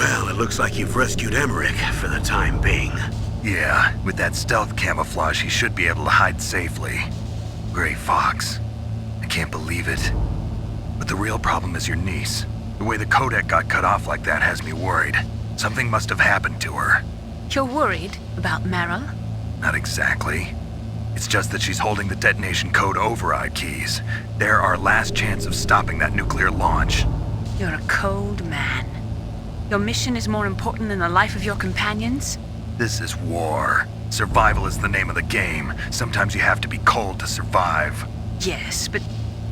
Well, it looks like you've rescued Emmerich for the time being. Yeah, with that stealth camouflage, he should be able to hide safely. Gray Fox. I can't believe it. But the real problem is your niece. The way the codec got cut off like that has me worried. Something must have happened to her. You're worried about Mara? Not exactly. It's just that she's holding the detonation code override keys. They're our last chance of stopping that nuclear launch. You're a cold man. Your mission is more important than the life of your companions? This is war. Survival is the name of the game. Sometimes you have to be cold to survive. Yes, but...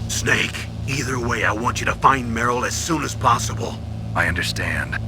Snake, either way, I want you to find Meryl as soon as possible. I understand.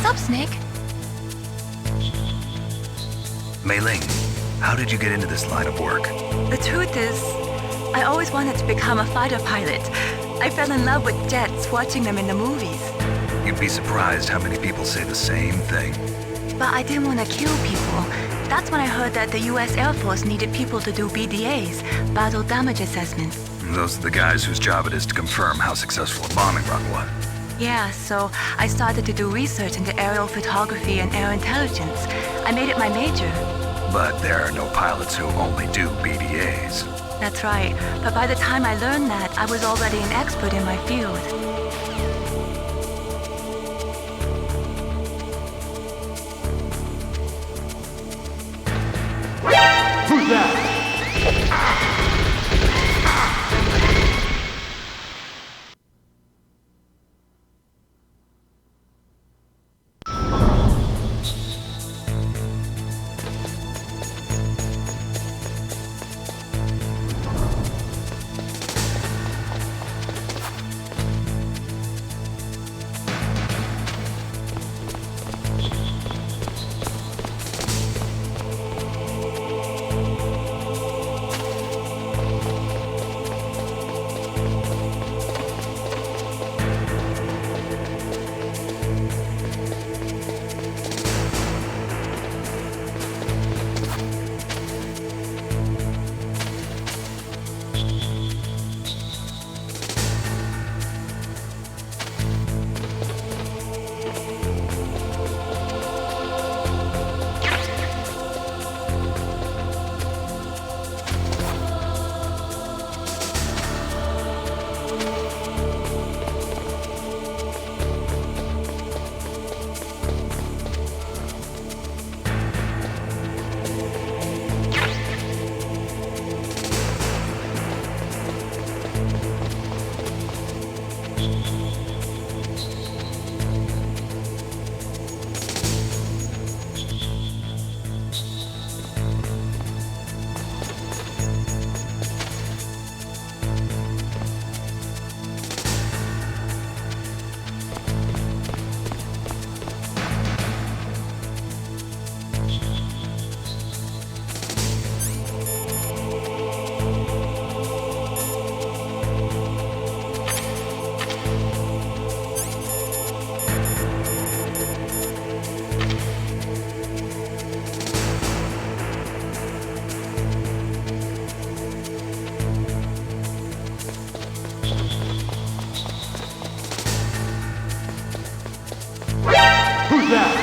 up, Snake? Mei-Ling, how did you get into this line of work? The truth is, I always wanted to become a fighter pilot. I fell in love with jets watching them in the movies. You'd be surprised how many people say the same thing. But I didn't want to kill people. That's when I heard that the US Air Force needed people to do BDAs, battle damage assessments. Those are the guys whose job it is to confirm how successful a bombing run was. Yeah, so I started to do research into aerial photography and air intelligence. I made it my major. But there are no pilots who only do BDAs. That's right. But by the time I learned that, I was already an expert in my field. Who's that? Who's that?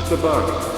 Just a bug.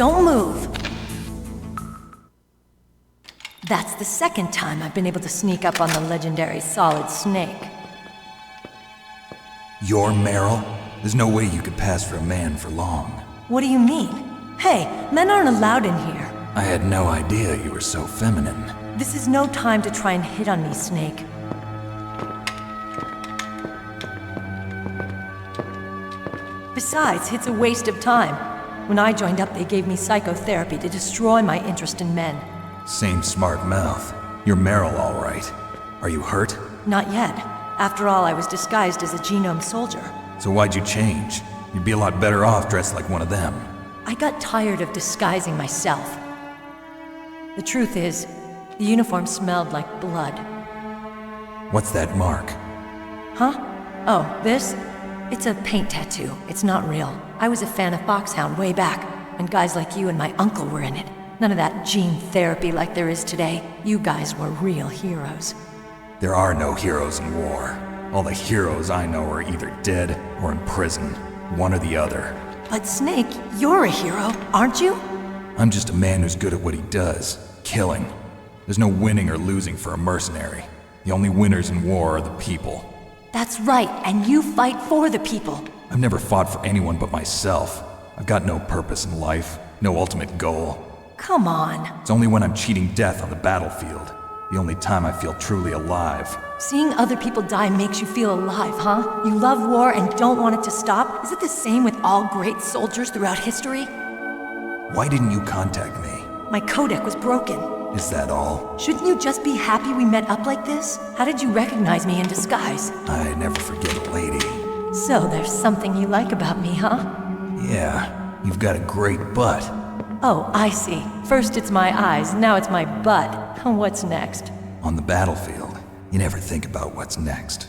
Don't move. That's the second time I've been able to sneak up on the legendary Solid Snake. You're Meryl? There's no way you could pass for a man for long. What do you mean? Hey, men aren't allowed in here. I had no idea you were so feminine. This is no time to try and hit on me, Snake. Besides, it's a waste of time. When I joined up, they gave me psychotherapy to destroy my interest in men. Same smart mouth. You're Meryl, all right. Are you hurt? Not yet. After all, I was disguised as a genome soldier. So why'd you change? You'd be a lot better off dressed like one of them. I got tired of disguising myself. The truth is, the uniform smelled like blood. What's that mark? Huh? Oh, this? It's a paint tattoo. It's not real. I was a fan of Foxhound way back, and guys like you and my uncle were in it. None of that gene therapy like there is today. You guys were real heroes. There are no heroes in war. All the heroes I know are either dead or in prison. One or the other. But Snake, you're a hero, aren't you? I'm just a man who's good at what he does. Killing. There's no winning or losing for a mercenary. The only winners in war are the people. That's right, and you fight for the people. I've never fought for anyone but myself. I've got no purpose in life, no ultimate goal. Come on. It's only when I'm cheating death on the battlefield. The only time I feel truly alive. Seeing other people die makes you feel alive, huh? You love war and don't want it to stop? Is it the same with all great soldiers throughout history? Why didn't you contact me? My codec was broken. Is that all? Shouldn't you just be happy we met up like this? How did you recognize me in disguise? I never forget a lady. So there's something you like about me, huh? Yeah, you've got a great butt. Oh, I see. First it's my eyes, now it's my butt. What's next? On the battlefield, you never think about what's next.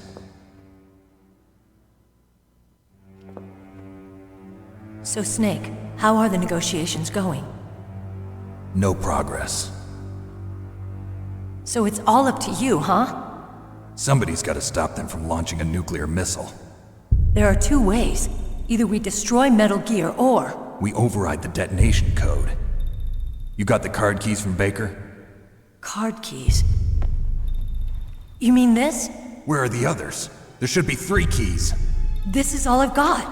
So Snake, how are the negotiations going? No progress. So it's all up to you, huh? Somebody's got to stop them from launching a nuclear missile. There are two ways. Either we destroy Metal Gear, or... we override the detonation code. You got the card keys from Baker? Card keys? You mean this? Where are the others? There should be 3 keys. This is all I've got.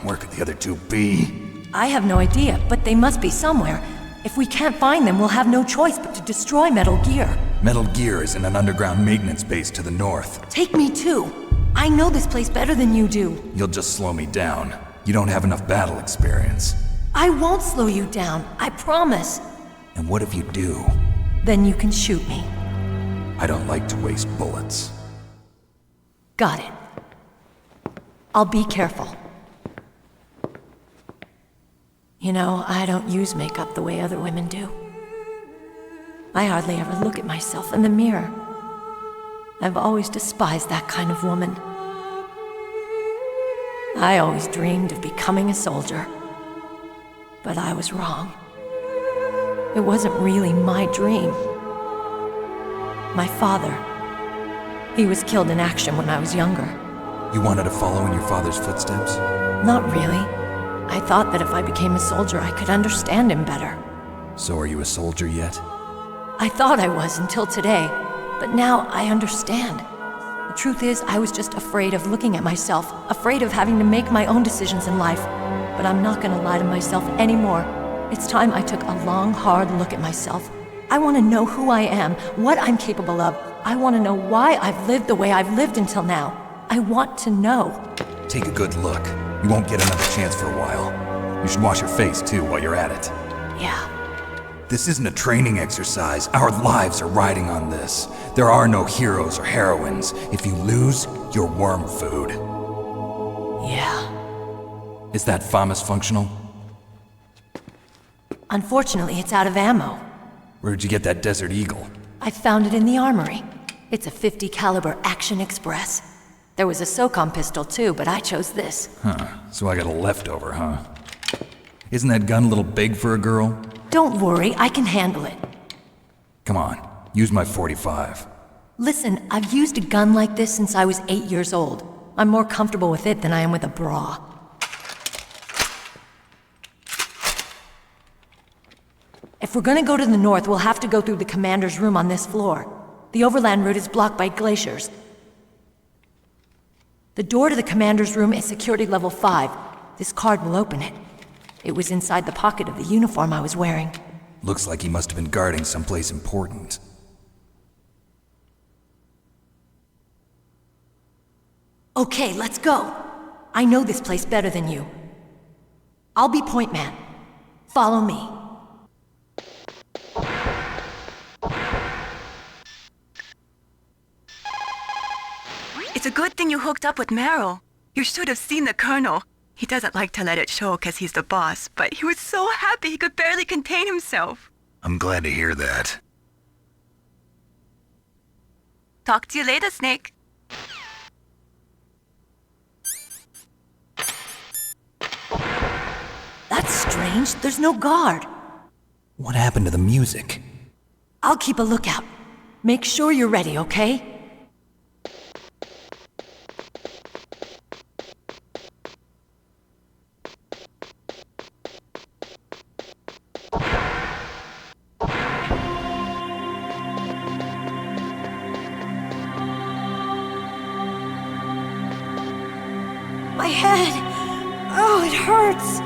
Where could the other 2 be? I have no idea, but they must be somewhere. If we can't find them, we'll have no choice but to destroy Metal Gear. Metal Gear is in an underground maintenance base to the north. Take me too. I know this place better than you do. You'll just slow me down. You don't have enough battle experience. I won't slow you down, I promise. And what if you do? Then you can shoot me. I don't like to waste bullets. Got it. I'll be careful. You know, I don't use makeup the way other women do. I hardly ever look at myself in the mirror. I've always despised that kind of woman. I always dreamed of becoming a soldier. But I was wrong. It wasn't really my dream. My father, he was killed in action when I was younger. You wanted to follow in your father's footsteps? Not really. I thought that if I became a soldier, I could understand him better. So are you a soldier yet? I thought I was until today, but now I understand. The truth is, I was just afraid of looking at myself, afraid of having to make my own decisions in life. But I'm not gonna lie to myself anymore. It's time I took a long, hard look at myself. I want to know who I am, what I'm capable of. I want to know why I've lived the way I've lived until now. I want to know. Take a good look. You won't get another chance for a while. You should wash your face, too, while you're at it. Yeah. This isn't a training exercise. Our lives are riding on this. There are no heroes or heroines. If you lose, you're worm food. Yeah. Is that FAMAS functional? Unfortunately, it's out of ammo. Where'd you get that Desert Eagle? I found it in the armory. It's a .50 caliber Action Express. There was a SOCOM pistol too, but I chose this. Huh, so I got a leftover, huh? Isn't that gun a little big for a girl? Don't worry, I can handle it. Come on, use my .45. Listen, I've used a gun like this since I was 8 years old. I'm more comfortable with it than I am with a bra. If we're gonna go to the north, we'll have to go through the commander's room on this floor. The overland route is blocked by glaciers. The door to the commander's room is security level 5. This card will open it. It was inside the pocket of the uniform I was wearing. Looks like he must have been guarding someplace important. Okay, let's go. I know this place better than you. I'll be point man. Follow me. It's a good thing you hooked up with Meryl. You should have seen the Colonel. He doesn't like to let it show because he's the boss, but he was so happy he could barely contain himself. I'm glad to hear that. Talk to you later, Snake. That's strange. There's no guard. What happened to the music? I'll keep a lookout. Make sure you're ready, okay? My head! Oh, it hurts!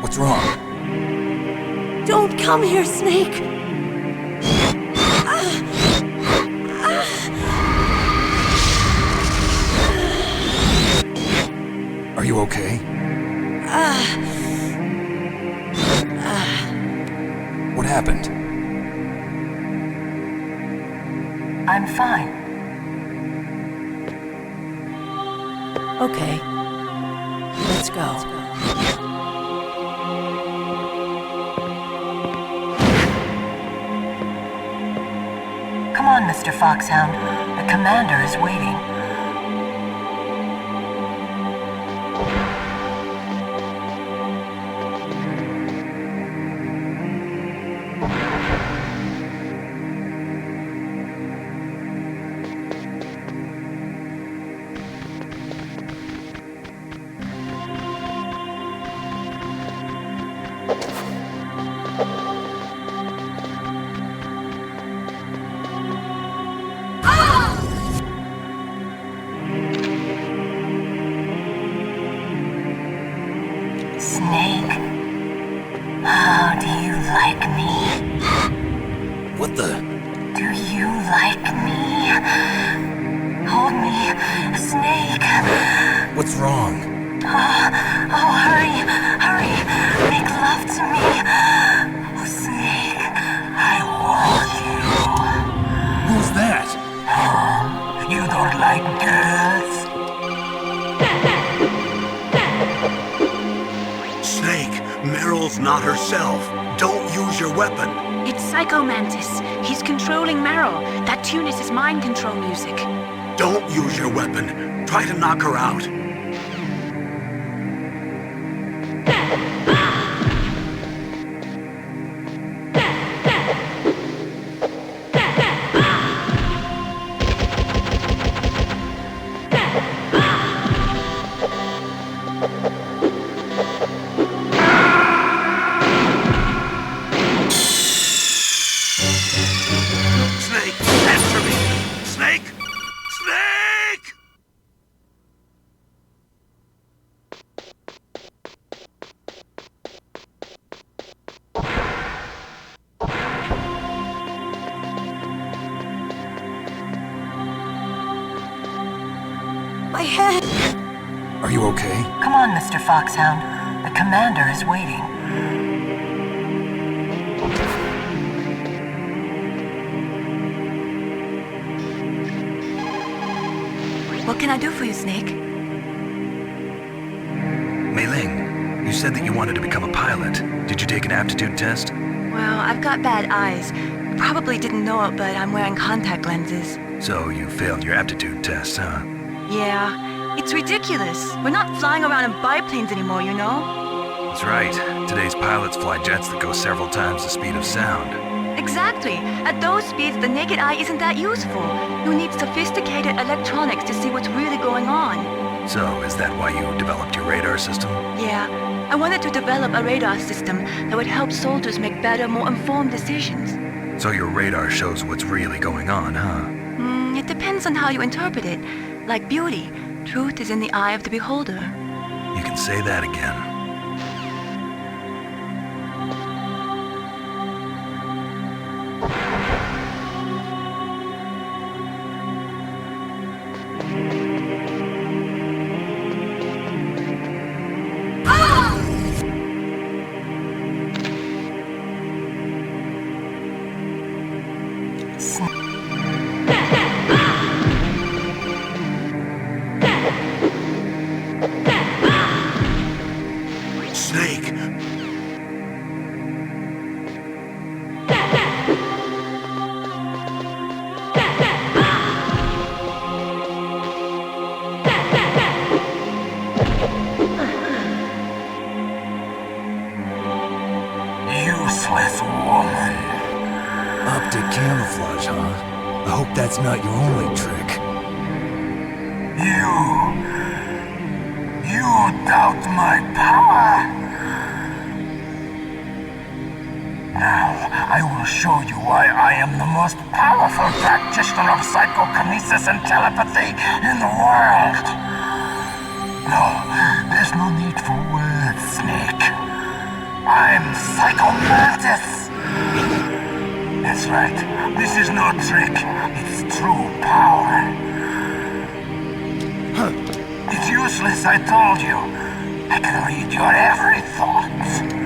What's wrong? Don't come here, Snake! Are you okay? What happened? I'm fine. Okay. Let's go. Come on, Mr. Foxhound. The commander is waiting. Snake, how do you like me? What the? Do you like me? Hold me, Snake. What's wrong? Oh, hurry, hurry, make love to me. Oh, Snake, I want you. Who's that? You don't like girls? Snake, Meryl's not herself. Don't use your weapon. It's Psycho Mantis. He's controlling Meryl. That tune is his mind control music. Don't use your weapon. Try to knock her out. Snake, answer me! Snake! Snake! My head! Are you okay? Come on, Mr. Foxhound. The commander is waiting. What can I do for you, Snake? Mei-Ling, you said that you wanted to become a pilot. Did you take an aptitude test? Well, I've got bad eyes. You probably didn't know it, but I'm wearing contact lenses. So you failed your aptitude test, huh? Yeah, it's ridiculous. We're not flying around in biplanes anymore, you know? That's right. Today's pilots fly jets that go several times the speed of sound. Exactly. At those speeds, the naked eye isn't that useful. You need sophisticated electronics to see what's really going on. So, is that why you developed your radar system? Yeah, I wanted to develop a radar system that would help soldiers make better, more informed decisions. So your radar shows what's really going on, huh? It depends on how you interpret it. Like beauty, truth is in the eye of the beholder. You can say that again. Snake! Useless woman. Optic camouflage, huh? I hope that's not your only trick. You doubt my power? Now, I will show you why I am the most powerful practitioner of psychokinesis and telepathy in the world. No, there's no need for words, Snake. I'm Psychomantis! That's right, this is no trick. It's true power. It's useless, I told you. I can read your every thought.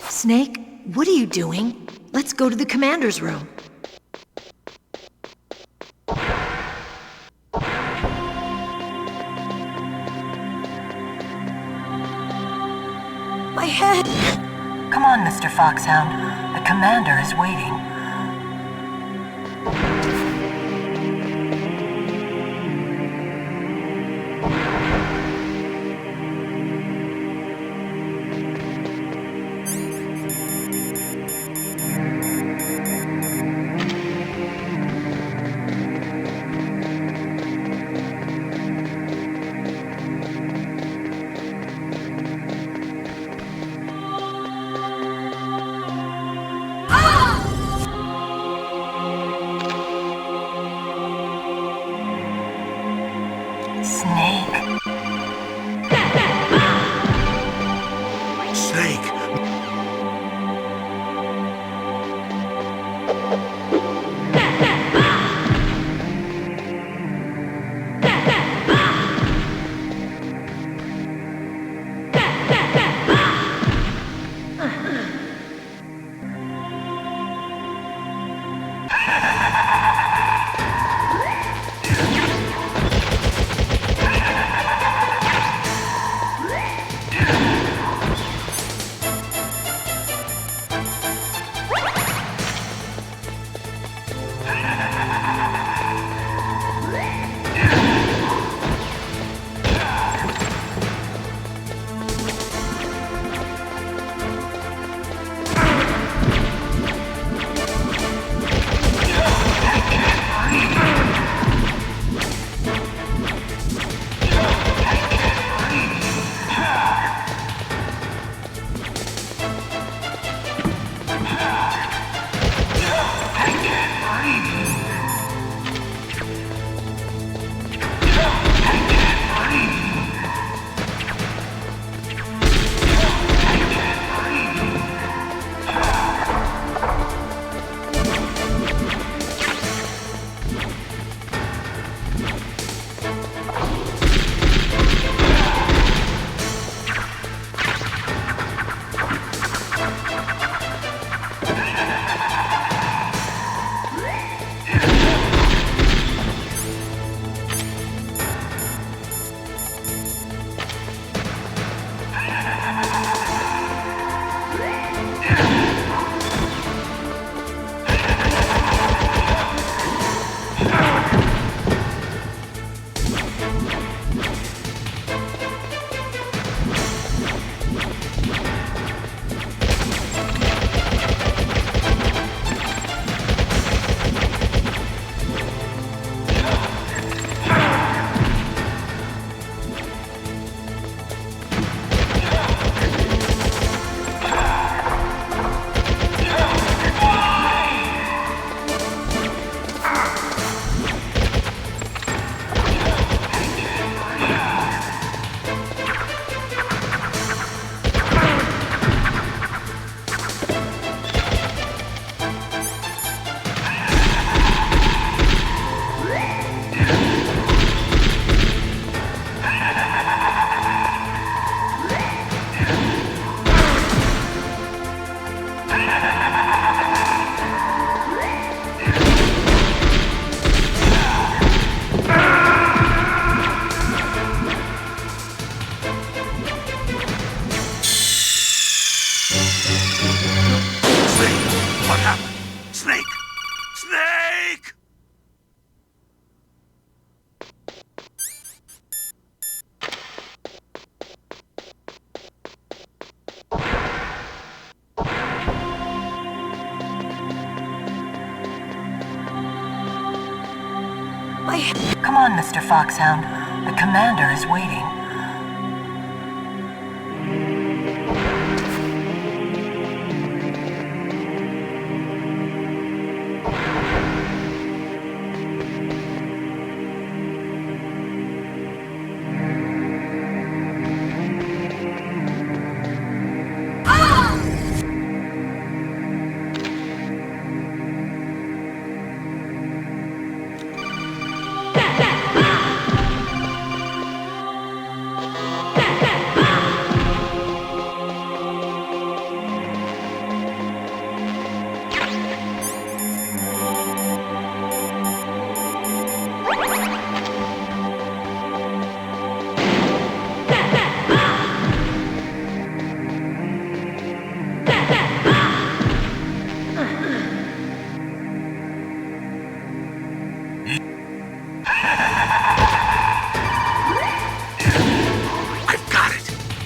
Snake, what are you doing? Let's go to the commander's room. My head! Come on, Mr. Foxhound. The commander is waiting. Snake. Speak! Come on, Mr. Foxhound. The commander is waiting.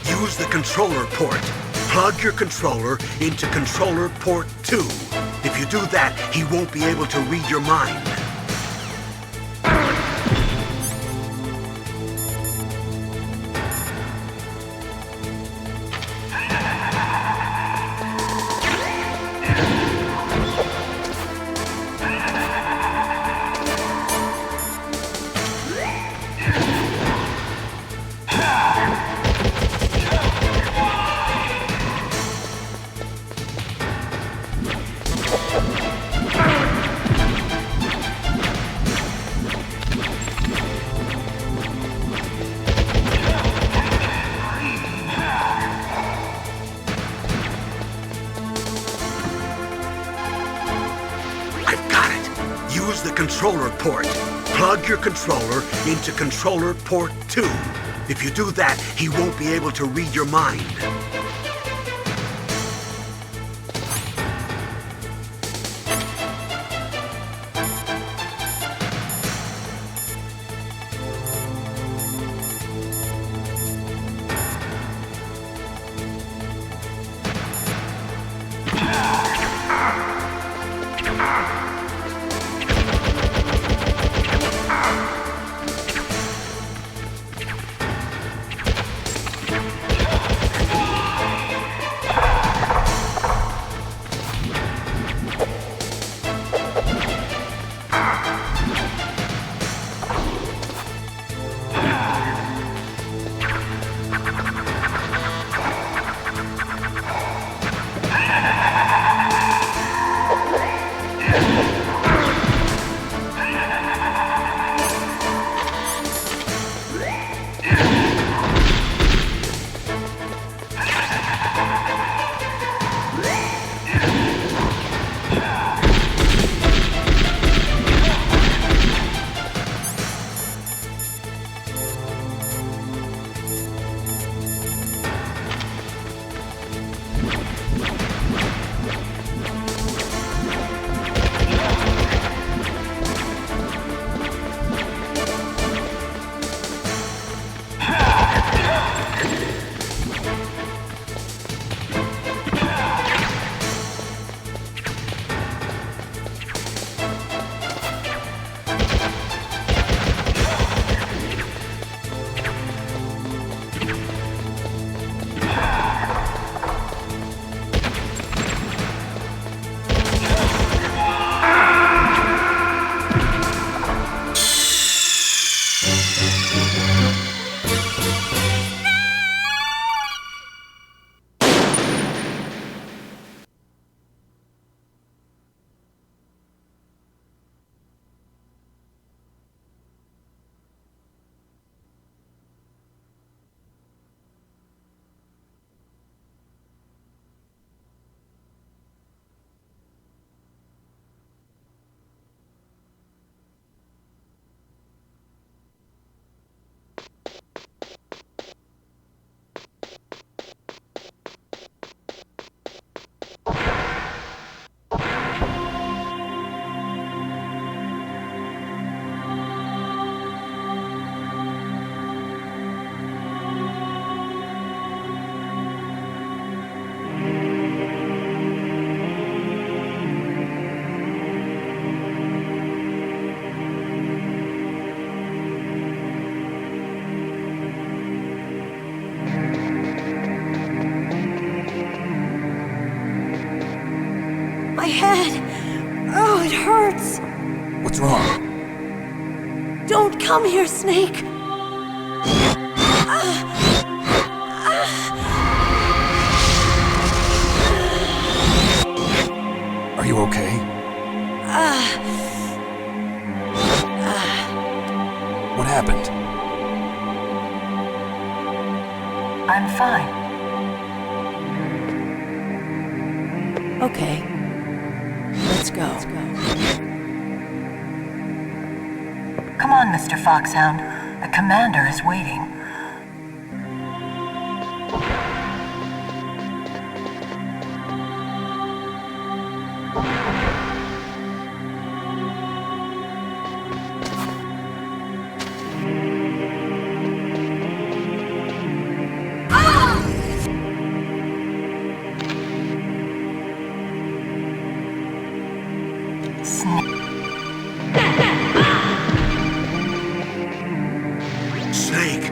Use the controller port. Plug your controller into controller port 2. If you do that, he won't be able to read your mind. Use the controller port. Plug your controller into controller port 2. If you do that, he won't be able to read your mind. head. Oh, it hurts. What's wrong? Don't come here, Snake. Are you okay? What happened? I'm fine. Okay. Let's go. Come on, Mr. Foxhound. The commander is waiting. Snake.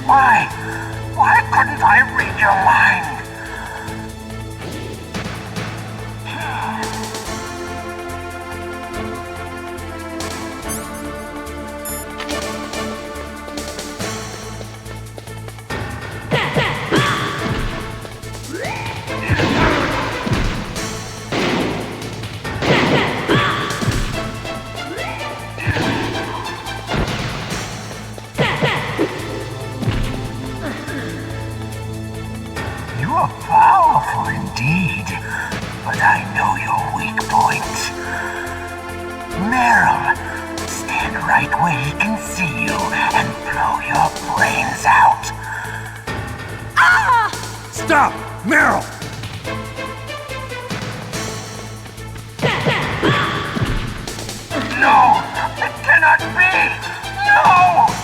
Why couldn't I read your mind? You're powerful indeed, but I know your weak point. and see you and blow your brains out. Stop! Meryl! No! It cannot be! No!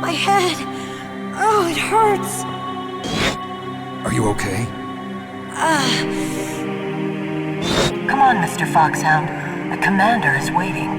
My head. Oh, it hurts. Are you okay? Come on, Mr. Foxhound. The commander is waiting.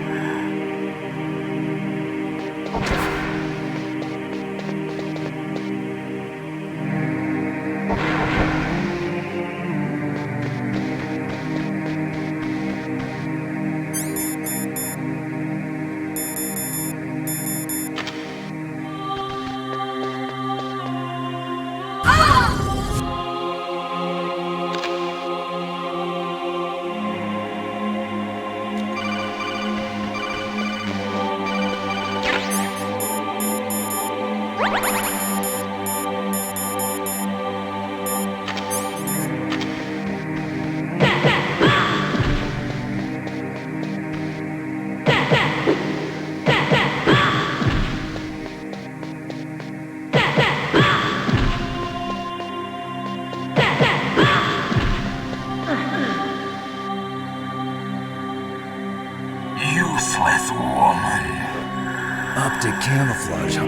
Useless woman. Optic camouflage, huh?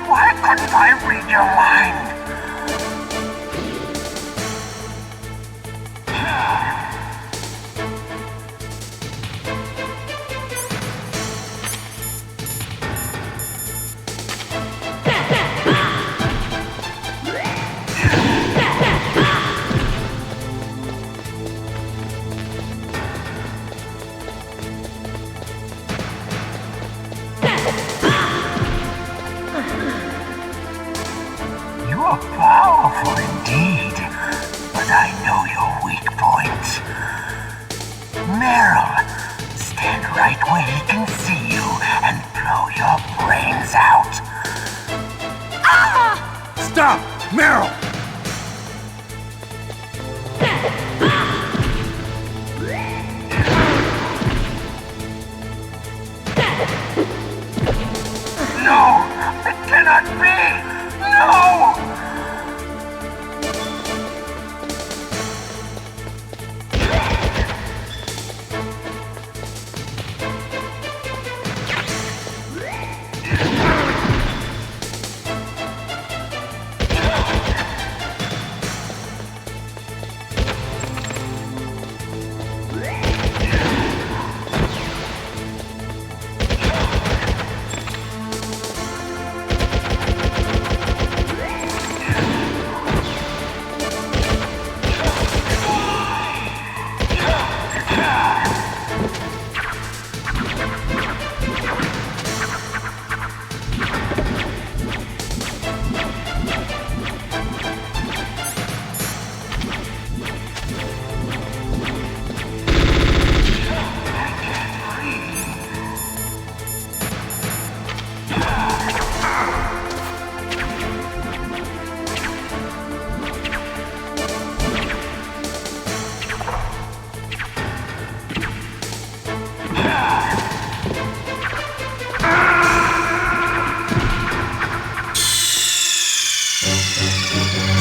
Why couldn't I read your mind? your brains out. Stop! Meryl! No! It cannot be! No!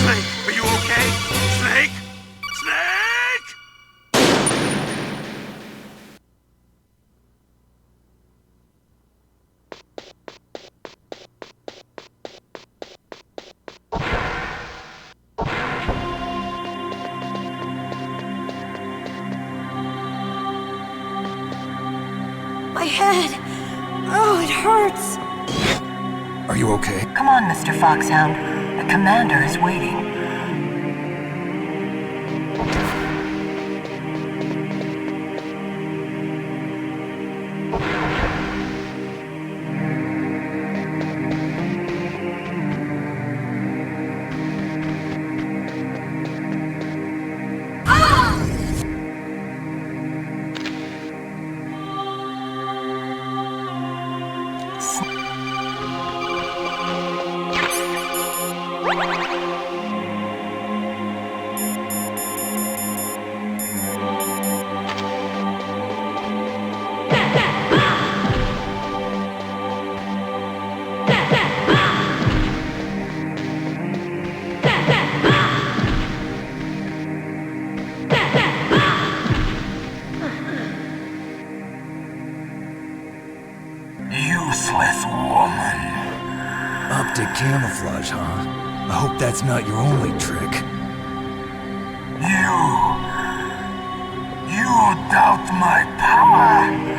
Snake, are you okay? Snake? Snake! My head! Oh, it hurts! Are you okay? Come on, Mr. Foxhound. The commander is waiting. Useless woman. Optic camouflage, huh? I hope that's not your only trick. You doubt my power?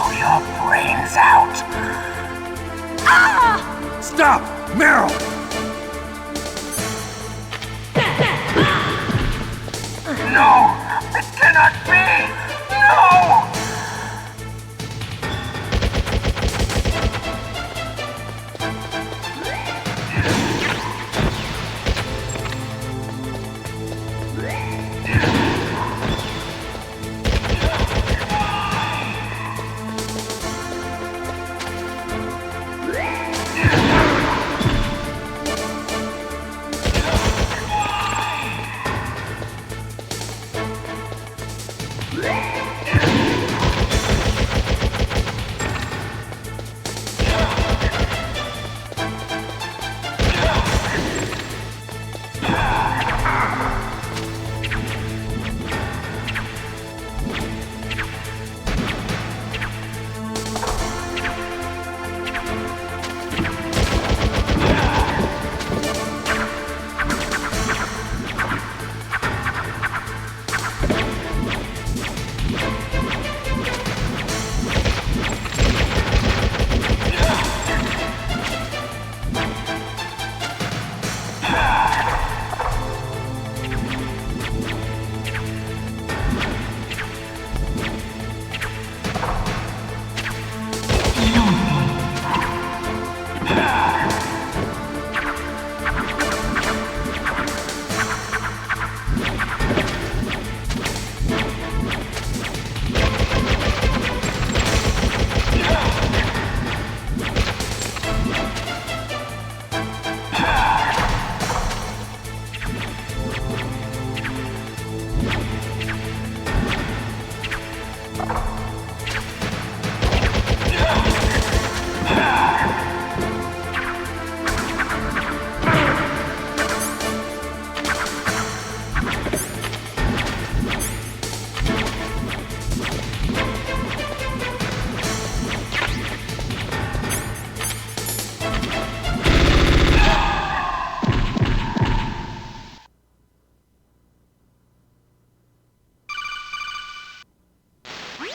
blow your brains out. Stop! Meryl! No! It cannot be! No!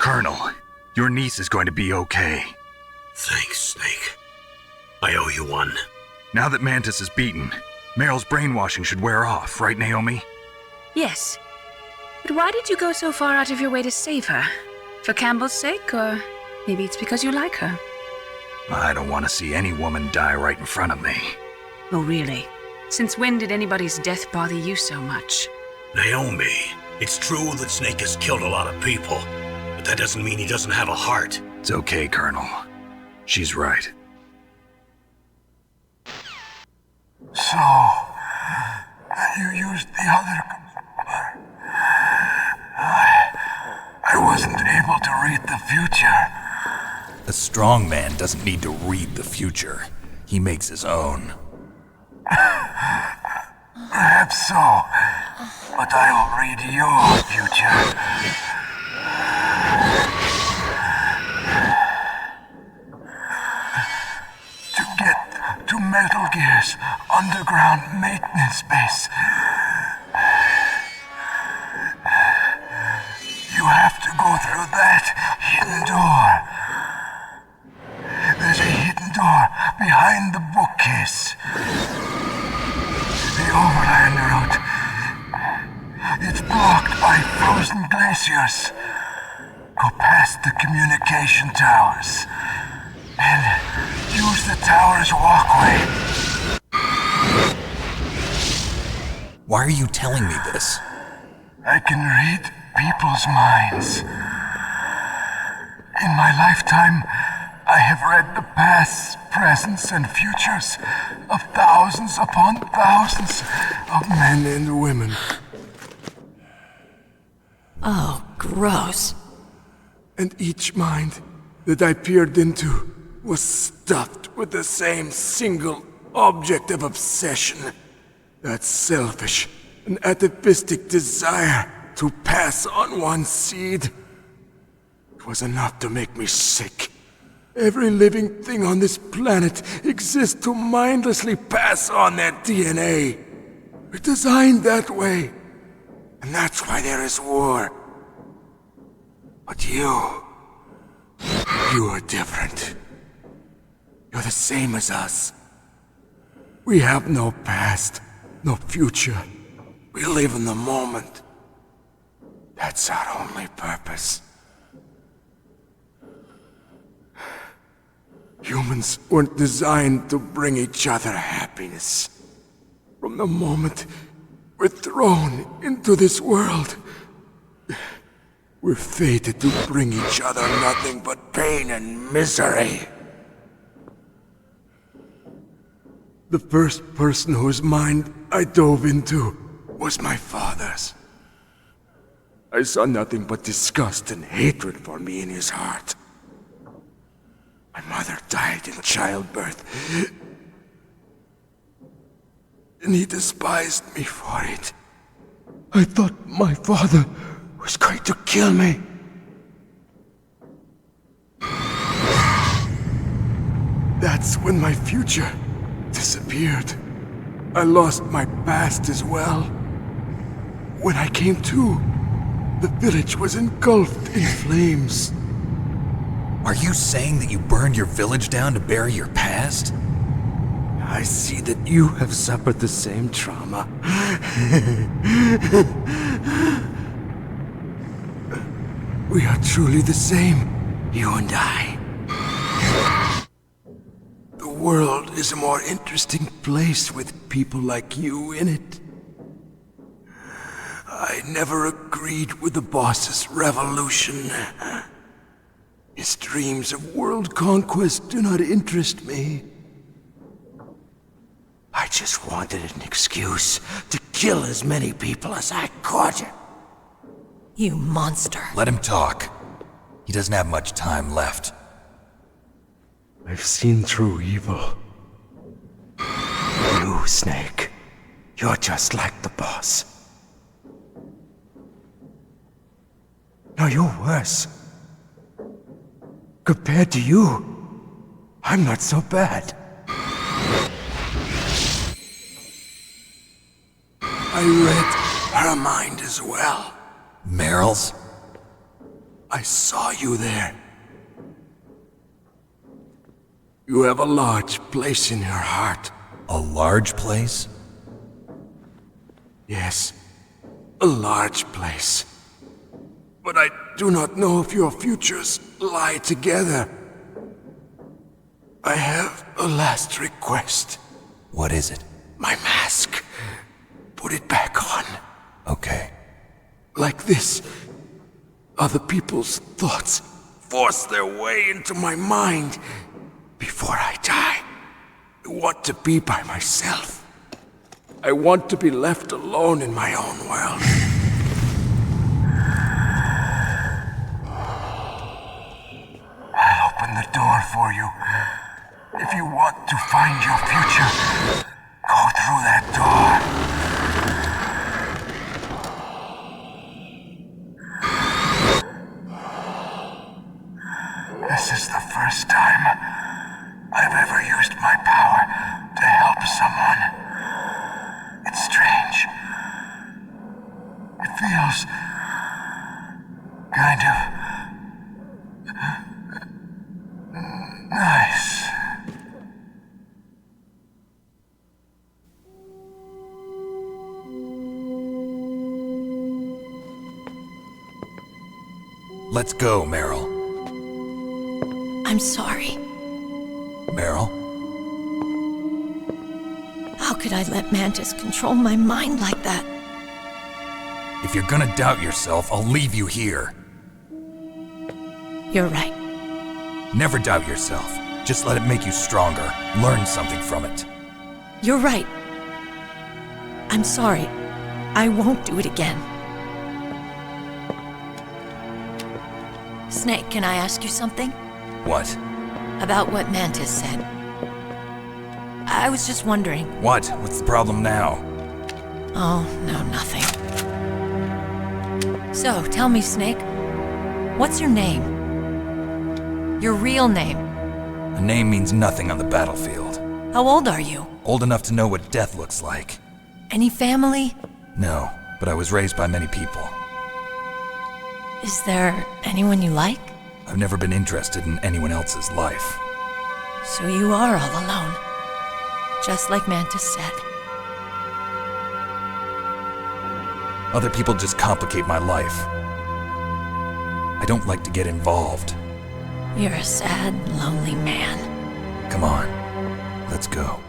Colonel, your niece is going to be okay. Thanks, Snake. I owe you one. Now that Mantis is beaten, Meryl's brainwashing should wear off, right, Naomi? Yes. But why did you go so far out of your way to save her? For Campbell's sake, or maybe it's because you like her? I don't want to see any woman die right in front of me. Oh, really? Since when did anybody's death bother you so much? Naomi, it's true that Snake has killed a lot of people, but that doesn't mean he doesn't have a heart. It's okay, Colonel. She's right. So, you used the other... I wasn't able to read the future. A strong man doesn't need to read the future. He makes his own. Perhaps so, but I'll read your future. To get to Metal Gear's underground maintenance base, you have to go through that hidden door. There's a hidden door behind the bookcase. The overland route. It's blocked by frozen glaciers. Go past the communication towers and use the tower's walkway. Why are you telling me this? I can read people's minds. In my lifetime, I have read the pasts, presents, and futures of thousands upon thousands of men and women. Oh, gross. And each mind that I peered into was stuffed with the same single object of obsession. That selfish and atavistic desire to pass on one's seed. It was enough to make me sick. Every living thing on this planet exists to mindlessly pass on their DNA. We're designed that way. And that's why there is war. But you... You are different. You're the same as us. We have no past, no future. We live in the moment. That's our only purpose. Humans weren't designed to bring each other happiness. From the moment we're thrown into this world, we're fated to bring each other nothing but pain and misery. The first person whose mind I dove into was my father's. I saw nothing but disgust and hatred for me in his heart. My mother died in childbirth, and he despised me for it. I thought my father was going to kill me. That's when my future disappeared. I lost my past as well. When I came to, the village was engulfed in flames. Are you saying that you burned your village down to bury your past? I see that you have suffered the same trauma. We are truly the same, you and I. The world is a more interesting place with people like you in it. I never agreed with the boss's revolution. His dreams of world conquest do not interest me. I just wanted an excuse to kill as many people as I could. You monster. Let him talk. He doesn't have much time left. I've seen through evil. You, Snake, you're just like the boss. No, you're worse. Compared to you, I'm not so bad. I read her mind as well. Mael's? I saw you there. You have a large place in her heart. A large place? Yes, a large place. But I do not know if your futures lie together. I have a last request. What is it? My mask. Put it back on. Okay. Like this, other people's thoughts force their way into my mind. Before I die, I want to be by myself. I want to be left alone in my own world. I'll open the door for you. If you want to find your future, go through that door. This is the first time I've ever used my power to help someone. It's strange. It feels kind of nice. Let's go, Mael. I'm sorry. Mael? How could I let Mantis control my mind like that? If you're gonna doubt yourself, I'll leave you here. You're right. Never doubt yourself. Just let it make you stronger. Learn something from it. You're right. I'm sorry. I won't do it again. Snake, can I ask you something? What? About what Mantis said. I was just wondering. What? What's the problem now? Oh, no, nothing. So, tell me, Snake. What's your name? Your real name? A name means nothing on the battlefield. How old are you? Old enough to know what death looks like. Any family? No, but I was raised by many people. Is there anyone you like? I've never been interested in anyone else's life. So you are all alone. Just like Mantis said. Other people just complicate my life. I don't like to get involved. You're a sad, lonely man. Come on, let's go.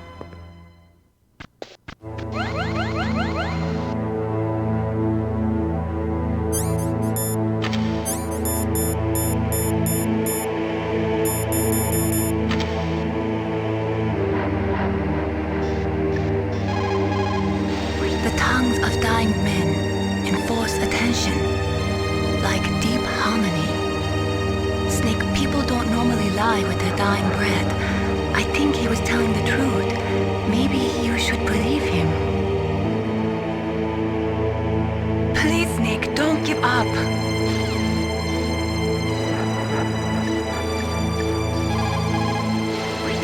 The tongues of dying men enforce attention, like deep harmony. Snake, people don't normally lie with their dying breath. I think he was telling the truth. Maybe you should believe him. Please, Snake, don't give up.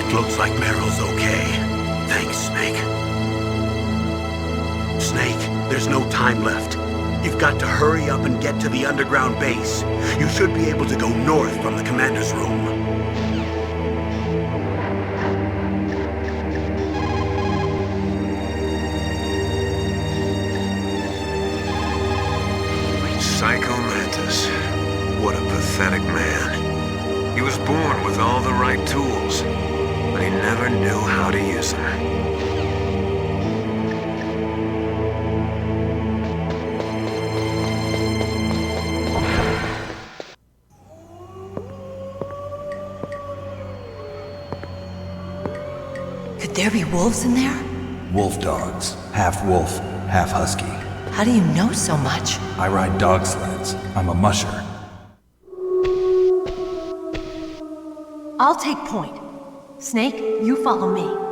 It looks like Meryl's okay. Thanks, Snake. Snake, there's no time left. You've got to hurry up and get to the underground base. You should be able to go north from the commander's room. Psycho Mantis. What a pathetic man. He was born with all the right tools, but he never knew how to use them. Could there be wolves in there? Wolf dogs. Half wolf, half husky. How do you know so much? I ride dog sleds. I'm a musher. I'll take point. Snake, you follow me.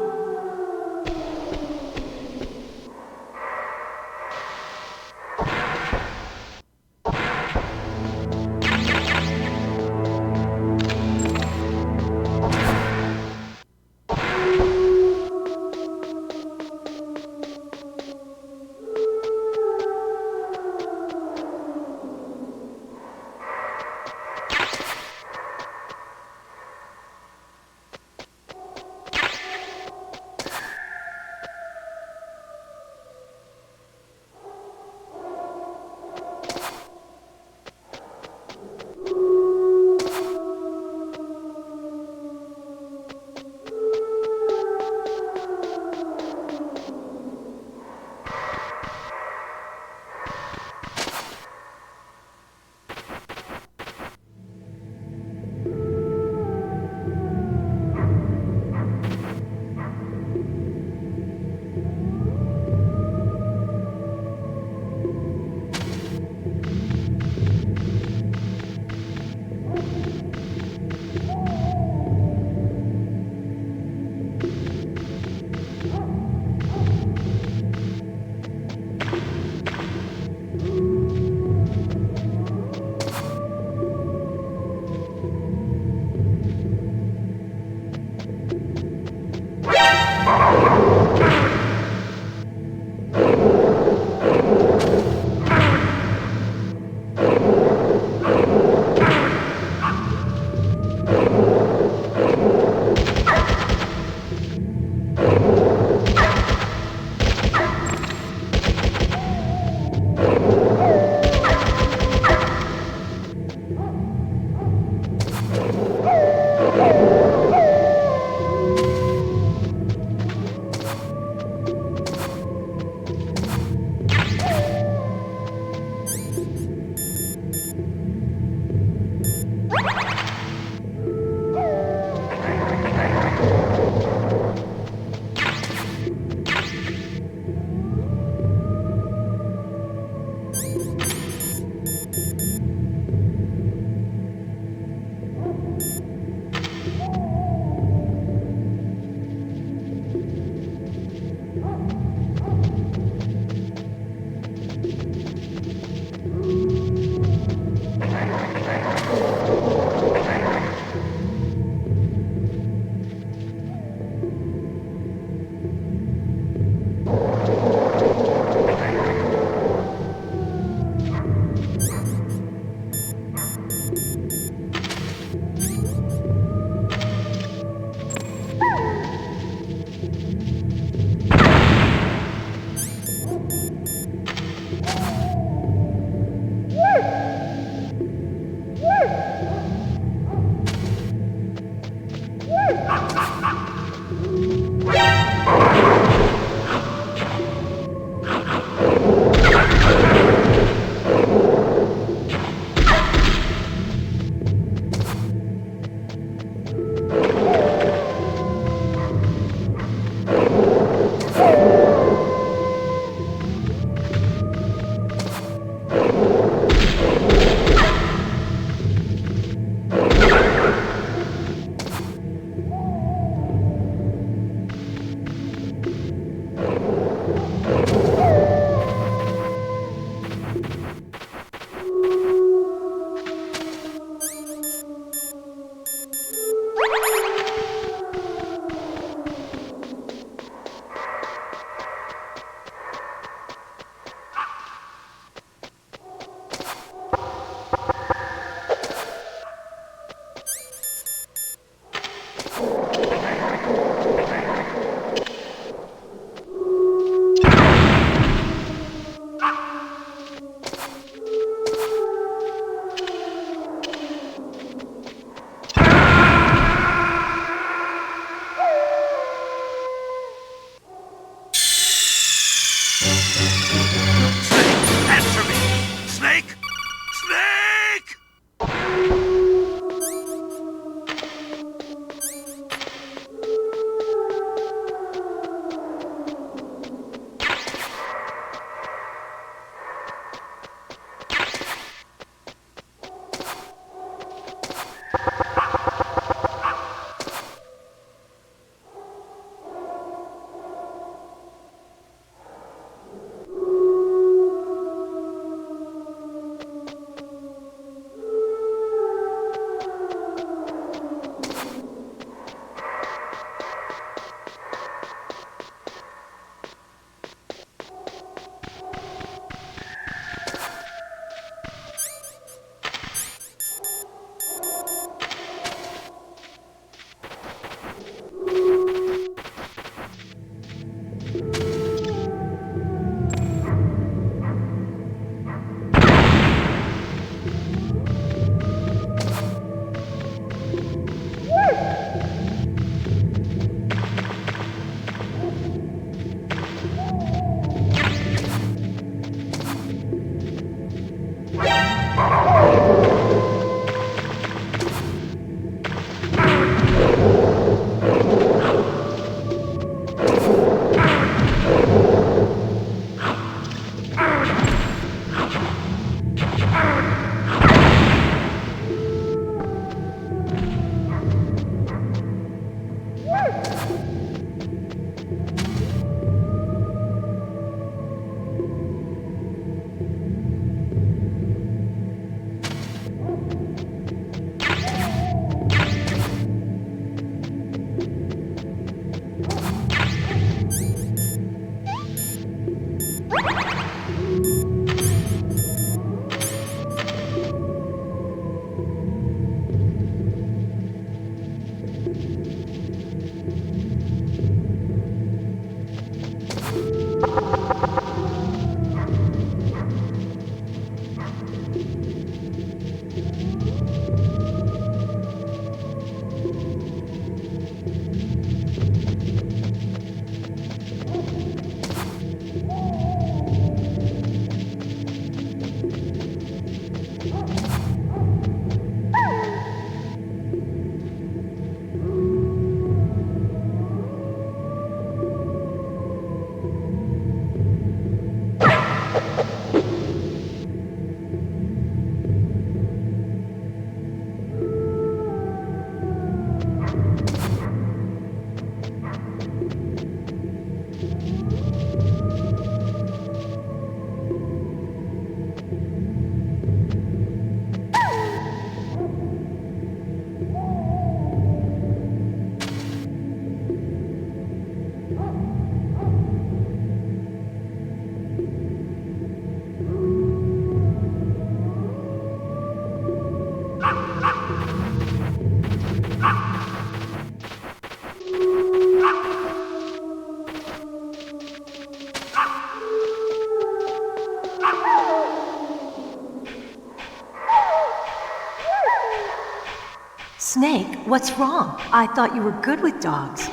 what's wrong? I thought you were good with dogs.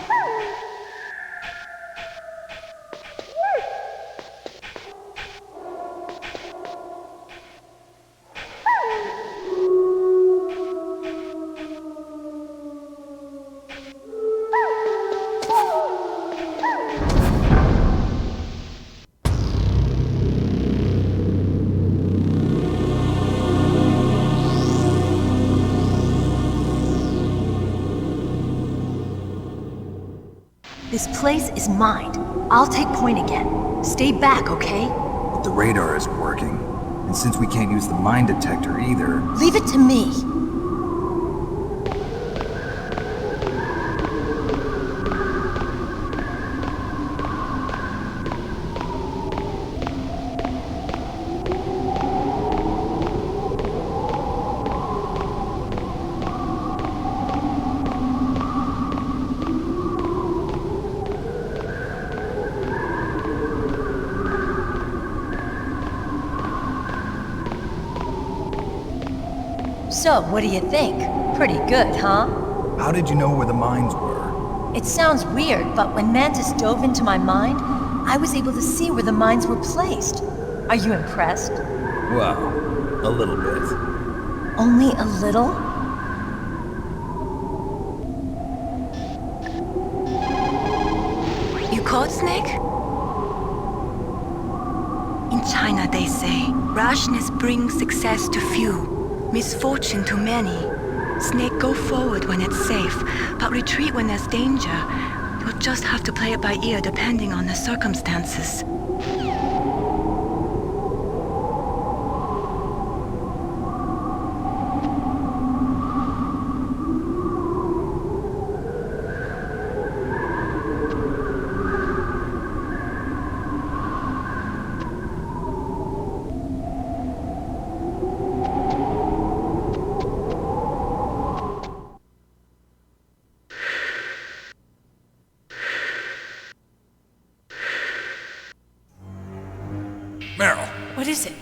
This place is mine. I'll take point again. Stay back, okay? But the radar isn't working. And since we can't use the mine detector either... Leave it to me. So, what do you think? Pretty good, huh? How did you know where the mines were? It sounds weird, but when Mantis dove into my mind, I was able to see where the mines were placed. Are you impressed? Well, a little bit. Only a little? You caught Snake? In China, they say, rashness brings success to few, misfortune to many. Snake, go forward when it's safe, but retreat when there's danger. You'll just have to play it by ear depending on the circumstances. Meryl! What is it?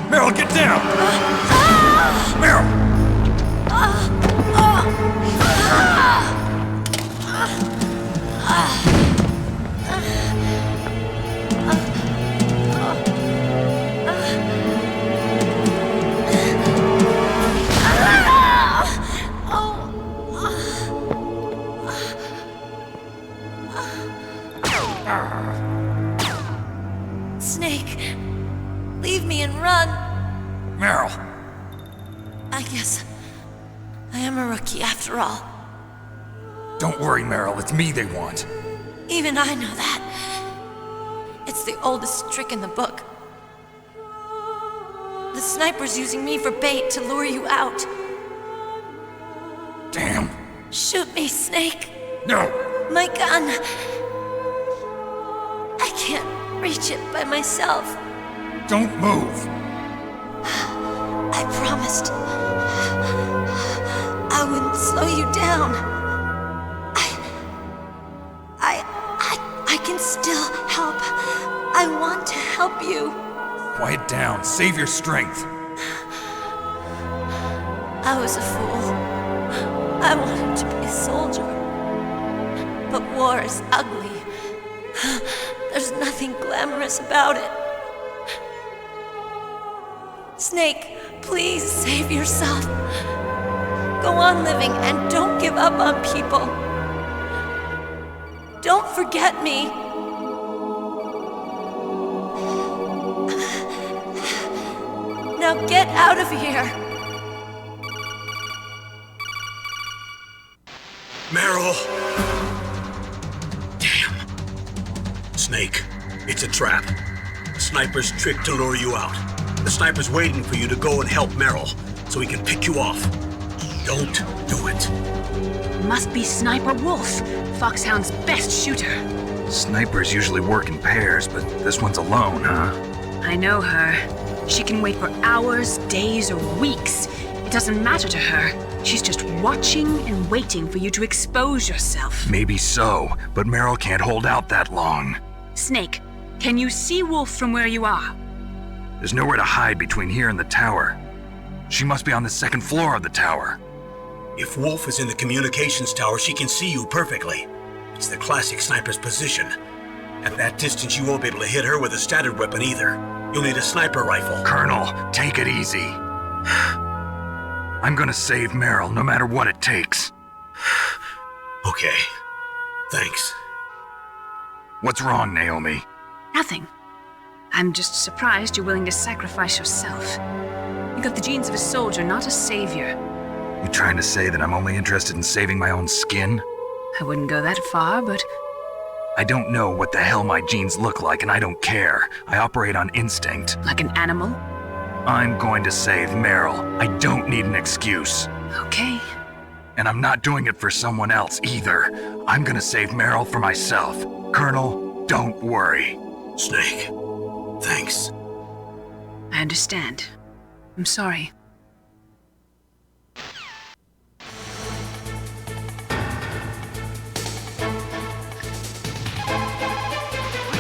Meryl, get down! Meryl! Snake, leave me and run. Meryl! I guess I am a rookie after all. Don't worry, Meryl. It's me they want. Even I know that. It's the oldest trick in the book. The sniper's using me for bait to lure you out. Damn. Shoot me, Snake. No! My gun. I can't reach it by myself. Don't move! I promised I wouldn't slow you down. I can still help. I want to help you. Quiet down. Save your strength. I was a fool. I wanted to be a soldier. But war is ugly. There's nothing glamorous about it. Snake, please save yourself. Go on living and don't give up on people. Don't forget me. Now get out of here. Meryl! Damn. Snake, it's a trap. The sniper's trick to lure you out. The sniper's waiting for you to go and help Meryl, so he can pick you off. Don't do it. Must be Sniper Wolf, Foxhound's best shooter. Snipers usually work in pairs, but this one's alone, huh? I know her. She can wait for hours, days, or weeks. It doesn't matter to her. She's just watching and waiting for you to expose yourself. Maybe so, but Meryl can't hold out that long. Snake, can you see Wolf from where you are? There's nowhere to hide between here and the tower. She must be on the second floor of the tower. If Wolf is in the communications tower, she can see you perfectly. It's the classic sniper's position. At that distance, you won't be able to hit her with a standard weapon either. You'll need a sniper rifle. Colonel, take it easy. I'm gonna save Meryl no matter what it takes. Okay. Thanks. What's wrong, Naomi? Nothing. I'm just surprised you're willing to sacrifice yourself. You got the genes of a soldier, not a savior. You trying to say that I'm only interested in saving my own skin? I wouldn't go that far, but I don't know what the hell my genes look like, and I don't care. I operate on instinct. like an animal? I'm going to save Meryl. I don't need an excuse. Okay. And I'm not doing it for someone else either. I'm gonna save Meryl for myself. Colonel, don't worry. Snake. Thanks. I understand. I'm sorry.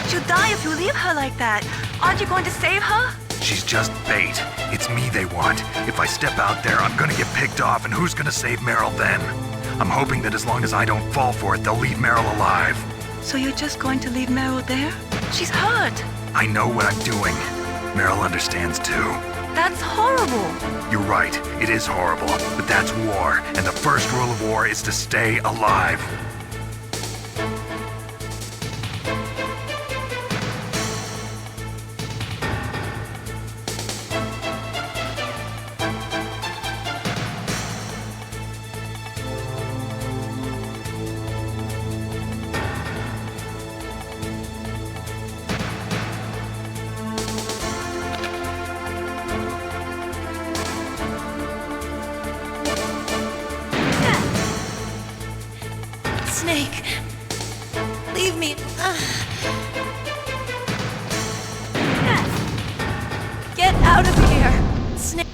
She'll die if you leave her like that. Aren't you going to save her? She's just bait. It's me they want. If I step out there, I'm gonna get picked off, and who's gonna save Meryl then? I'm hoping that as long as I don't fall for it, they'll leave Meryl alive. So you're just going to leave Meryl there? She's hurt. I know what I'm doing. Meryl understands too. That's horrible. You're right, it is horrible, but that's war, and the first rule of war is to stay alive. Snake, leave me. Get out of here, Snake.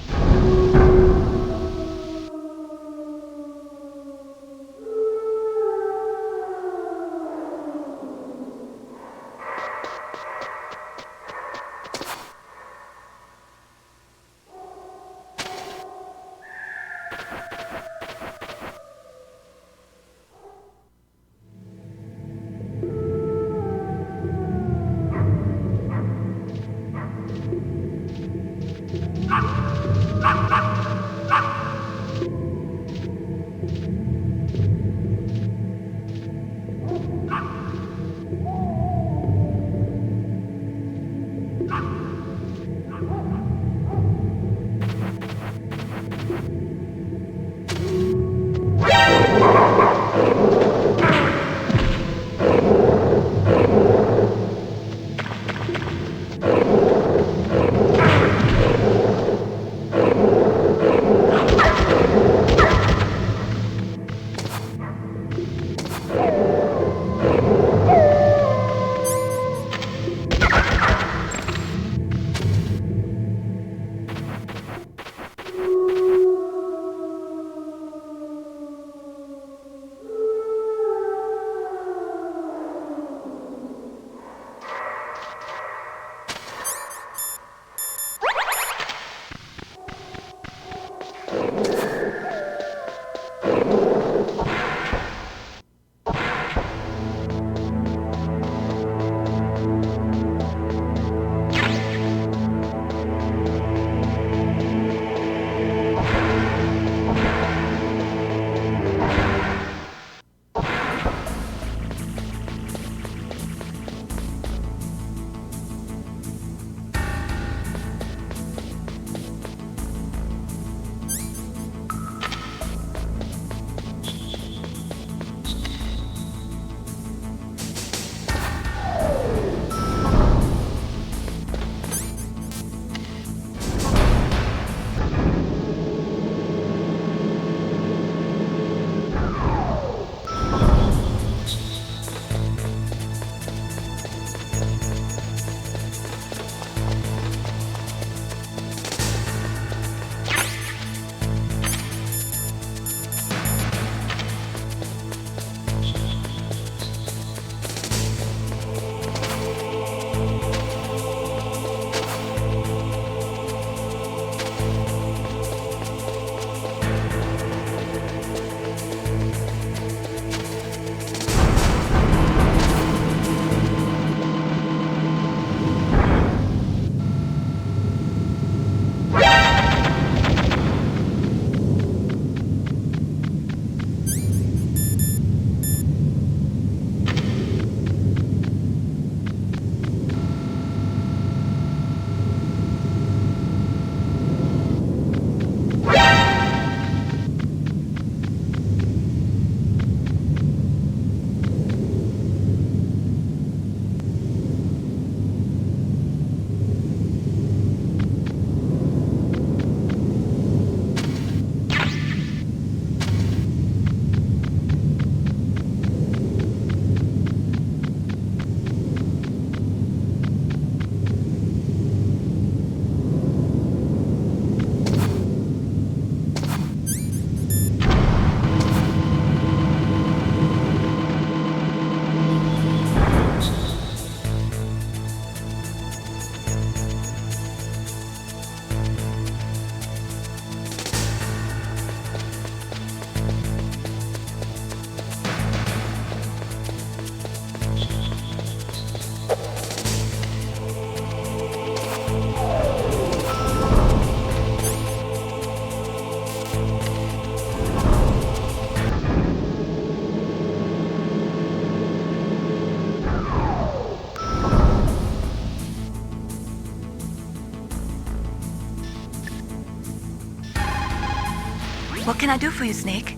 What can I do for you, Snake?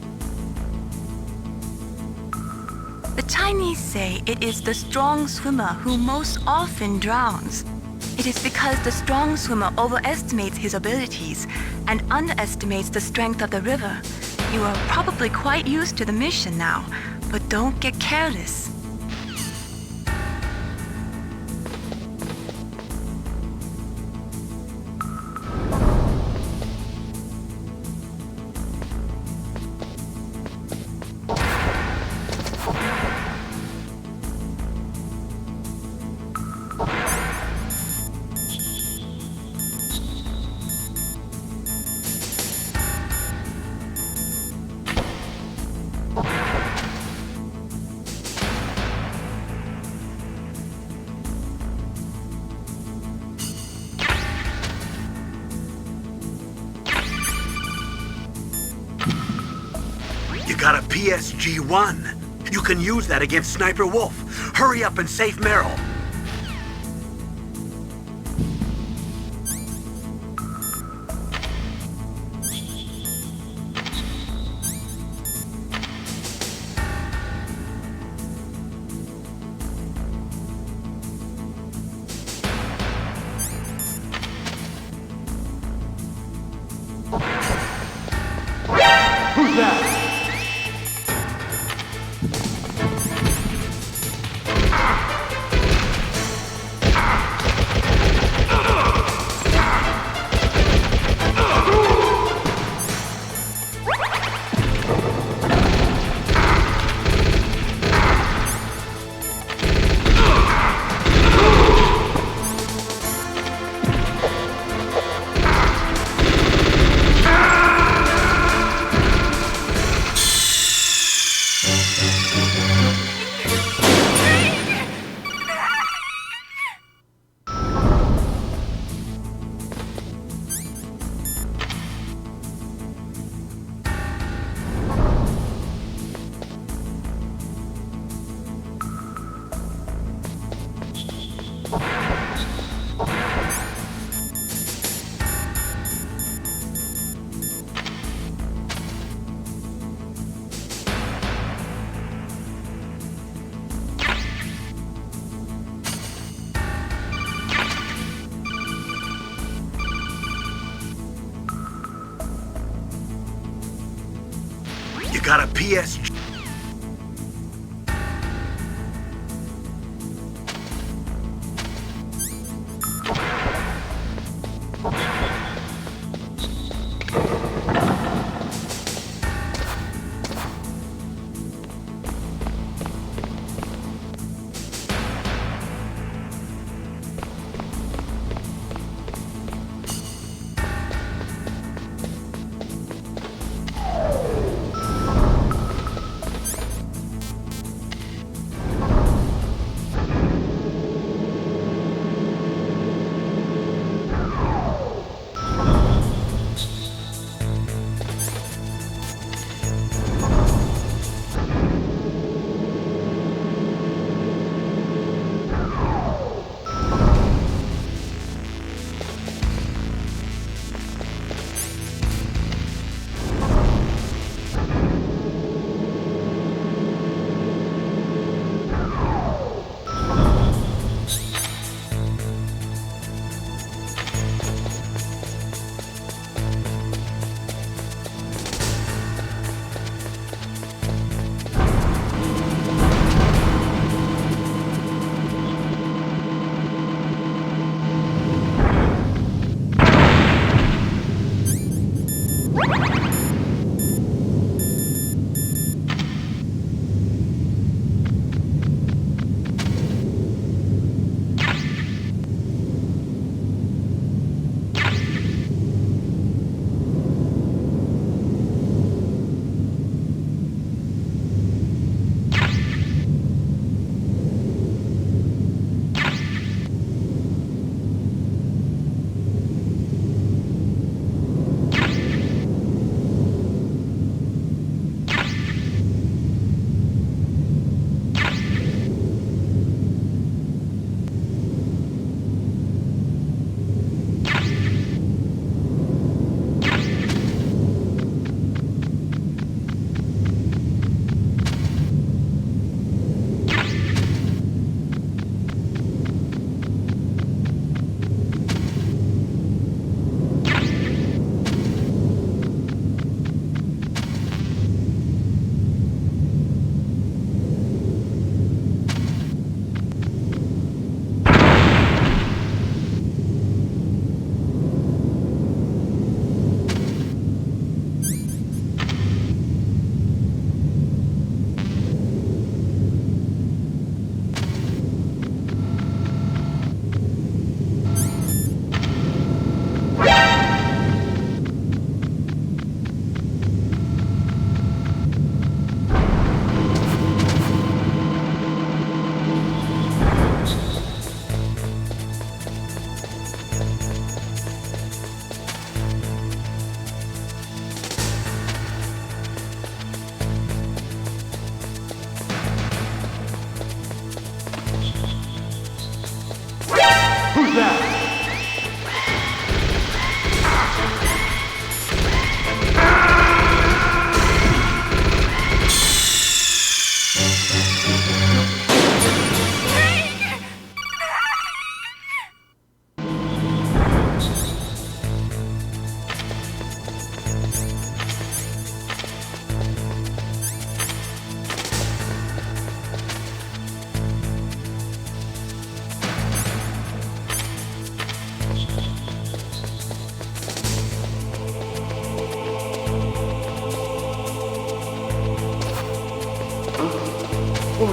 The Chinese say it is the strong swimmer who most often drowns. It is because the strong swimmer overestimates his abilities and underestimates the strength of the river. You are probably quite used to the mission now, but don't get careless. You got a PSG-1. You can use that against Sniper Wolf. Hurry up and save Meryl. Who's that? You got a PSG.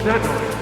was that noise?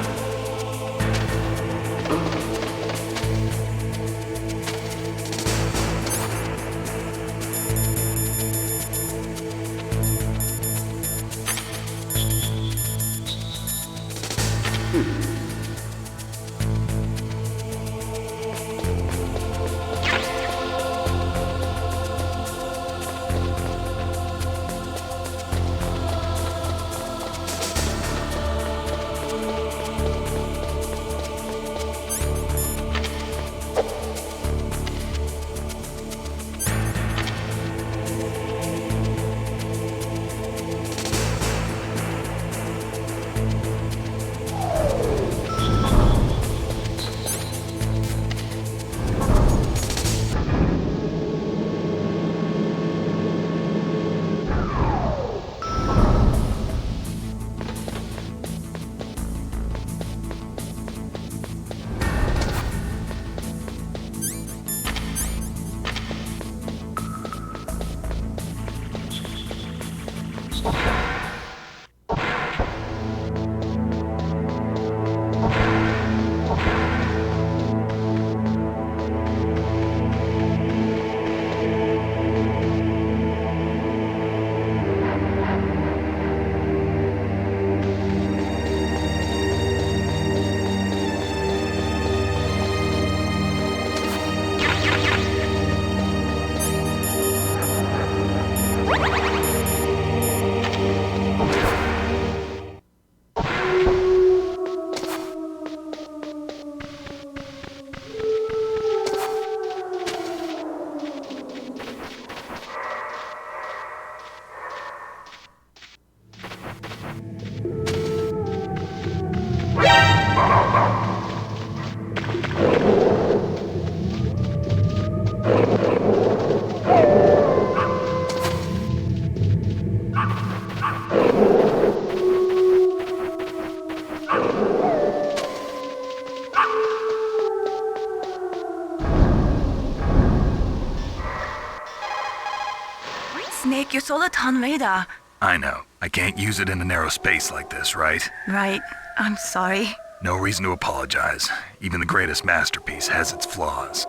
Snake, your solar ton radar. I know. I can't use it in a narrow space like this, right? Right. I'm sorry. No reason to apologize. Even the greatest masterpiece has its flaws.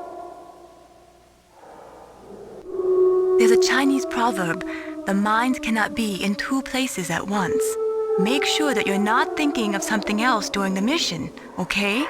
There's a Chinese proverb, the mind cannot be in two places at once. Make sure that you're not thinking of something else during the mission, okay?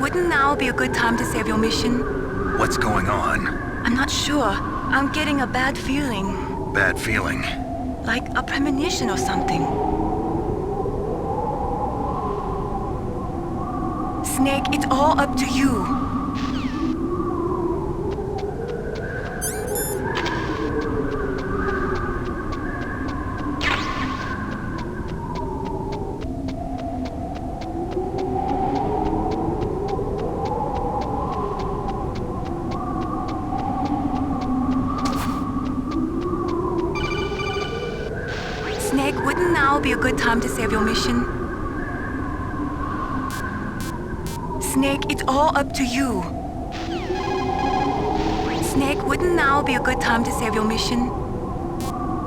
Wouldn't now be a good time to save your mission? What's going on? I'm not sure. I'm getting a bad feeling. Bad feeling. Like a premonition or something. Snake, it's all up to you. Snake, wouldn't now be a good time to save your mission? Snake, it's all up to you. Snake, wouldn't now be a good time to save your mission?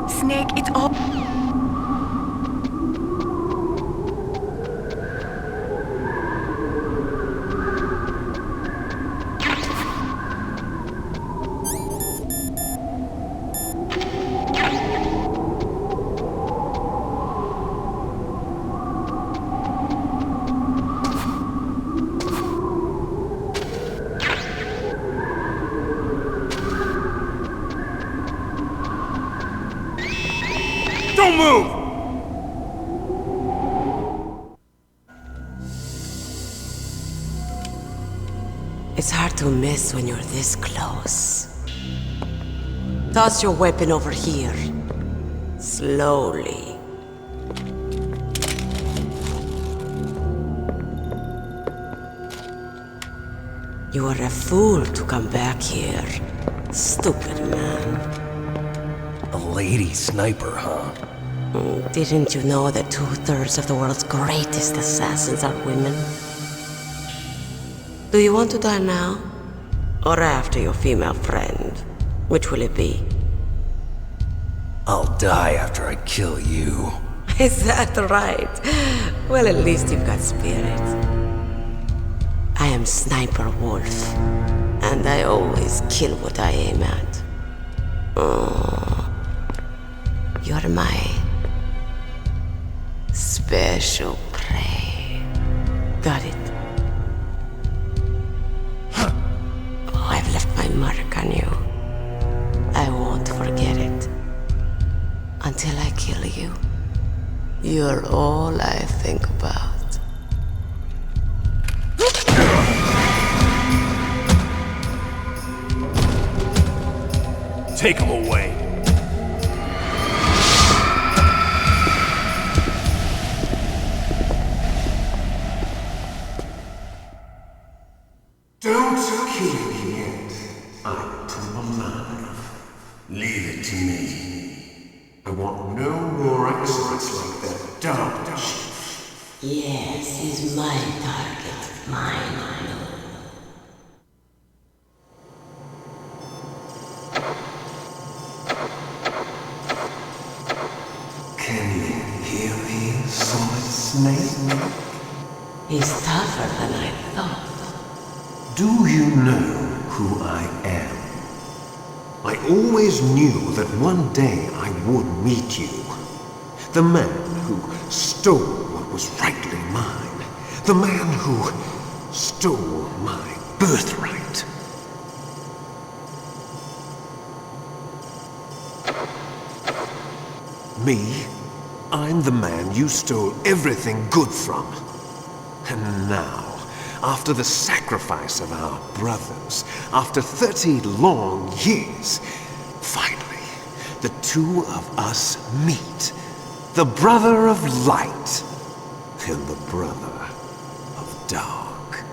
Snake, it's all... Don't move! It's hard to miss when you're this close. Toss your weapon over here. Slowly. You are a fool to come back here. Stupid man. A lady sniper, huh? Didn't you know that 2/3 of the world's greatest assassins are women? Do you want to die now? Or after your female friend? Which will it be? I'll die after I kill you. Is that right? Well, at least you've got spirit. I am Sniper Wolf, and I always kill what I aim at. Oh, you're Special prey. Got it. I've left my mark on you. I won't forget it. Until I kill you. You're all I think about. Take him away. Don't kill me yet. I'm alive. Leave it to me. I want no more accidents like that dumb chief. Yes, he's my target. Mine. Can you hear me, Solid Snake? He's tougher than I thought. Do you know who I am? I always knew that one day I would meet you. The man who stole what was rightly mine. The man who stole my birthright. Me? I'm the man you stole everything good from. And now, after the sacrifice of our brothers, after 30 long years, finally, the two of us meet. The brother of light and the brother of dark.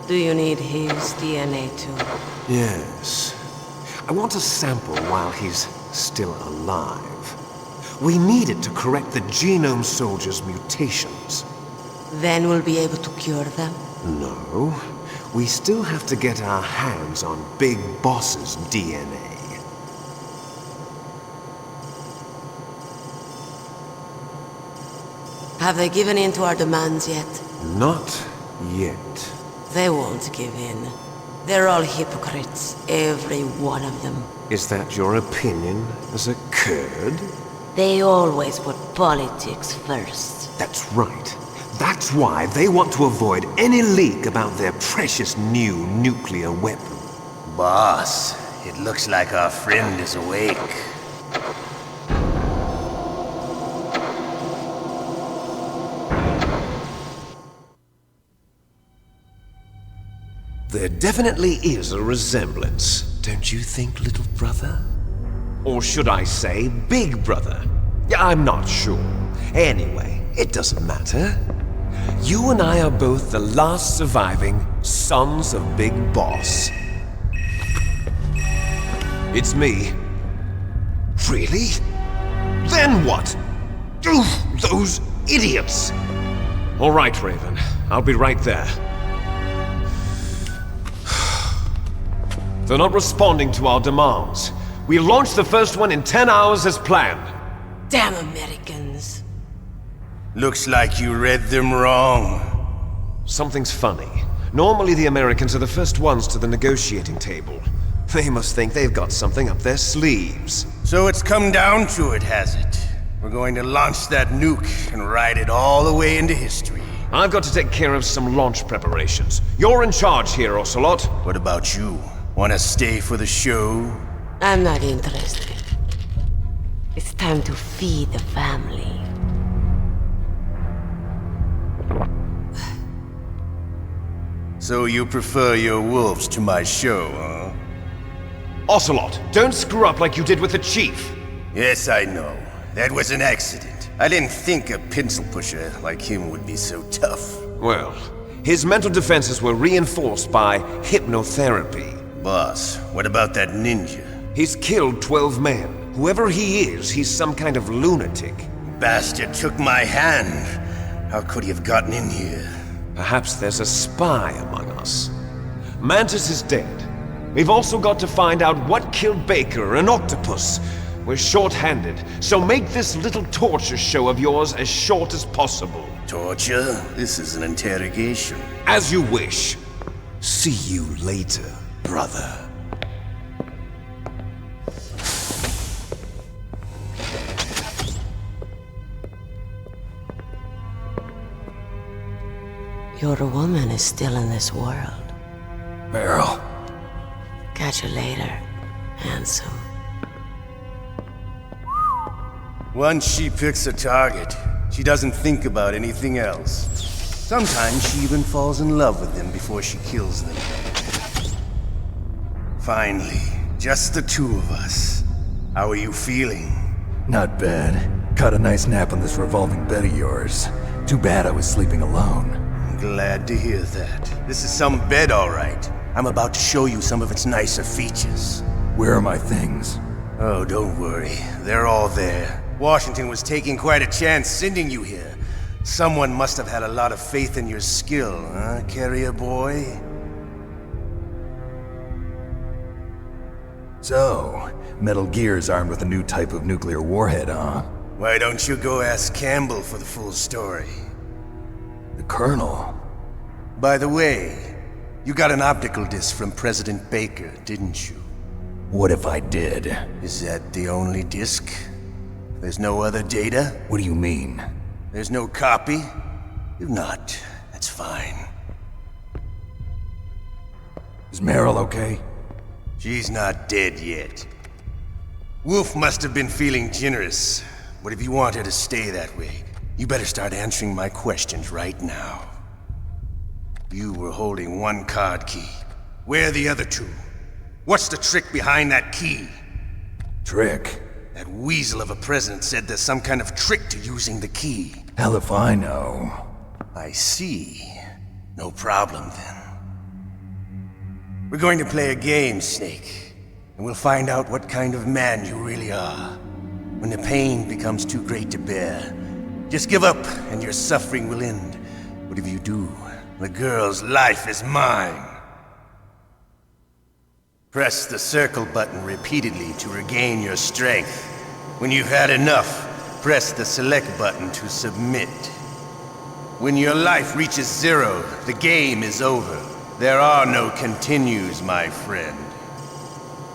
Do you need his DNA too? Yes. I want a sample while he's still alive. We need it to correct the Genome Soldier's mutations. Then we'll be able to cure them? No. We still have to get our hands on Big Boss's DNA. Have they given in to our demands yet? Not yet. They won't give in. They're all hypocrites, every one of them. Is that your opinion as a Kurd? They always put politics first. That's right. That's why they want to avoid any leak about their precious new nuclear weapon. Boss, it looks like our friend is awake. There definitely is a resemblance, don't you think, little brother? Or should I say, big brother? I'm not sure. Anyway, it doesn't matter. You and I are both the last surviving sons of Big Boss. It's me. Really? Then what? Oof, those idiots! All right, Raven. I'll be right there. They're not responding to our demands. We launched the first one in 10 hours as planned. Damn Americans. Looks like you read them wrong. Something's funny. Normally the Americans are the first ones to the negotiating table. They must think they've got something up their sleeves. So it's come down to it, has it? We're going to launch that nuke and ride it all the way into history. I've got to take care of some launch preparations. You're in charge here, Ocelot. What about you? Want to stay for the show? I'm not interested. It's time to feed the family. So you prefer your wolves to my show, huh? Ocelot, don't screw up like you did with the Chief. Yes, I know. That was an accident. I didn't think a pencil pusher like him would be so tough. Well, his mental defenses were reinforced by hypnotherapy. Boss, what about that ninja? He's killed 12 men. Whoever he is, he's some kind of lunatic. Bastard took my hand. How could he have gotten in here? Perhaps there's a spy among us. Mantis is dead. We've also got to find out what killed Baker and Octopus. We're short-handed, so make this little torture show of yours as short as possible. Torture? This is an interrogation. As you wish. See you later, brother. Your woman is still in this world. Meryl. Catch you later, handsome. Once she picks a target, she doesn't think about anything else. Sometimes she even falls in love with them before she kills them. Finally, just the two of us. How are you feeling? Not bad. Caught a nice nap on this revolving bed of yours. Too bad I was sleeping alone. I'm glad to hear that. This is some bed, all right. I'm about to show you some of its nicer features. Where are my things? Oh, don't worry. They're all there. Washington was taking quite a chance sending you here. Someone must have had a lot of faith in your skill, huh, carrier boy? So, Metal Gear's armed with a new type of nuclear warhead, huh? Why don't you go ask Campbell for the full story? The Colonel? By the way, you got an optical disc from President Baker, didn't you? What if I did? Is that the only disc? There's no other data? What do you mean? There's no copy? If not, that's fine. Is Meryl okay? She's not dead yet. Wolf must have been feeling generous. But if you want her to stay that way, you better start answering my questions right now. You were holding one card key. Where are the other two? What's the trick behind that key? Trick? That weasel of a president said there's some kind of trick to using the key. Hell if I know. I see. No problem then. We're going to play a game, Snake. And we'll find out what kind of man you really are. When the pain becomes too great to bear, just give up and your suffering will end. But if you do, the girl's life is mine. Press the circle button repeatedly to regain your strength. When you've had enough, press the select button to submit. When your life reaches 0, the game is over. There are no continues, my friend.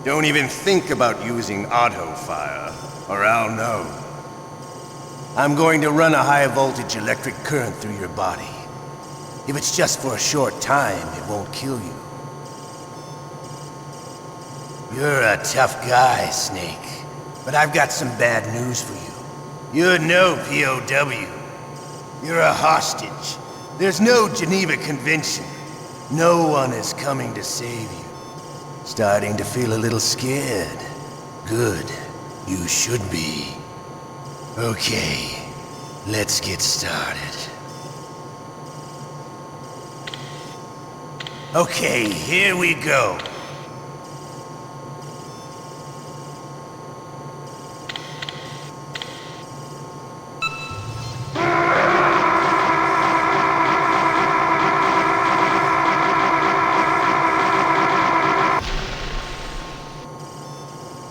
Don't even think about using auto fire, or I'll know. I'm going to run a high-voltage electric current through your body. If it's just for a short time, it won't kill you. You're a tough guy, Snake. But I've got some bad news for you. You're no POW. You're a hostage. There's no Geneva Convention. No one is coming to save you. Starting to feel a little scared. Good. You should be. Okay, let's get started. Okay, here we go.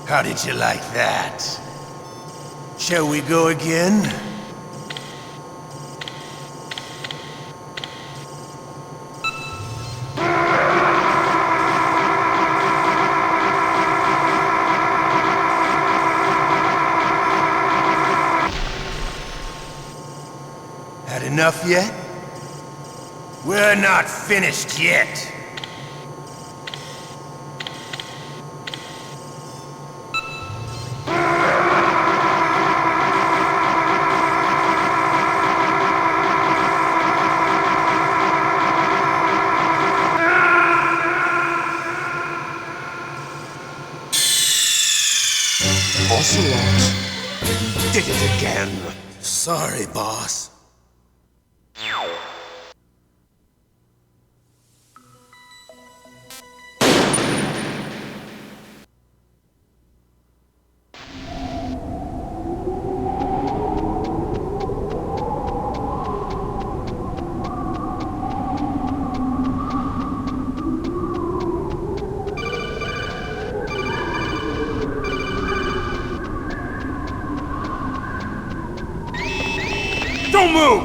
How did you like that? Shall we go again? Had enough yet? We're not finished yet. Ocelot did it again. Sorry, boss. Don't move!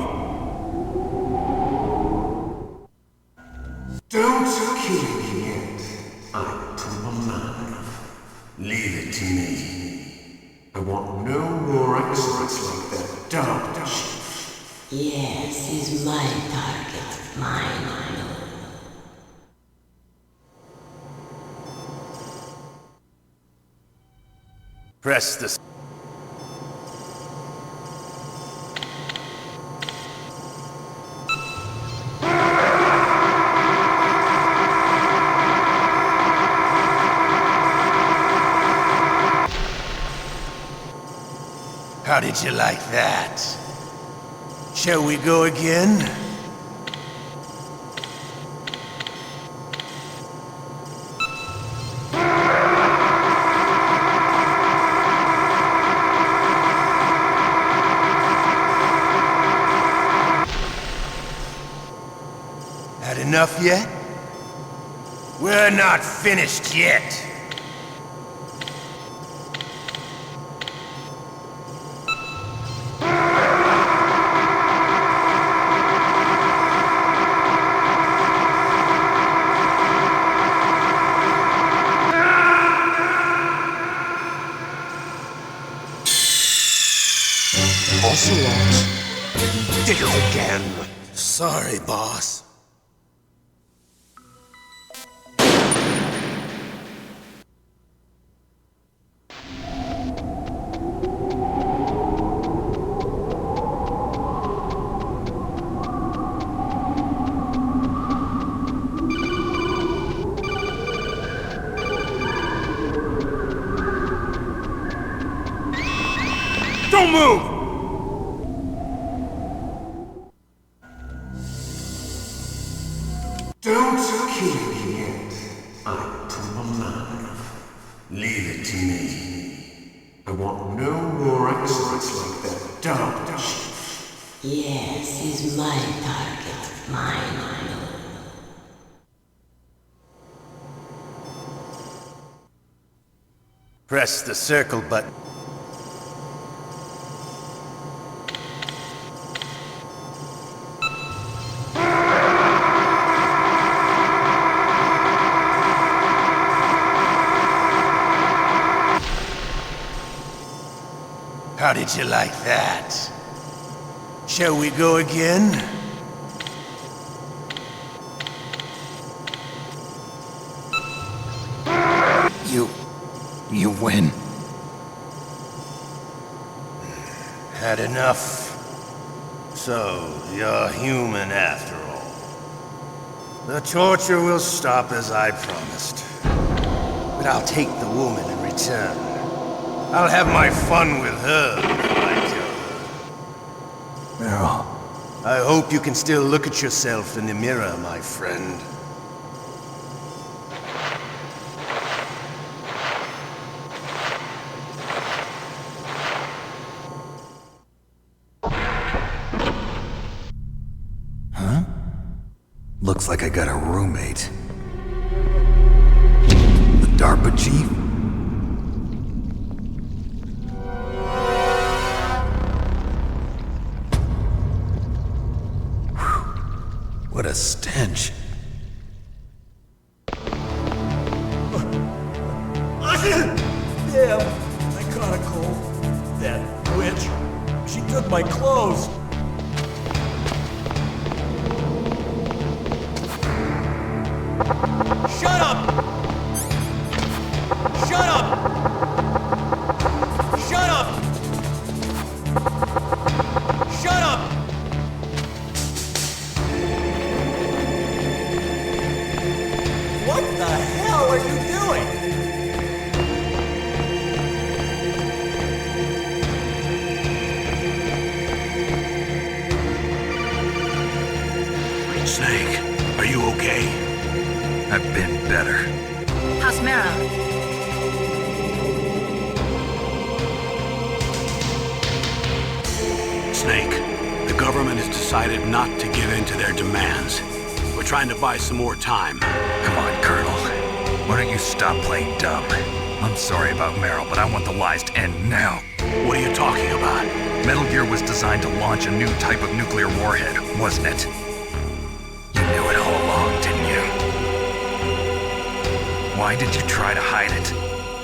Don't kill me yet. I'm alive. Leave it to me. I want no more accidents like that, dark chief. Yes, he's my target. Mine. Press the... How did you like that? Shall we go again? Had enough yet? We're not finished yet. Ocelot, did it again. Sorry, boss. Don't move! Don't kill me yet. Item alive. Leave it to me. I want no more accidents like that dumb chief. Yes, he's my target. Mine. Press the circle button. How did you like that? Shall we go again? You win. Had enough. So, you're human after all. The torture will stop as I promised. But I'll take the woman in return. I'll have my fun with her before I kill her. Meryl. I hope you can still look at yourself in the mirror, my friend. Looks like I got a roommate. The DARPA chief? Whew. What a stench. Damn, I caught a cold. That witch. She took my clothes. Shut up! Shut up! Shut up! Shut up! What the hell are you doing? Snake, are you okay? I've been better. How's Mara? Snake, the government has decided not to give in to their demands. We're trying to buy some more time. Come on, Colonel. Why don't you stop playing dumb? I'm sorry about Meryl, but I want the lies to end now. What are you talking about? Metal Gear was designed to launch a new type of nuclear warhead, wasn't it? You knew it all along, didn't you? Why did you try to hide it?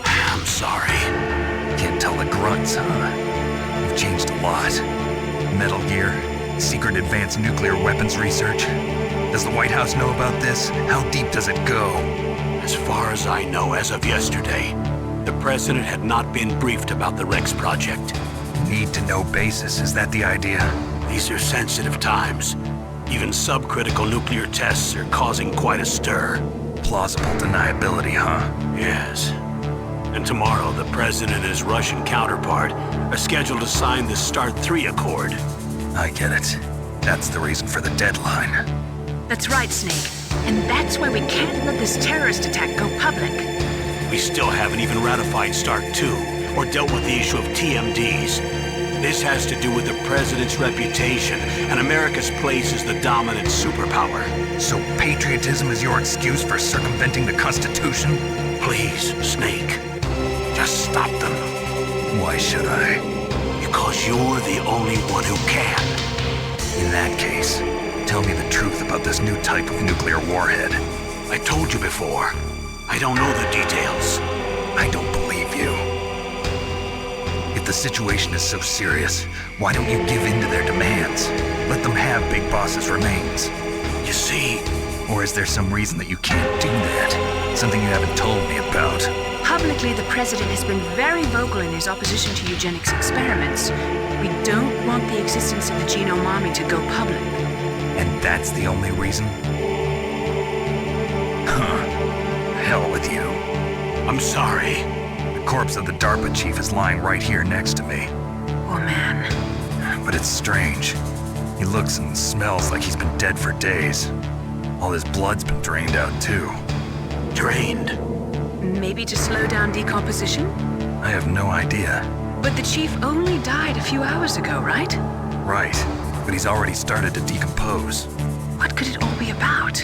I'm sorry. Can't tell the grunts, huh? You've changed a lot. Metal Gear, Secret advanced nuclear weapons research? Does the White House know about this? How deep does it go? As far as I know, as of yesterday, the president had not been briefed about the Rex project. Need-to-know basis, is that the idea? These are sensitive times. Even subcritical nuclear tests are causing quite a stir. Plausible deniability, huh? Yes. And tomorrow, the president and his Russian counterpart are scheduled to sign the START 3 Accord. I get it. That's the reason for the deadline. That's right, Snake. And that's why we can't let this terrorist attack go public. We still haven't even ratified START 2 or dealt with the issue of TMDs. This has to do with the president's reputation and America's place as the dominant superpower. So patriotism is your excuse for circumventing the Constitution? Please, Snake. Just stop them. Why should I? Because you're the only one who can. In that case, tell me the truth about this new type of nuclear warhead. I told you before. I don't know the details. I don't believe you. If the situation is so serious, why don't you give in to their demands? Let them have Big Boss's remains. You see... Or is there some reason that you can't do that? Something you haven't told me about? Publicly, the president has been very vocal in his opposition to eugenics experiments. We don't want the existence of the genome army to go public. And that's the only reason? Huh. Hell with you. I'm sorry. The corpse of the DARPA chief is lying right here next to me. Oh, man. But it's strange. He looks and smells like he's been dead for days. All his blood's been drained out, too. Drained? Maybe to slow down decomposition? I have no idea. But the chief only died a few hours ago, right? Right. But he's already started to decompose. What could it all be about?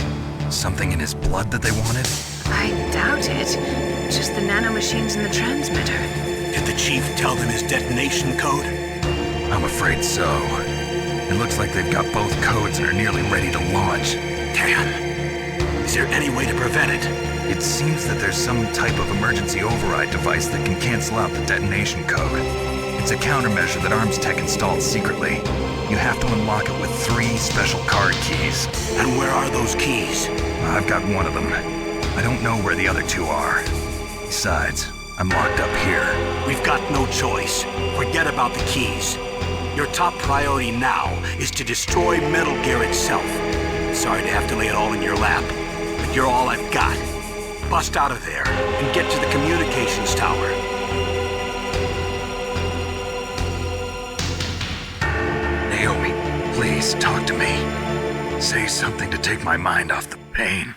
Something in his blood that they wanted? I doubt it. Just the nanomachines in the transmitter. Did the chief tell them his detonation code? I'm afraid so. It looks like they've got both codes and are nearly ready to launch. Damn. Is there any way to prevent it? It seems that there's some type of emergency override device that can cancel out the detonation code. It's a countermeasure that Arms Tech installed secretly. You have to unlock it with 3 special card keys. And where are those keys? I've got one of them. I don't know where the other 2 are. Besides, I'm locked up here. We've got no choice. Forget about the keys. Your top priority now is to destroy Metal Gear itself. Sorry to have to lay it all in your lap, but you're all I've got. Bust out of there and get to the communications tower. Naomi, please talk to me. Say something to take my mind off the pain.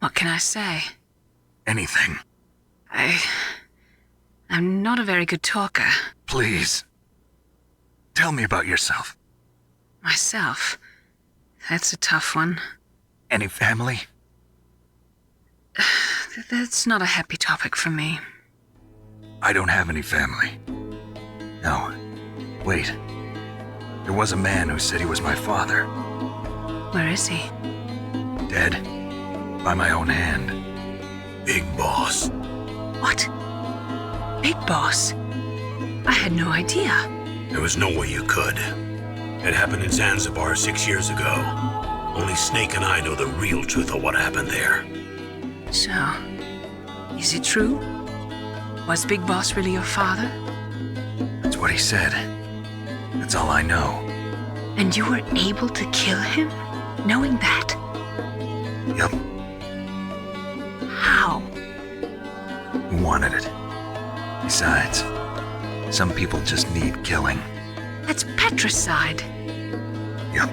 What can I say? Anything. I'm not a very good talker. Please. Tell me about yourself. Myself? That's a tough one. Any family? That's not a happy topic for me. I don't have any family. No. Wait. There was a man who said he was my father. Where is he? Dead. By my own hand. Big Boss. What? Big Boss? I had no idea. There was no way you could. It happened in Zanzibar 6 years ago. Only Snake and I know the real truth of what happened there. So, is it true? Was Big Boss really your father? That's what he said. That's all I know. And you were able to kill him, knowing that? Yep. How? He wanted it. Besides, some people just need killing. That's patricide. Yep.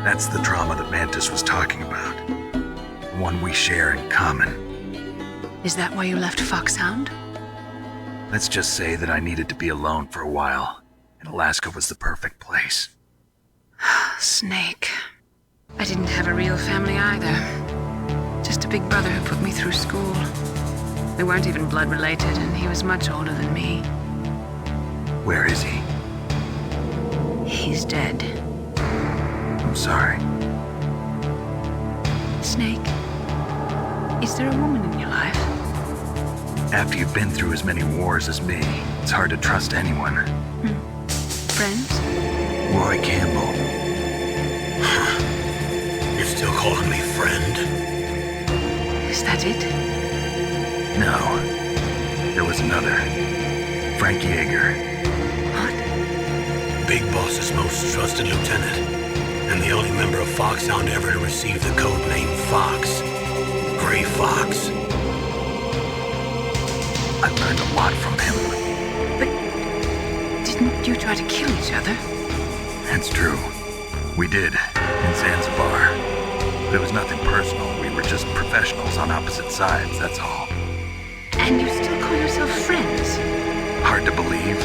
That's the trauma that Mantis was talking about. The one we share in common. Is that why you left Foxhound? Let's just say that I needed to be alone for a while, and Alaska was the perfect place. Snake. I didn't have a real family either. Just a big brother who put me through school. We weren't even blood related, and he was much older than me. Where is he? He's dead. I'm sorry. Snake, is there a woman in your life? After you've been through as many wars as me, it's hard to trust anyone. Friends? Roy Campbell. You're still calling me friend? Is that it? No. There was another. Frank Yeager. What? Big Boss's most trusted lieutenant. And the only member of Foxhound ever to receive the code name Fox. Gray Fox. I learned a lot from him. But didn't you try to kill each other? That's true. We did, in Zanzibar. But it was nothing personal. We were just professionals on opposite sides, that's all. And you still call yourself friends? Hard to believe.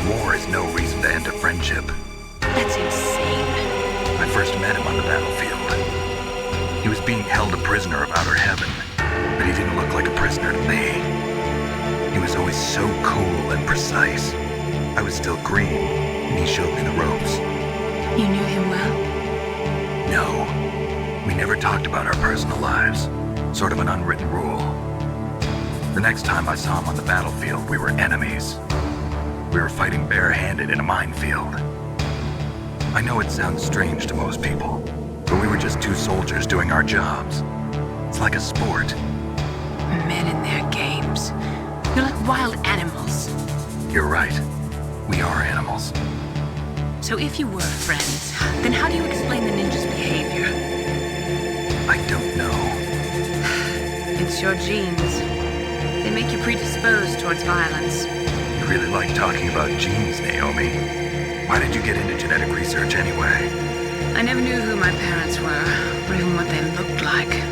War is no reason to end a friendship. That's insane. I first met him on the battlefield. He was being held a prisoner of outer heaven, but he didn't look like a prisoner to me. He was always so cool and precise. I was still green, and he showed me the ropes. You knew him well? No. We never talked about our personal lives. Sort of an unwritten rule. The next time I saw him on the battlefield, we were enemies. We were fighting barehanded in a minefield. I know it sounds strange to most people, but we were just two soldiers doing our jobs. It's like a sport. Men in their games. You're like wild animals. You're right. We are animals. So if you were friends, then how do you explain the ninja's behavior? I don't know. It's your genes. They make you predisposed towards violence. You really like talking about genes, Naomi. Why did you get into genetic research anyway? I never knew who my parents were, or even what they looked like.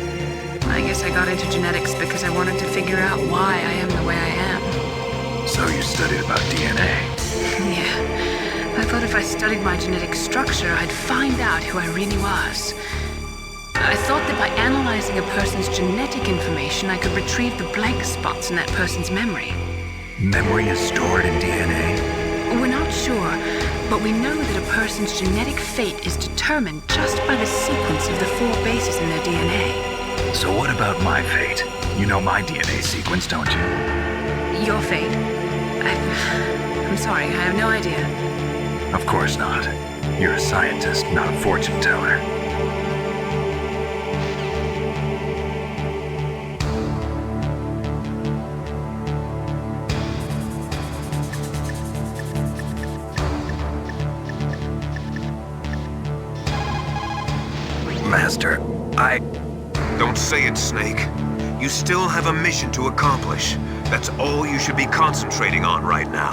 I guess I got into genetics because I wanted to figure out why I am the way I am. So you studied about DNA? Yeah. I thought if I studied my genetic structure, I'd find out who I really was. I thought that by analyzing a person's genetic information, I could retrieve the blank spots in that person's memory. Memory is stored in DNA? We're not sure, but we know that a person's genetic fate is determined just by the sequence of the 4 bases in their DNA. So what about my fate? You know my DNA sequence, don't you? Your fate? I'm sorry, I have no idea. Of course not. You're a scientist, not a fortune teller. Master, Don't say it, Snake. You still have a mission to accomplish. That's all you should be concentrating on right now.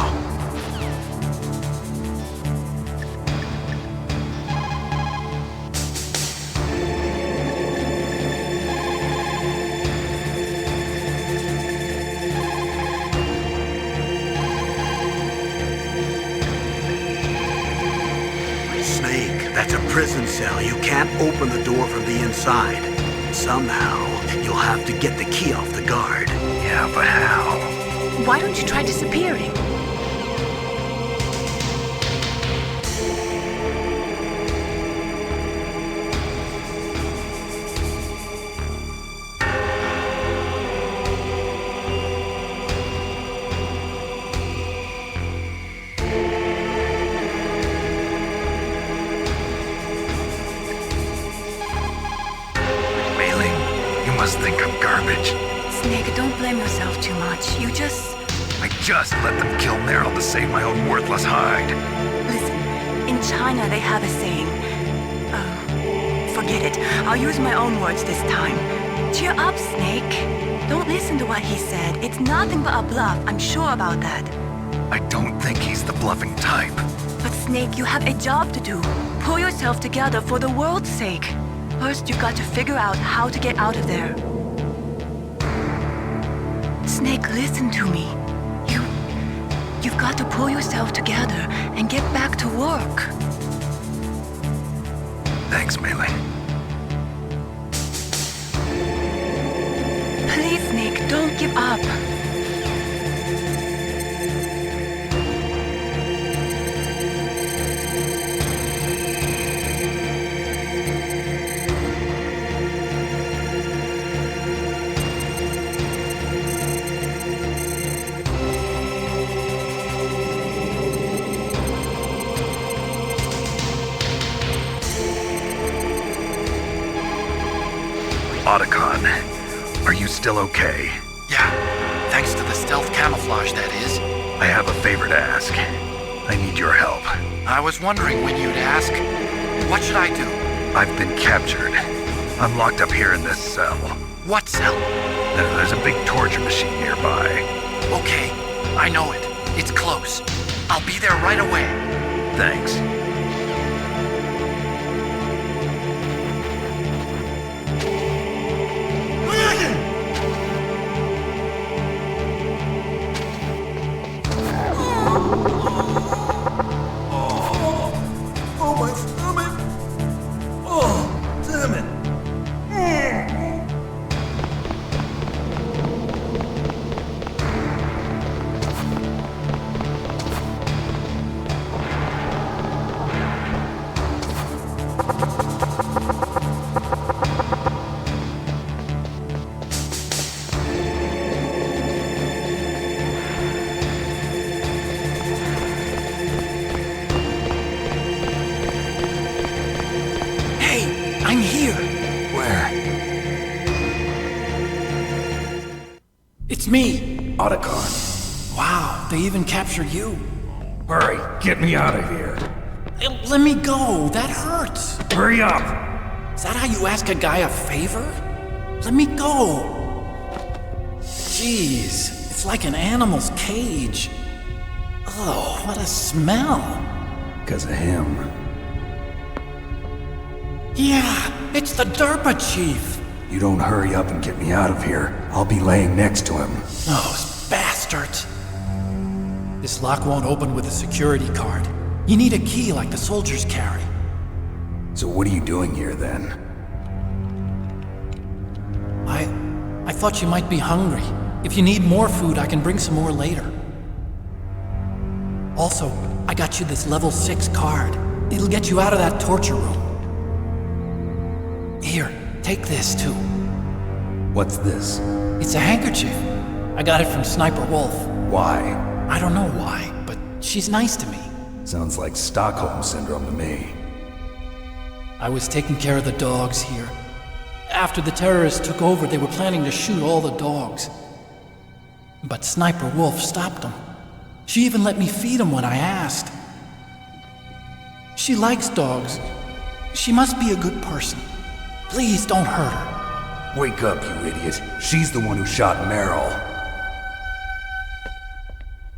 Snake, that's a prison cell. You can't open the door from the inside. Somehow, you'll have to get the key off the guard. Yeah, but how? Why don't you try disappearing? Think I'm garbage. Snake, don't blame yourself too much. You just... I just let them kill Meryl to save my own worthless hide. Listen, in China they have a saying. Forget it. I'll use my own words this time. Cheer up, Snake. Don't listen to what he said. It's nothing but a bluff. I'm sure about that. I don't think he's the bluffing type. But Snake, you have a job to do. Pull yourself together for the world's sake. First, you've got to figure out how to get out of there. Snake, listen to me. You've got to pull yourself together and get back to work. Thanks, Mei-Ling. Please, Snake, don't give up. son. Are you still okay? Yeah, thanks to the stealth camouflage, that is. I have a favor to ask. I need your help. I was wondering when you'd ask. What should I do? I've been captured. I'm locked up here in this cell. What cell? There's a big torture machine nearby. Okay, I know it. It's close. I'll be there right away. Thanks. Oh, my stomach! Oh, damn it! I'm here. Where? It's me. Otacon. Wow, they even captured you. Hurry, get me out of here. Let me go. That hurts. Hurry up. Is that how you ask a guy a favor? Let me go. Jeez, it's like an animal's cage. Oh, what a smell. Because of him. Yeah, it's the Derpa Chief. You don't hurry up and get me out of here, I'll be laying next to him. Those bastards. This lock won't open with a security card. You need a key like the soldiers carry. So what are you doing here then? I thought you might be hungry. If you need more food, I can bring some more later. Also, I got you this level 6 card. It'll get you out of that torture room. Here, take this too. What's this? It's a handkerchief. I got it from Sniper Wolf. Why? I don't know why, but she's nice to me. Sounds like Stockholm Syndrome to me. I was taking care of the dogs here. After the terrorists took over, they were planning to shoot all the dogs. But Sniper Wolf stopped them. She even let me feed them when I asked. She likes dogs. She must be a good person. Please don't hurt her. Wake up, you idiot. She's the one who shot Meryl.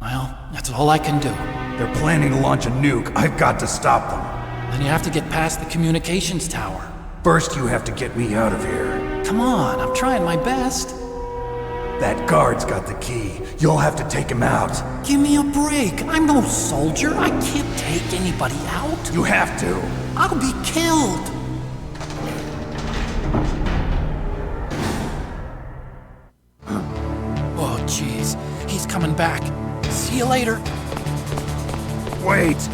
Well, that's all I can do. They're planning to launch a nuke. I've got to stop them. Then you have to get past the communications tower. First, you have to get me out of here. Come on, I'm trying my best. That guard's got the key. You'll have to take him out. Give me a break. I'm no soldier. I can't take anybody out. You have to. I'll be killed. Oh, jeez. He's coming back. See you later. Wait.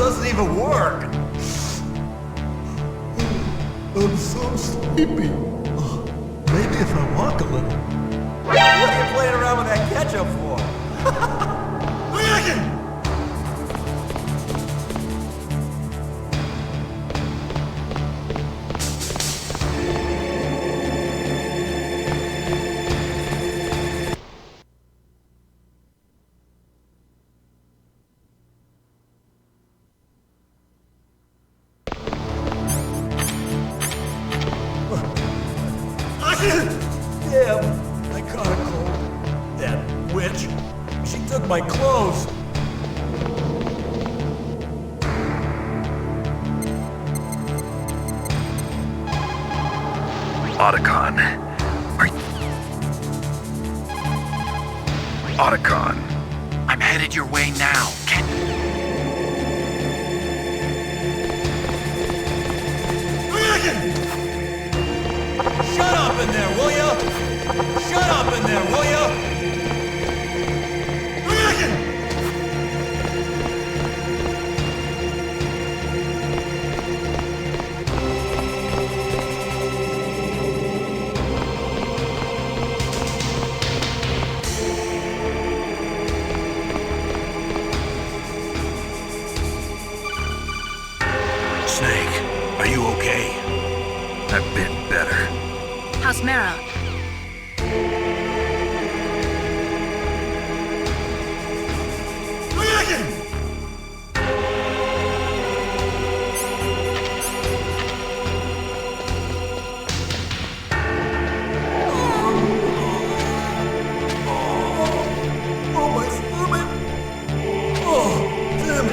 doesn't even work. I'm so sleepy. Maybe if I walk a little. What are you playing around with that ketchup for? Damn, I caught a cold. That witch, she took my clothes. Otacon. Otacon. I'm headed your way now. Shut up in there, will ya? Shut up in there, will ya? Snake, are you okay? I've been better. How's Meryl? Oh, my stomach. Oh, damn it.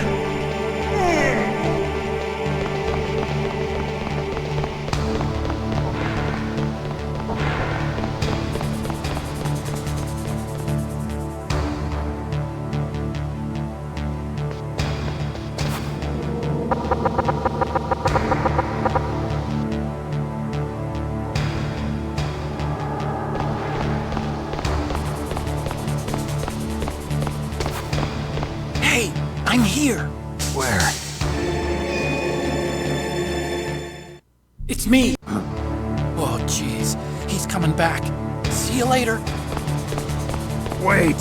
Hey, I'm here. Where? It's me. Oh, jeez. He's coming back. See you later. Wait!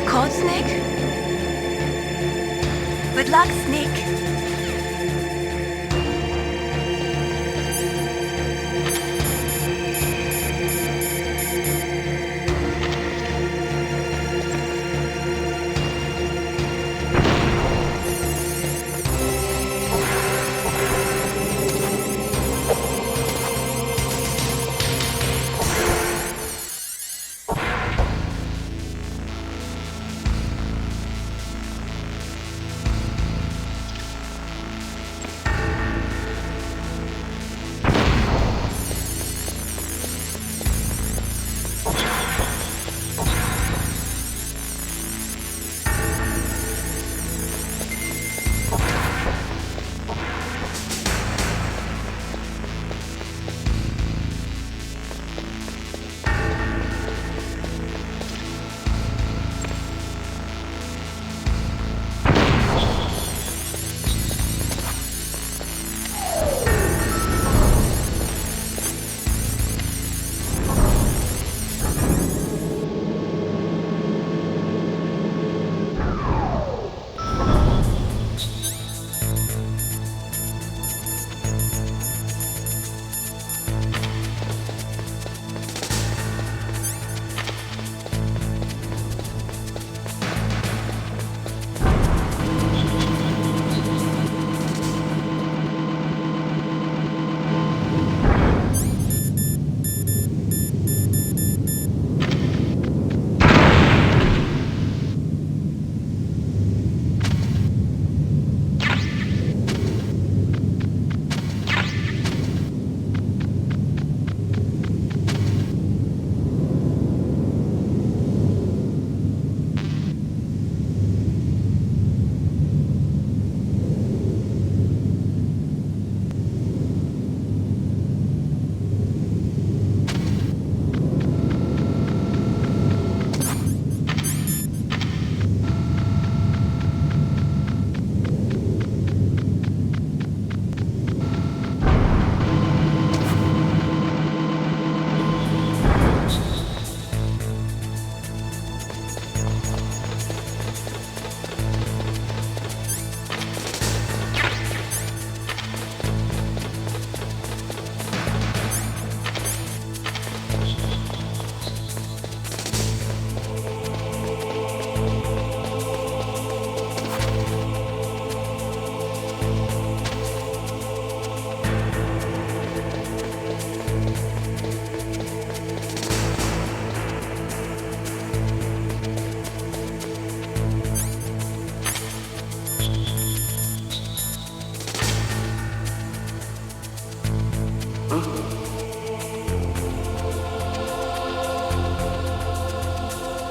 Called Snake? Good luck, Snake.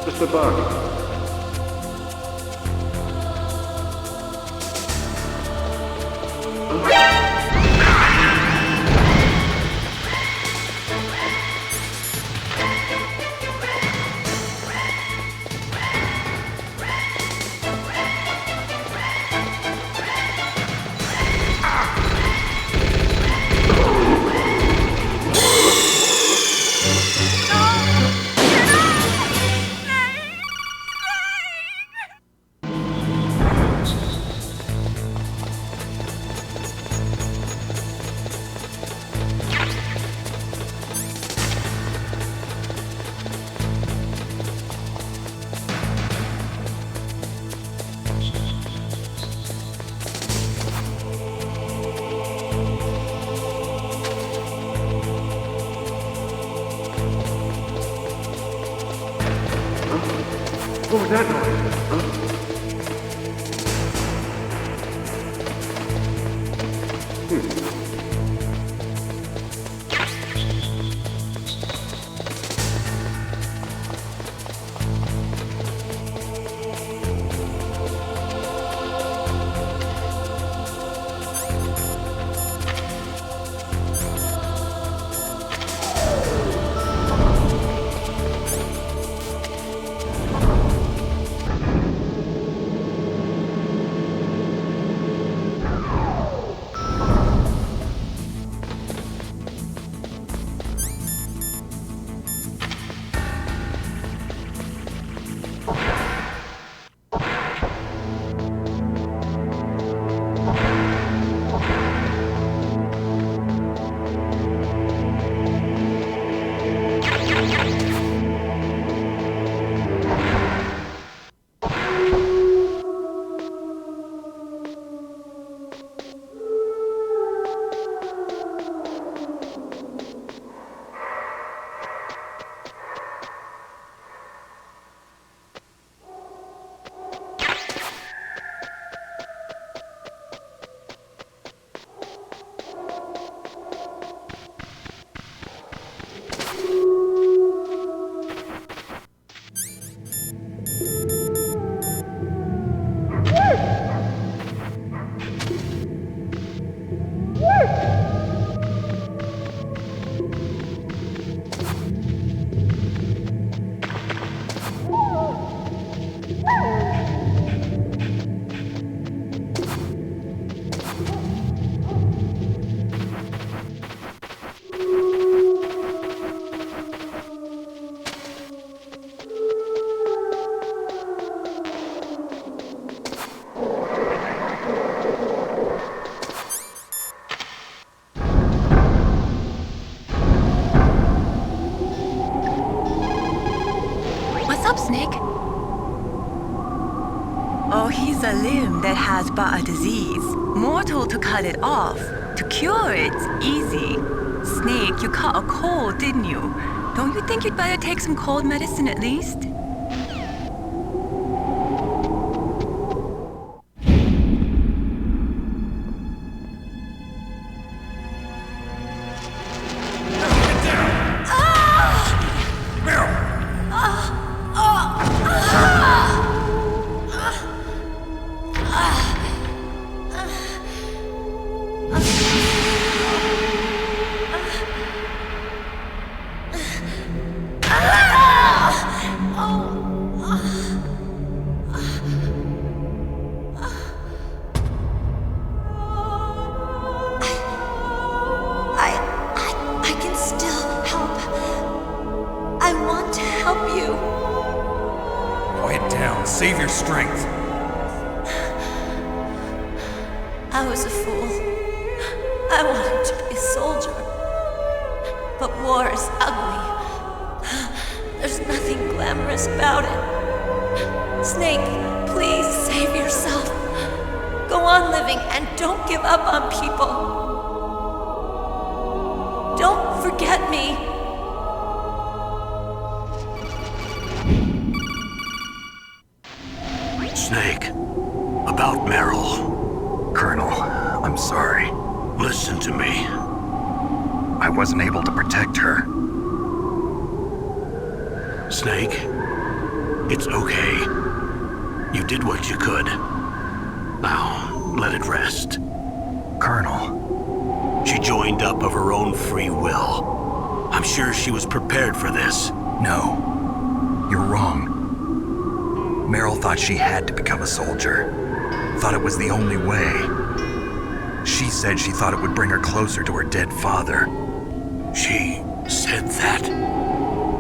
Mr. Buck. What was that noise? Huh? Oh, he's a limb that has but a disease. Mortal to cut it off. To cure it's easy. Snake, you caught a cold, didn't you? Don't you think you'd better take some cold medicine at least? Save your strength. I was a fool. I wanted to be a soldier. But war is ugly. There's nothing glamorous about it. Snake, please save yourself. Go on living and don't give up on people. Don't forget me. Snake, about Meryl. Colonel, I'm sorry. Listen to me. I wasn't able to protect her. Snake, It's okay. You did what you could. Now, let it rest. Colonel. She joined up of her own free will. I'm sure she was prepared for this. No. You're wrong. Meryl thought she had to become a soldier. Thought it was the only way. She said she thought it would bring her closer to her dead father. She said that?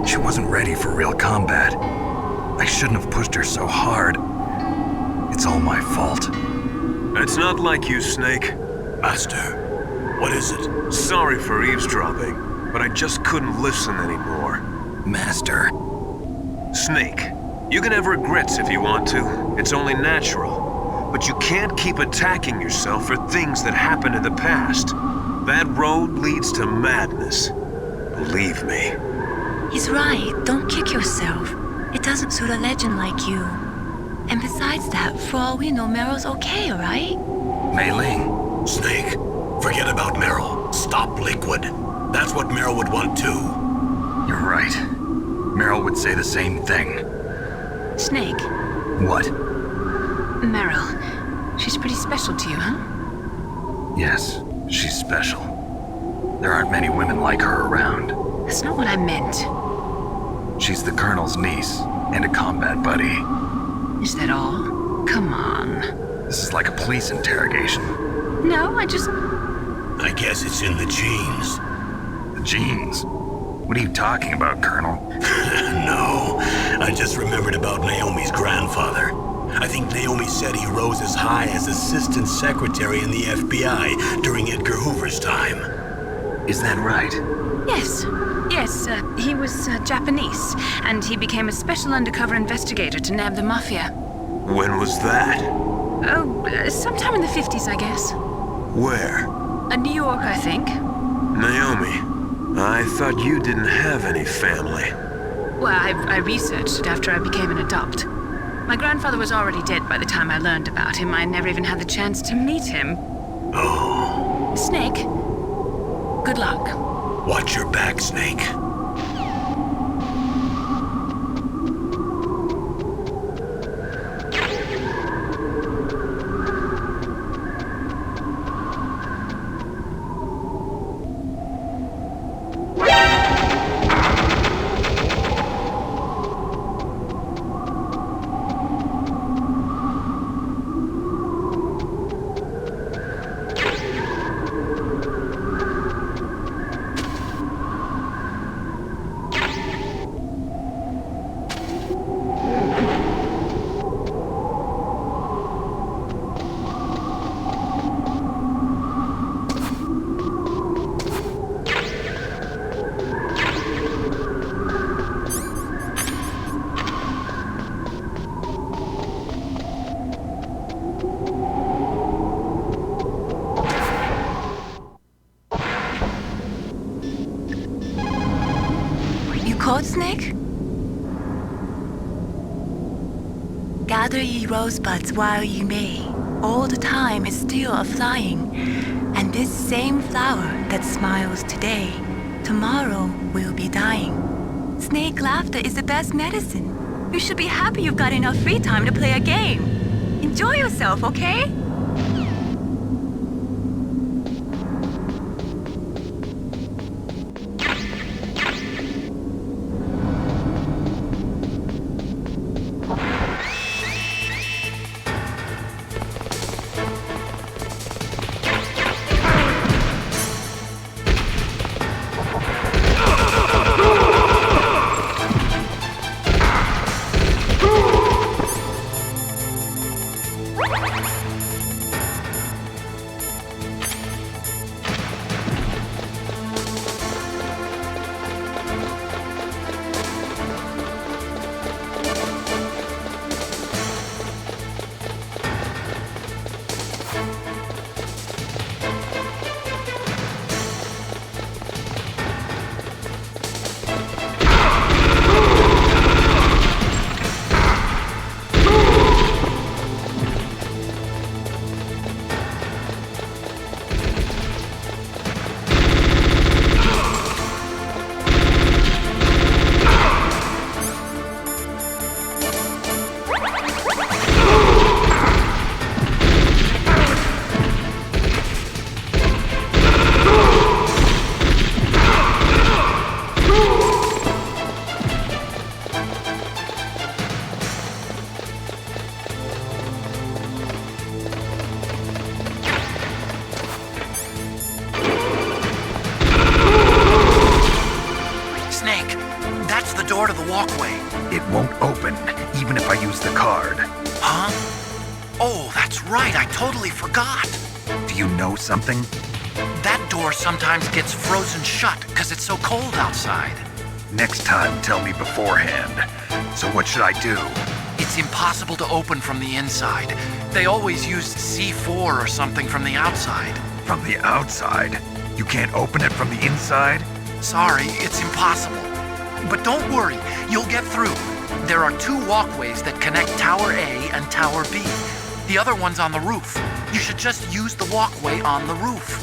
She wasn't ready for real combat. I shouldn't have pushed her so hard. It's all my fault. It's not like you, Snake. Master, what is it? Sorry for eavesdropping, but I just couldn't listen anymore. Master. Snake, you can have regrets if you want to. It's only natural. But you can't keep attacking yourself for things that happened in the past. That road leads to madness. Believe me. He's right. Don't kick yourself. It doesn't suit a legend like you. And besides that, for all we know, Meryl's okay, right? Mei Ling. Snake, forget about Meryl. Stop Liquid. That's what Meryl would want too. You're right. Meryl would say the same thing. Snake. What? Meryl. She's pretty special to you, huh? Yes, she's special. There aren't many women like her around. That's not what I meant. She's the Colonel's niece and a combat buddy. Is that all? Come on. This is like a police interrogation. No, I guess it's in the genes. The genes? What are you talking about, Colonel? No, I just remembered about Naomi's grandfather. I think Naomi said he rose as high as assistant secretary in the FBI during Edgar Hoover's time. Is that right? Yes. Yes, he was Japanese, and he became a special undercover investigator to nab the mafia. When was that? Oh, sometime in the 50s, I guess. Where? New York, I think. Naomi, I thought you didn't have any family. Well, I researched it after I became an adopt. My grandfather was already dead by the time I learned about him. I never even had the chance to meet him. Oh. Snake, good luck. Watch your back, Snake. Code Snake? Gather ye rosebuds while ye may. Old time is still a-flying, and this same flower that smiles today, tomorrow will be dying. Snake laughter is the best medicine. You should be happy you've got enough free time to play a game. Enjoy yourself, okay? That's the door to the walkway. It won't open, even if I use the card. Huh? Oh, that's right, I totally forgot. Do you know something? That door sometimes gets frozen shut because it's so cold outside. Next time, tell me beforehand. So what should I do? It's impossible to open from the inside. They always used C4 or something from the outside. From the outside? You can't open it from the inside? Sorry, it's impossible. But don't worry, you'll get through. There are 2 walkways that connect Tower A and Tower B. The other one's on the roof. You should just use the walkway on the roof.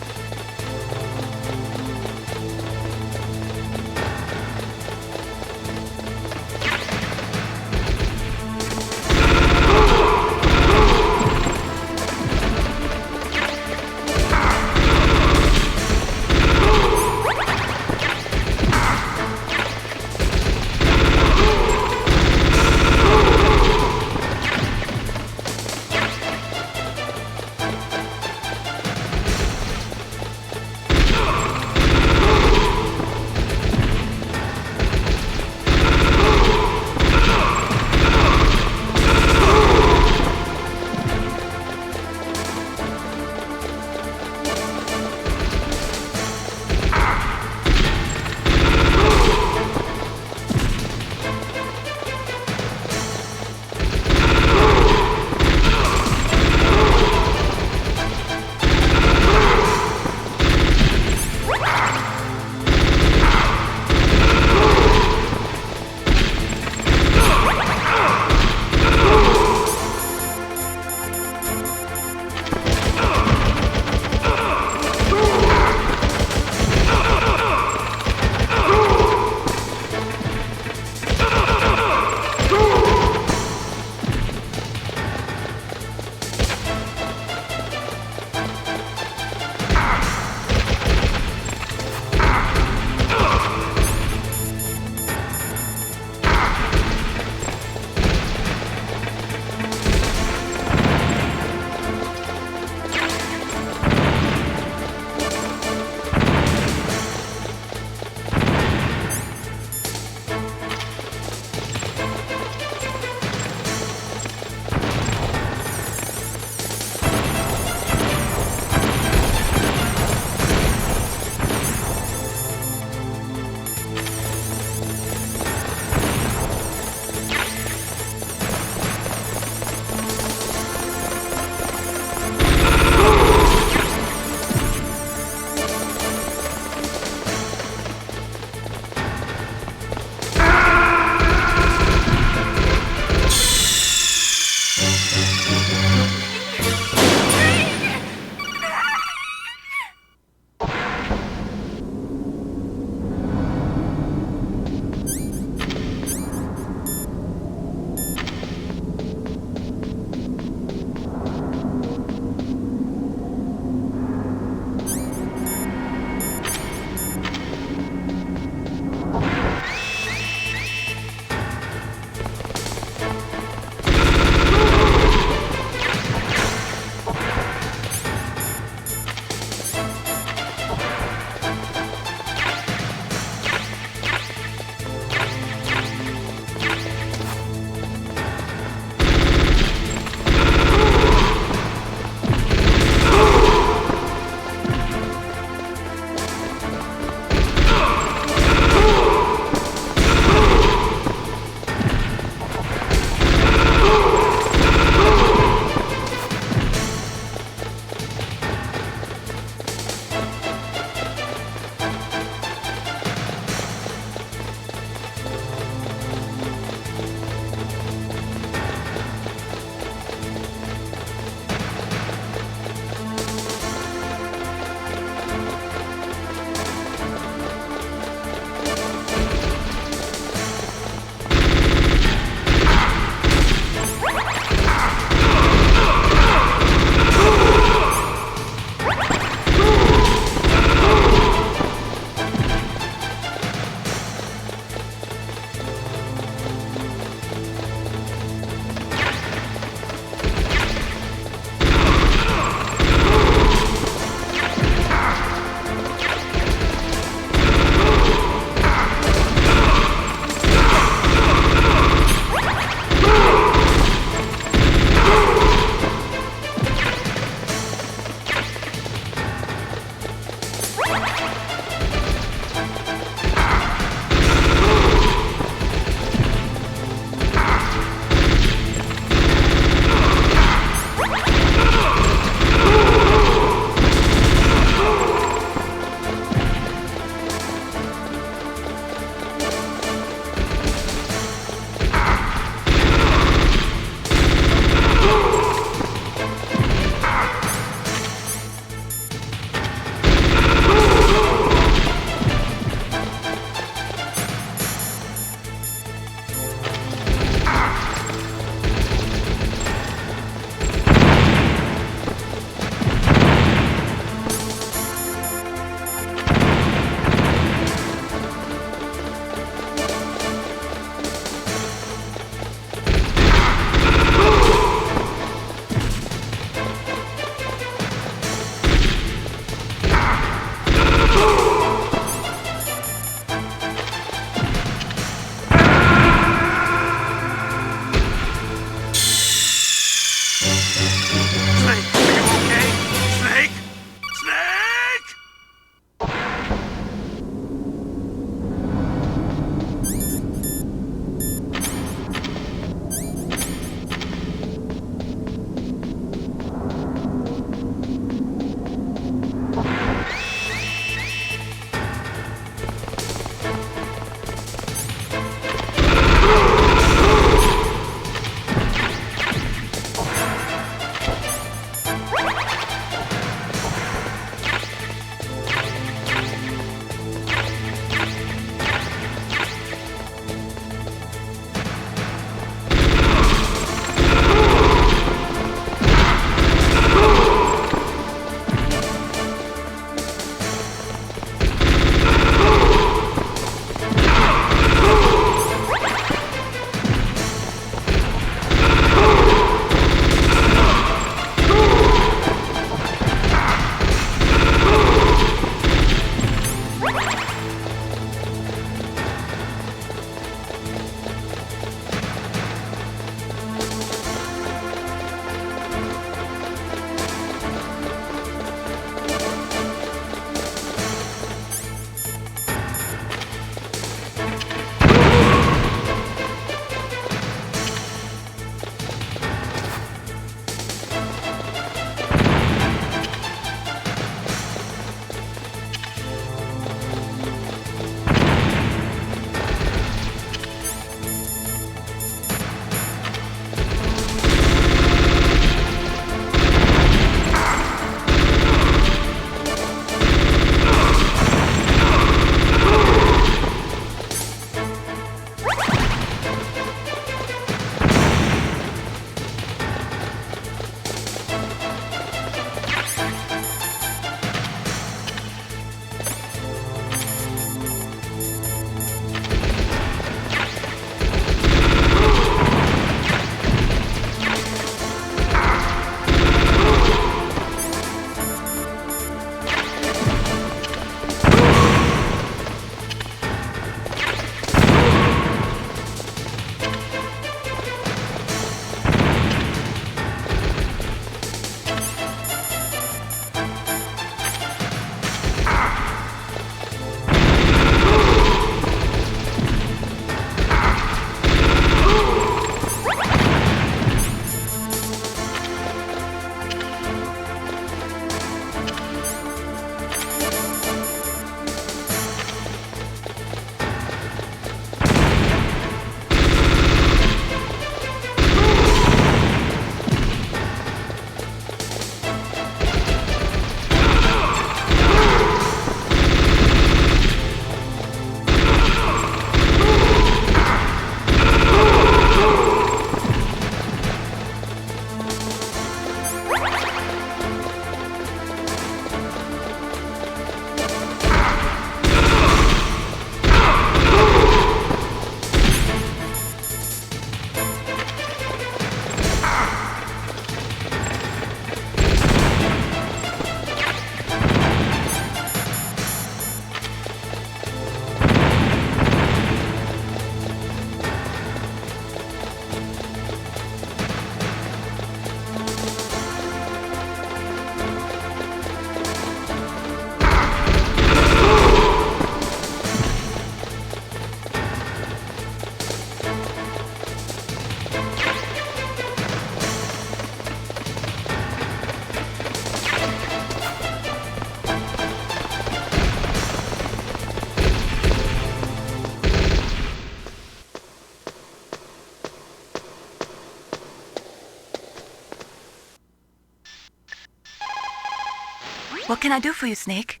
What can I do for you, Snake?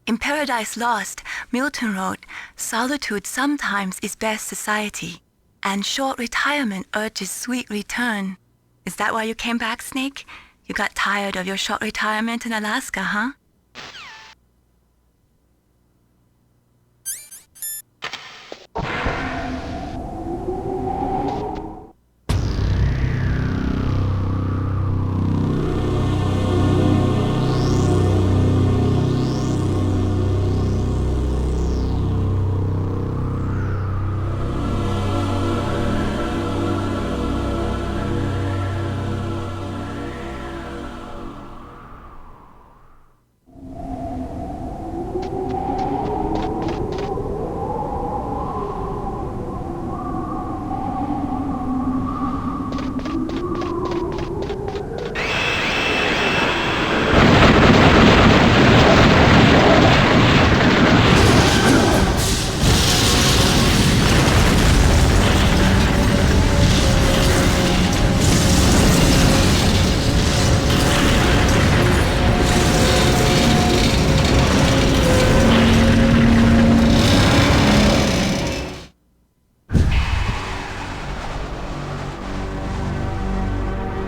In Paradise Lost, Milton wrote, "Solitude sometimes is best society, and short retirement urges sweet return." Is that why you came back, Snake? You got tired of your short retirement in Alaska, huh?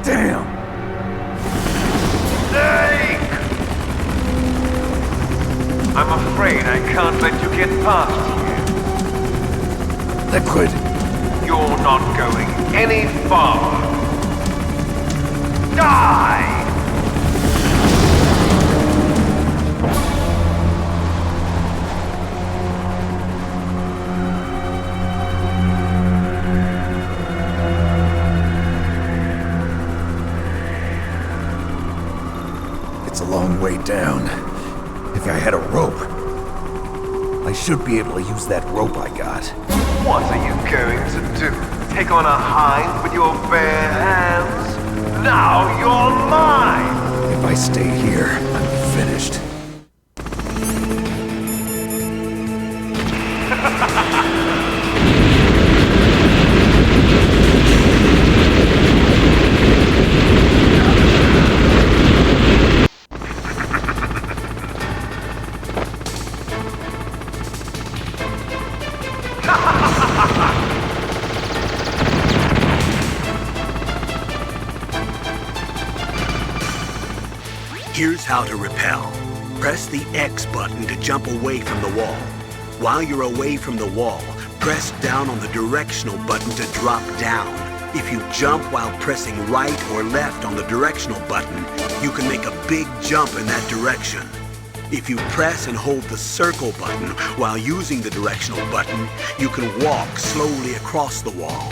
Damn! Snake! I'm afraid I can't let you get past here. Liquid! You're not going any farther. Die! It's a long way down. If I had a rope, I should be able to use that rope I got. What are you going to do? Take on a hind with your bare hands? Now you're mine! If I stay here, I'm finished. Here's how to repel. Press the X button to jump away from the wall. While you're away from the wall, press down on the directional button to drop down. If you jump while pressing right or left on the directional button, you can make a big jump in that direction. If you press and hold the circle button while using the directional button, you can walk slowly across the wall.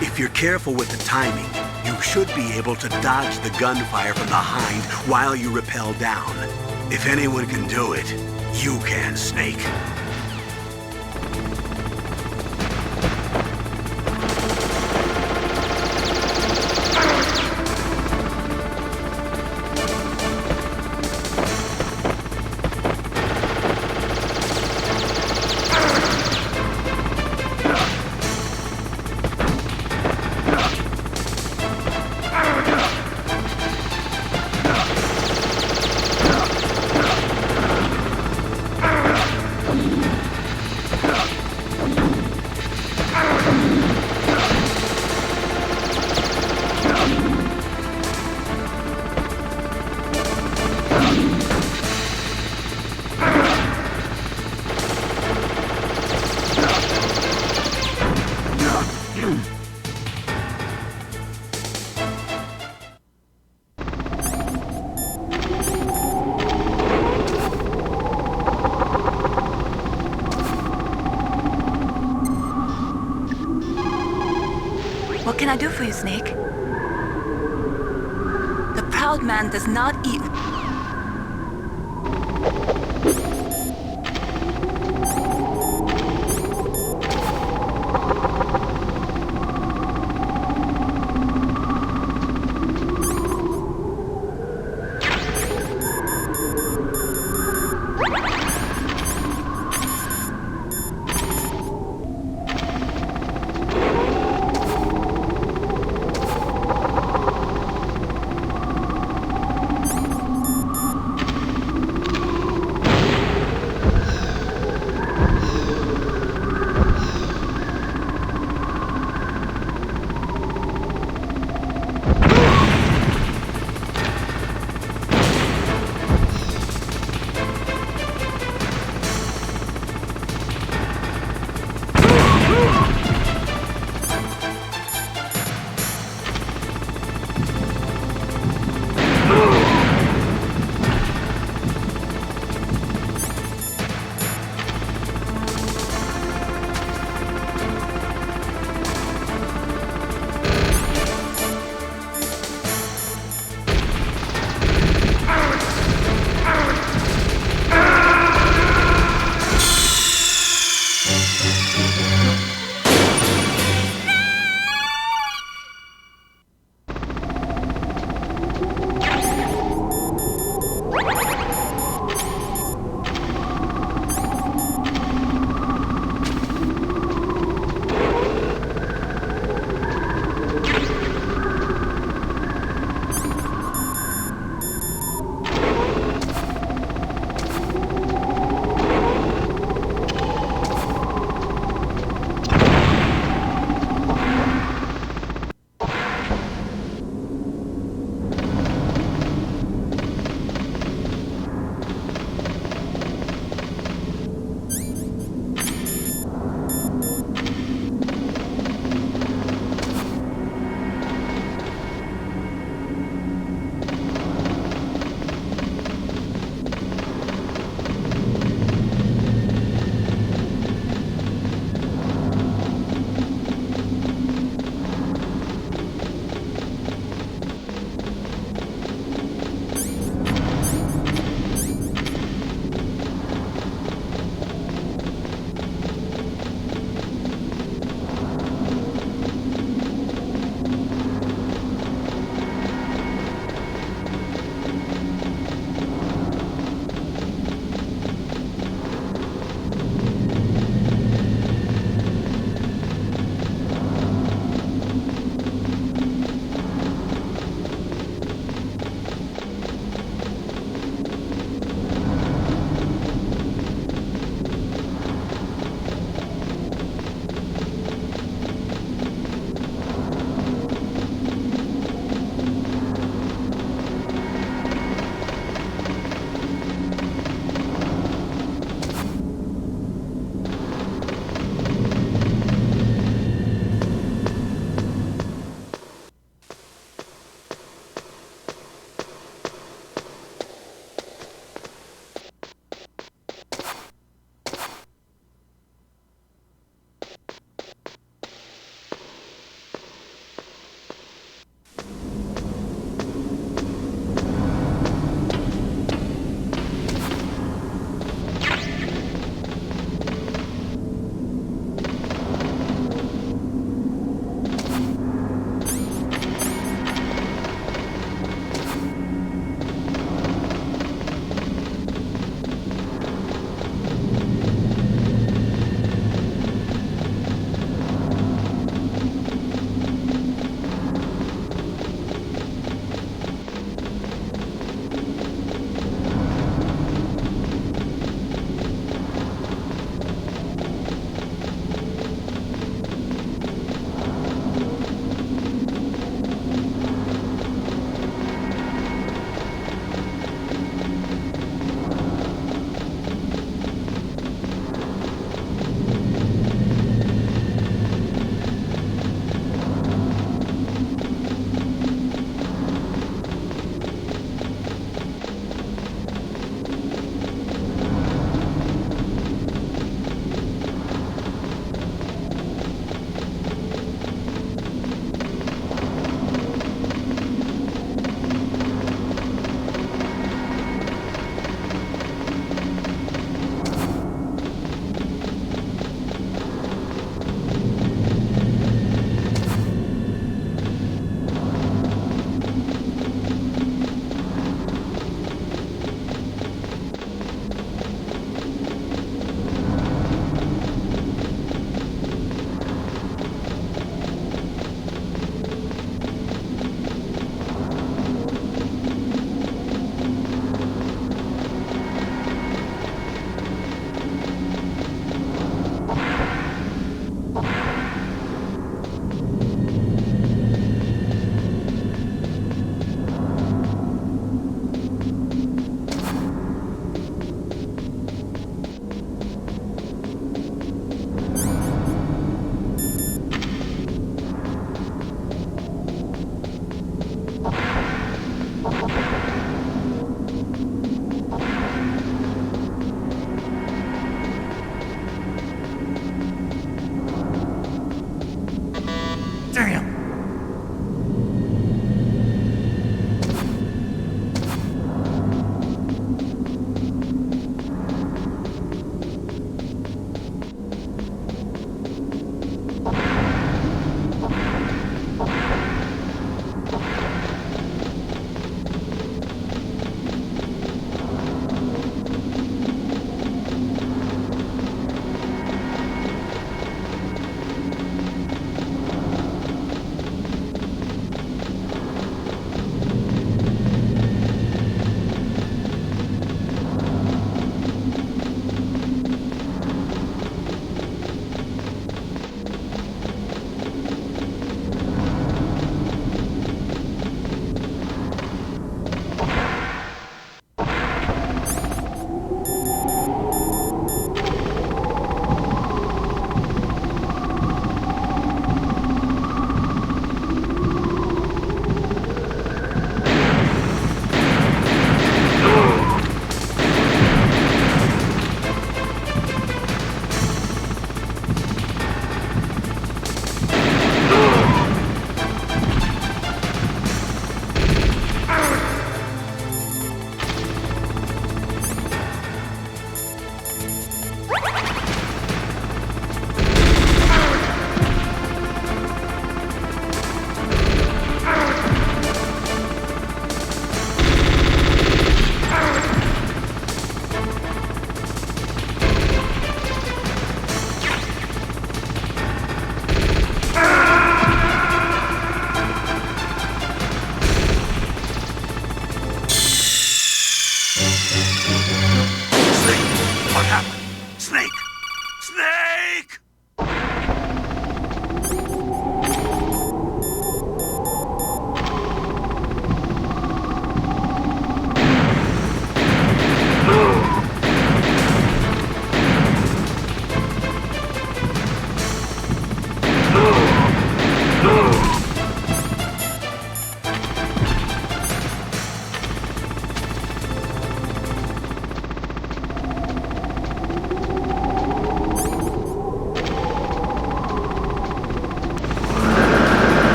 If you're careful with the timing, you should be able to dodge the gunfire from behind while you rappel down. If anyone can do it, you can, Snake. What can I do for you, Snake? The proud man does not eat.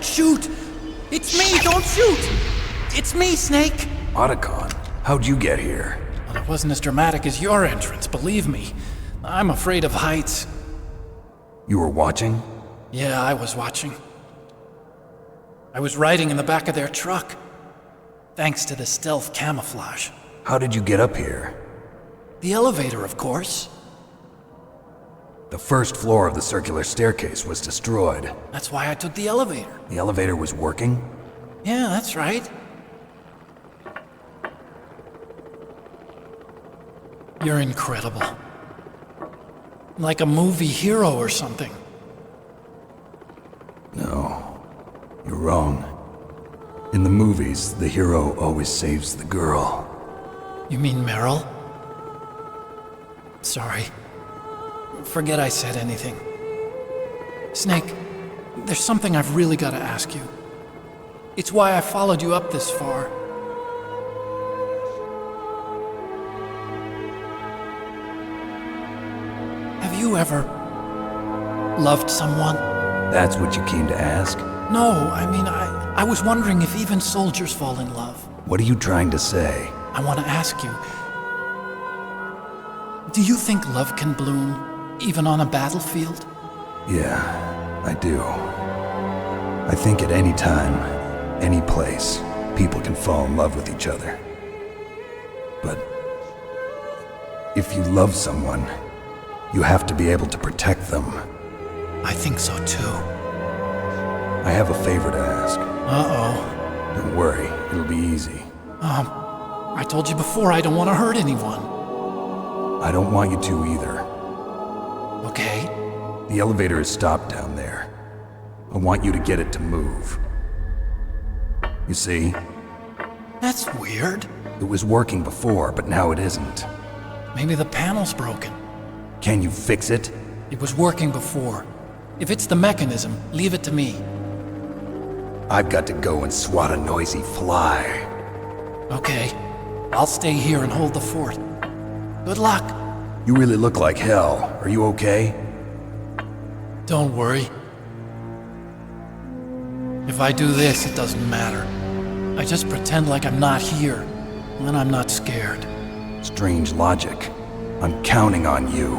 Don't shoot! It's me, don't shoot! It's me, Snake! Otacon, how'd you get here? Well, it wasn't as dramatic as your entrance, believe me. I'm afraid of heights. You were watching? Yeah, I was watching. I was riding in the back of their truck. Thanks to the stealth camouflage. How did you get up here? The elevator, of course. The first floor of the circular staircase was destroyed. That's why I took the elevator. The elevator was working? Yeah, that's right. You're incredible. Like a movie hero or something. No, you're wrong. In the movies, the hero always saves the girl. You mean Meryl? Sorry. Forget I said anything. Snake, there's something I've really got to ask you. It's why I followed you up this far. Have you ever loved someone? That's what you came to ask? No, I mean, I was wondering if even soldiers fall in love. What are you trying to say? I want to ask you, do you think love can bloom even on a battlefield? Yeah, I do. I think at any time, any place, people can fall in love with each other. But if you love someone, you have to be able to protect them. I think so too. I have a favor to ask. Uh-oh. Don't worry, it'll be easy. I told you before I don't want to hurt anyone. I don't want you to either. Okay. The elevator is stopped down there. I want you to get it to move. You see? That's weird. It was working before, but now it isn't. Maybe the panel's broken. Can you fix it? It was working before. If it's the mechanism, leave it to me. I've got to go and swat a noisy fly. Okay. I'll stay here and hold the fort. Good luck. You really look like hell. Are you okay? Don't worry. If I do this, it doesn't matter. I just pretend like I'm not here, and then I'm not scared. Strange logic. I'm counting on you.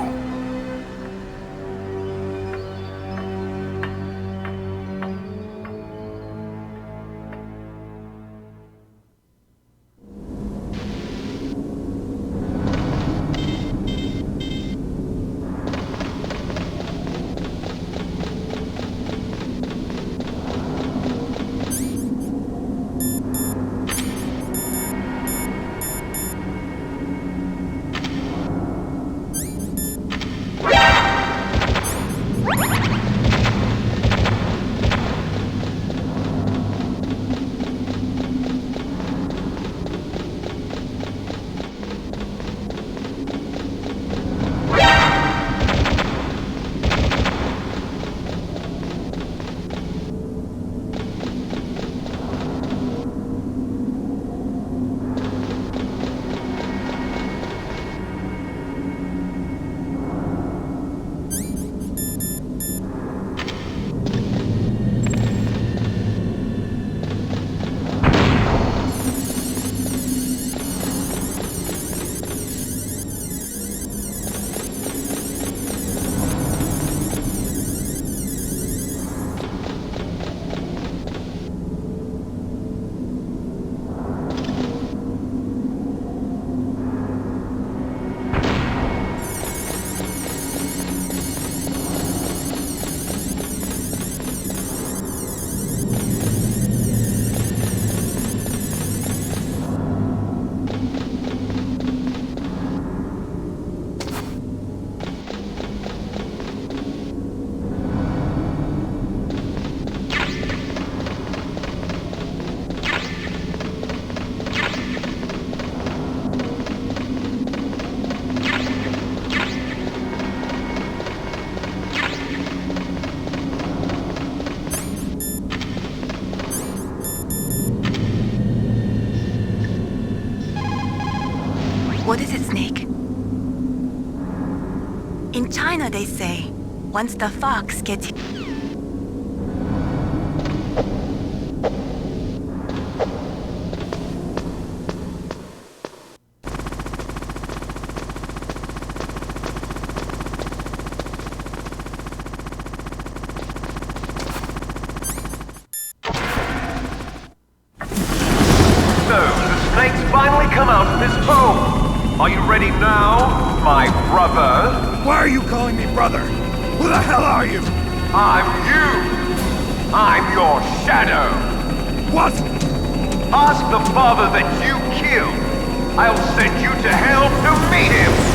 What is it, Snake? In China, they say, once the fox gets... brother. Who the hell are you? I'm you. I'm your shadow. What? Ask the father that you killed. I'll send you to hell to meet him.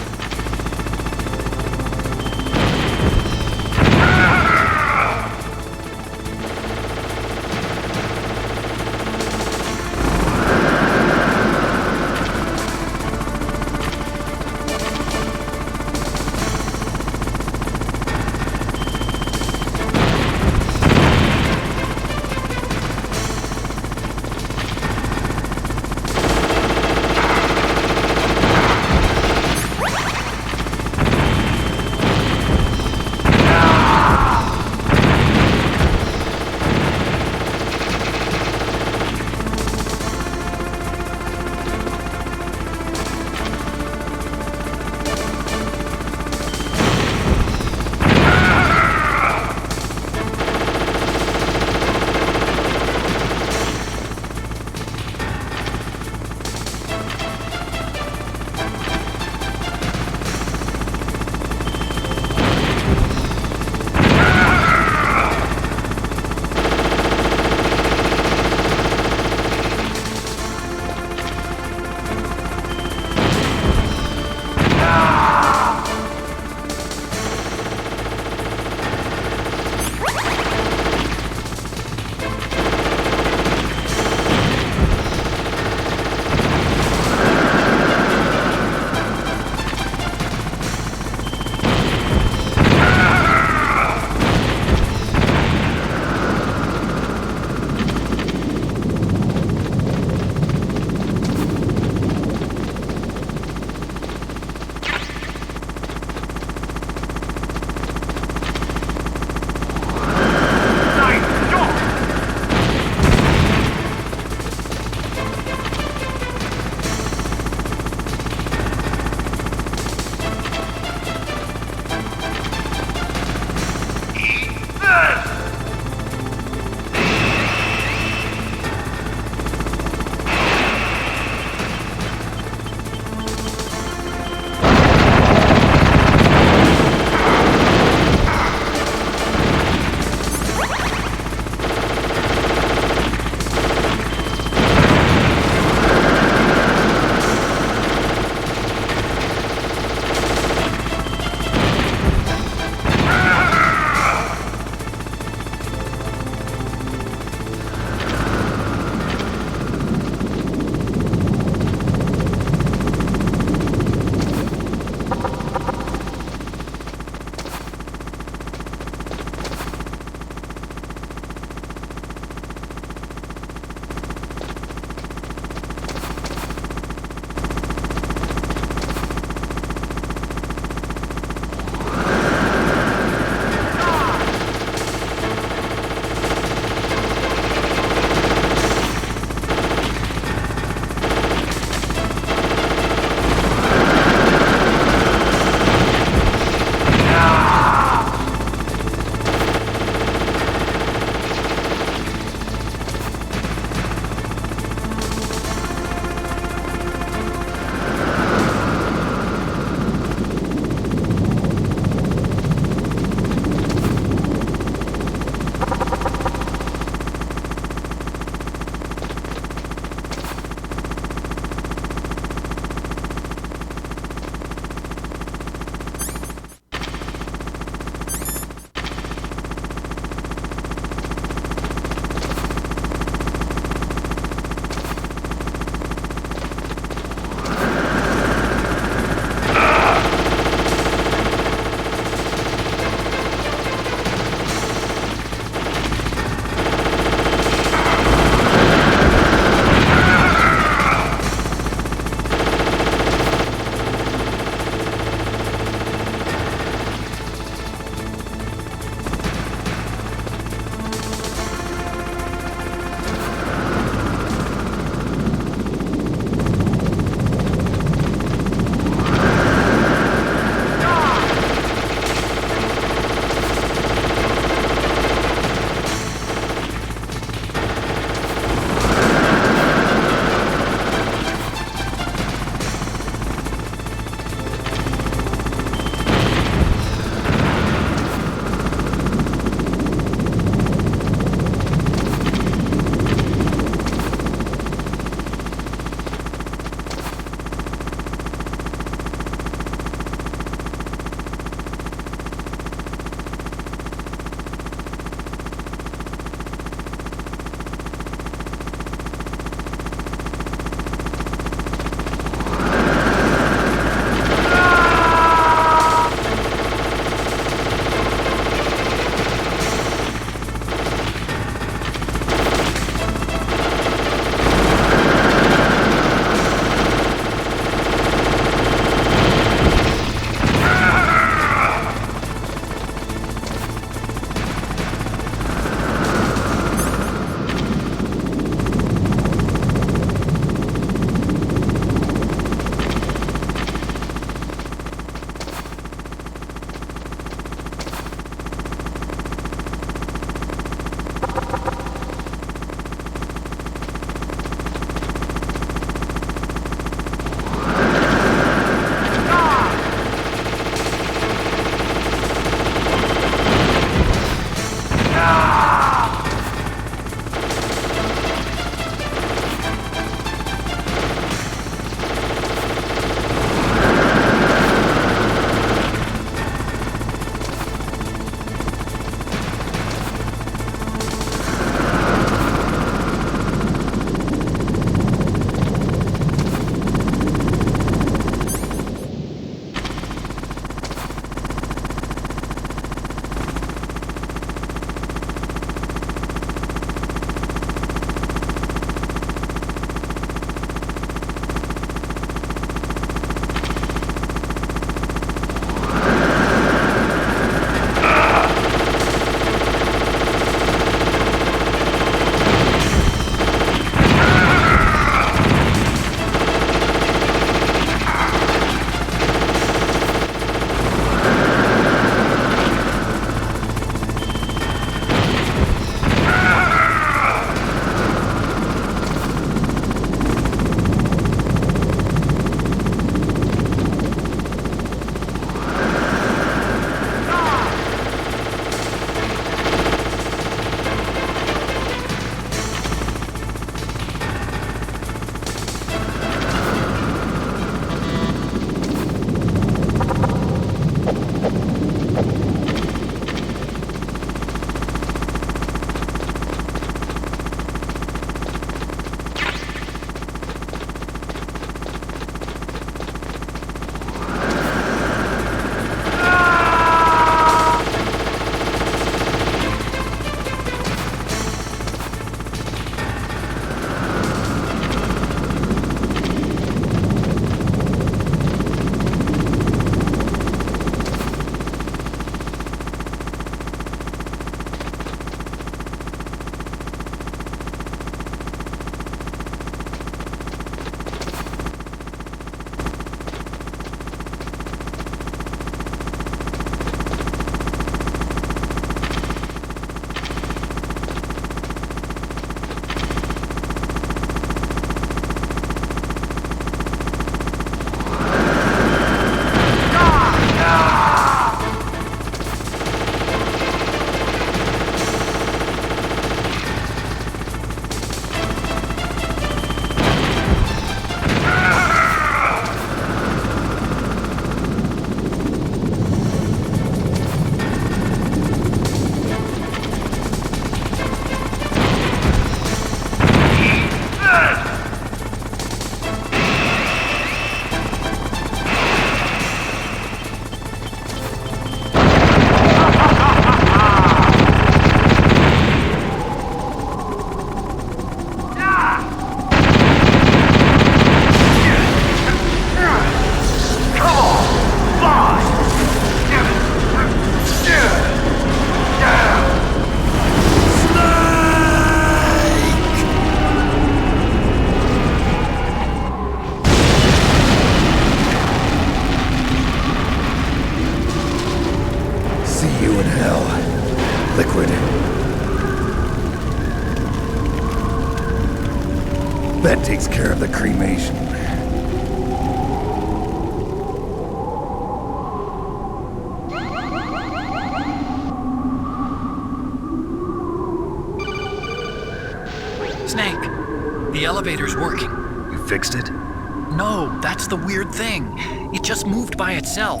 elevator's working. You fixed it? No, that's the weird thing. It just moved by itself.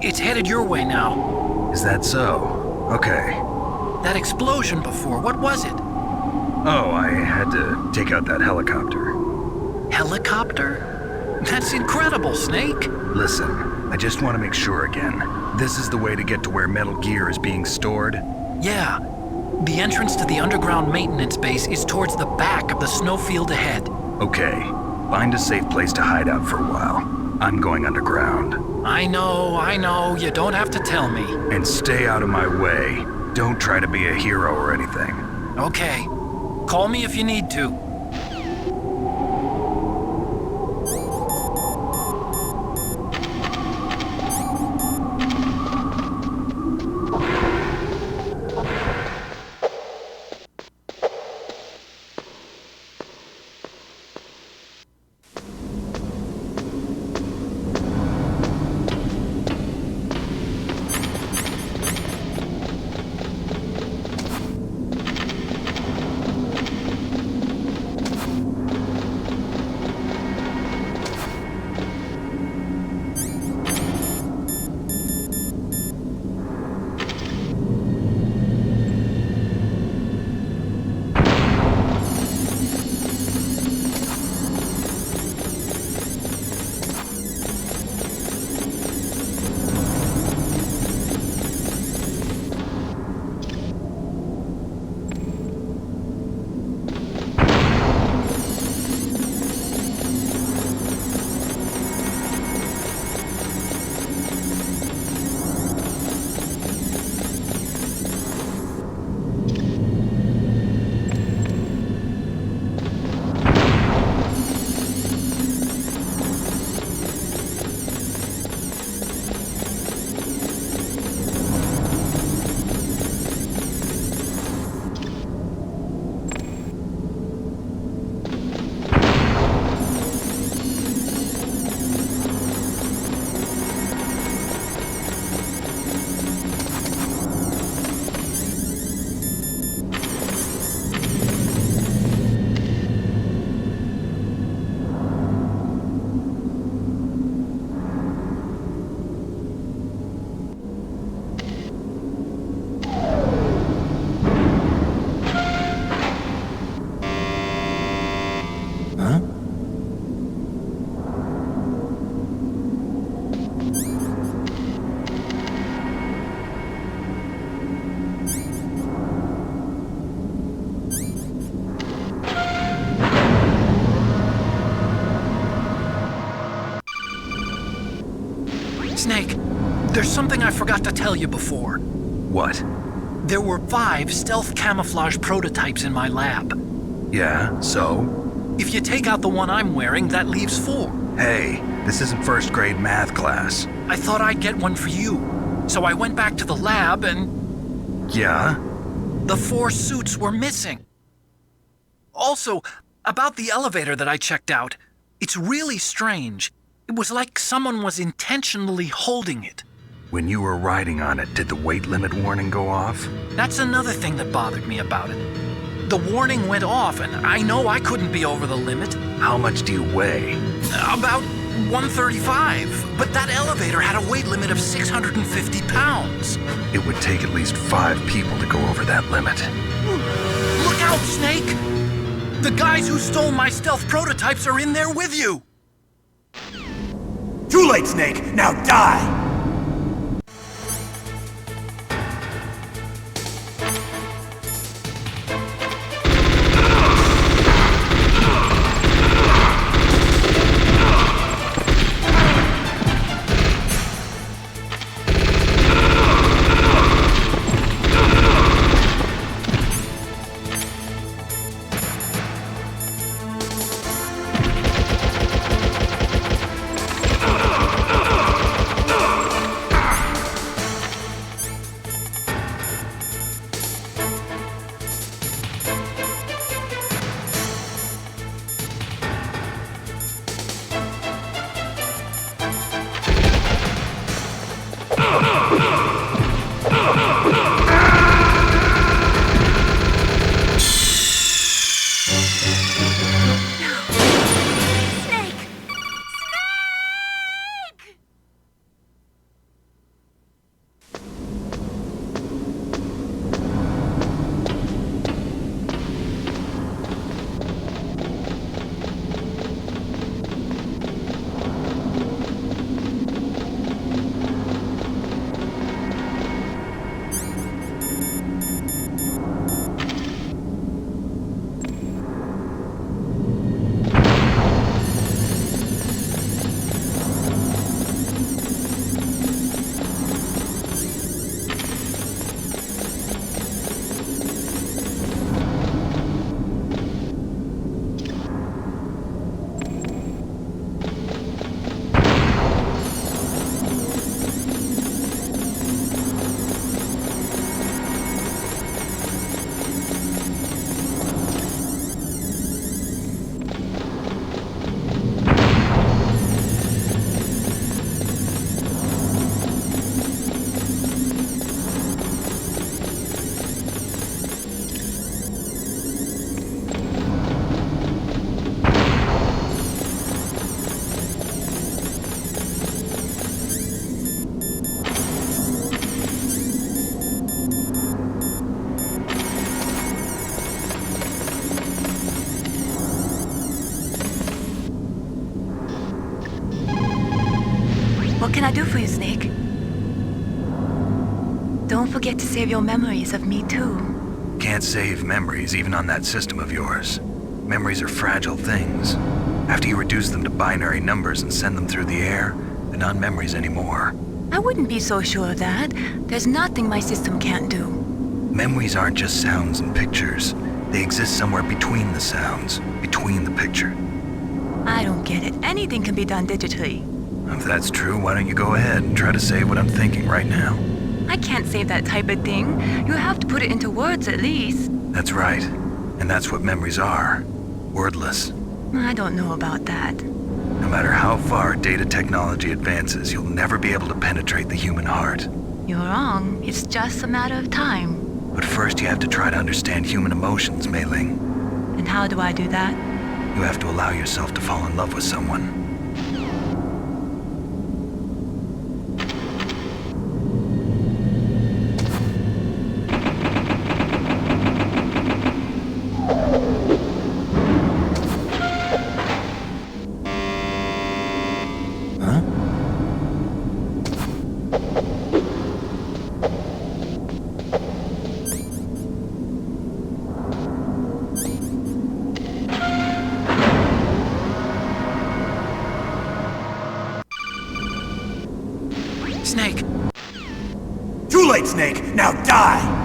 It's headed your way now. Is that so? Okay. That explosion before, what was it? Oh, I had to take out that helicopter. Helicopter? That's incredible, Snake. Listen, I just want to make sure again. This is the way to get to where Metal Gear is being stored? Yeah. The entrance to the underground maintenance base is towards the back of the snowfield ahead. Okay. Find a safe place to hide out for a while. I'm going underground. I know. You don't have to tell me. And stay out of my way. Don't try to be a hero or anything. Okay. Call me if you need to. Snake, there's something I forgot to tell you before. What? There were 5 stealth camouflage prototypes in my lab. Yeah, so? If you take out the one I'm wearing, that leaves 4. Hey, this isn't first grade math class. I thought I'd get one for you. So I went back to the lab and... Yeah? The 4 suits were missing. Also, about the elevator that I checked out, it's really strange. It was like someone was intentionally holding it. When you were riding on it, did the weight limit warning go off? That's another thing that bothered me about it. The warning went off, and I know I couldn't be over the limit. How much do you weigh? About 135, but that elevator had a weight limit of 650 pounds. It would take at least 5 people to go over that limit. Look out, Snake! The guys who stole my stealth prototypes are in there with you! Too late, Snake! Now die! What can I do for you, Snake? Don't forget to save your memories of me, too. Can't save memories even on that system of yours. Memories are fragile things. After you reduce them to binary numbers and send them through the air, they're not memories anymore. I wouldn't be so sure of that. There's nothing my system can't do. Memories aren't just sounds and pictures. They exist somewhere between the sounds, between the picture. I don't get it. Anything can be done digitally. If that's true, why don't you go ahead and try to say what I'm thinking right now? I can't save that type of thing. You have to put it into words at least. That's right. And that's what memories are. Wordless. I don't know about that. No matter how far data technology advances, you'll never be able to penetrate the human heart. You're wrong. It's just a matter of time. But first you have to try to understand human emotions, Mei Ling. And how do I do that? You have to allow yourself to fall in love with someone. Snake! Too late, Snake! Now die!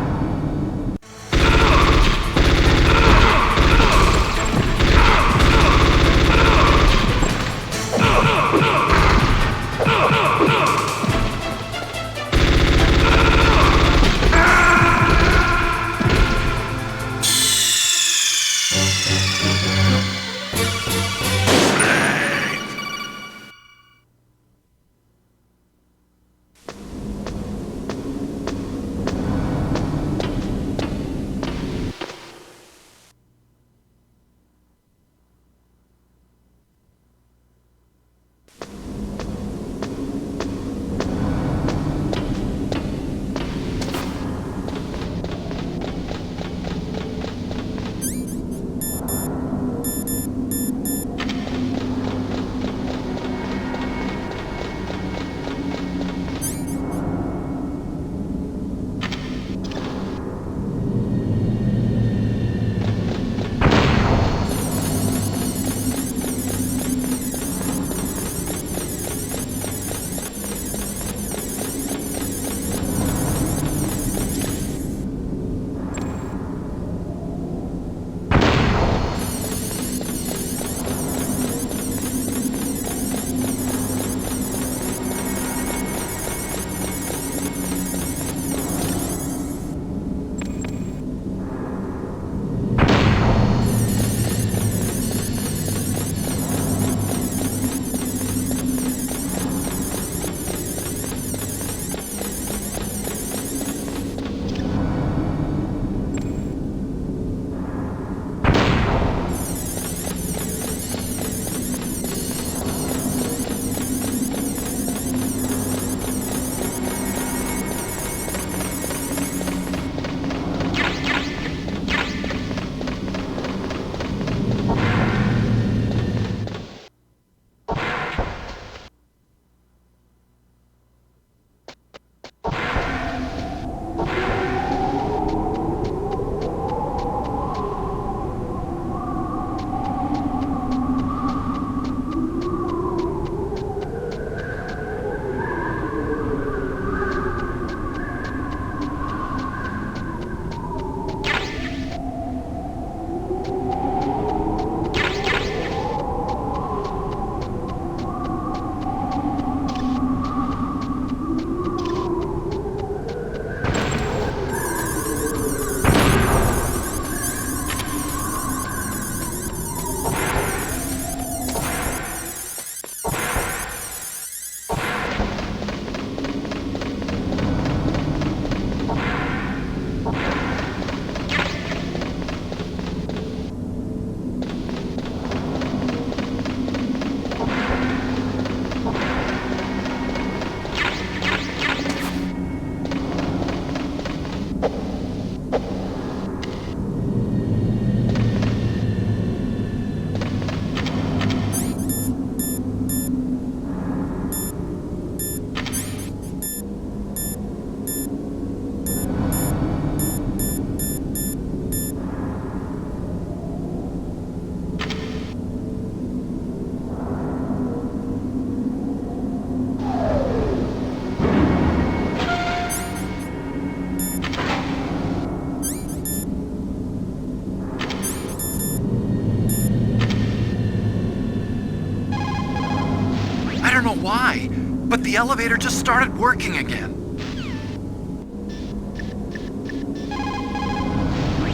don't know why, but the elevator just started working again.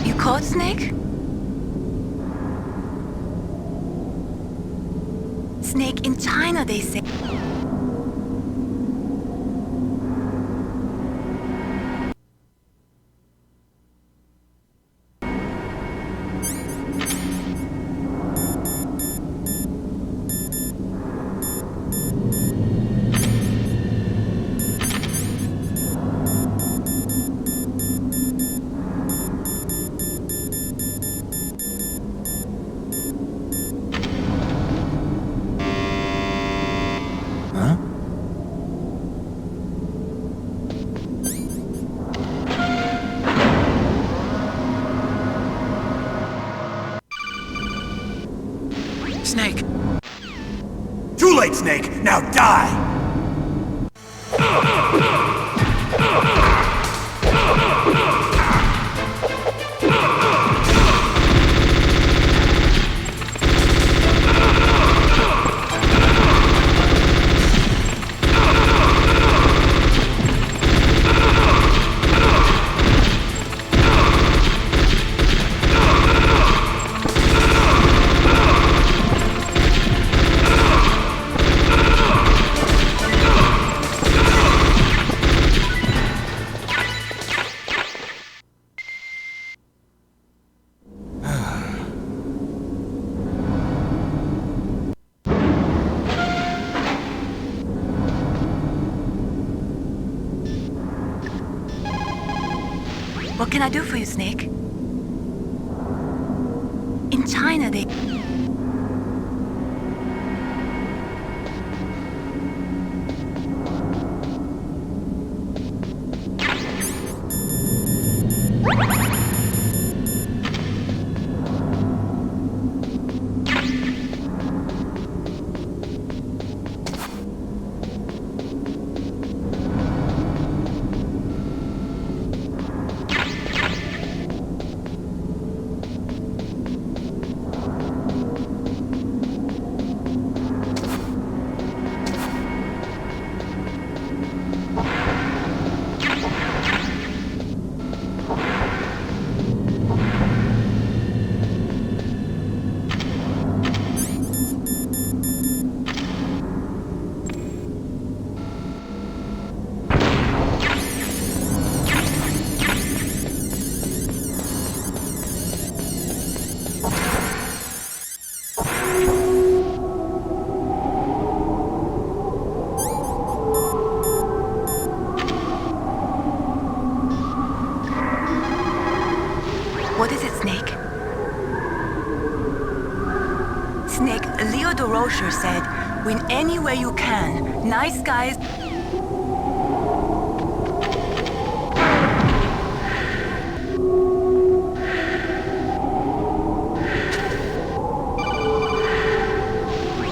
You caught Snake? Snake, in China they say... Snake! Too late, Snake! Now die! What can I do for you, Snake? In China, they... What is it, Snake? Snake, Leo de Rocher said, win any way you can. Nice guys...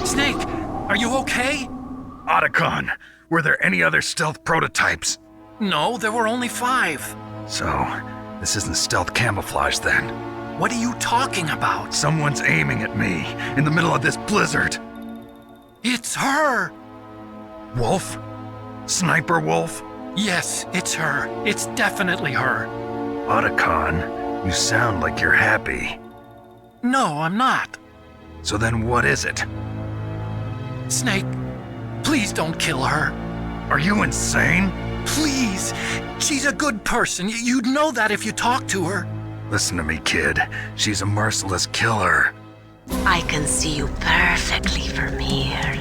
Snake, are you okay? Otacon, were there any other stealth prototypes? No, there were only 5. So, this isn't stealth camouflage then? What are you talking about? Someone's aiming at me, in the middle of this blizzard. It's her! Wolf? Sniper Wolf? Yes, it's her. It's definitely her. Otacon, you sound like you're happy. No, I'm not. So then what is it? Snake, please don't kill her. Are you insane? Please! She's a good person. You'd know that if you talked to her. Listen to me, kid. She's a merciless killer. I can see you perfectly from here.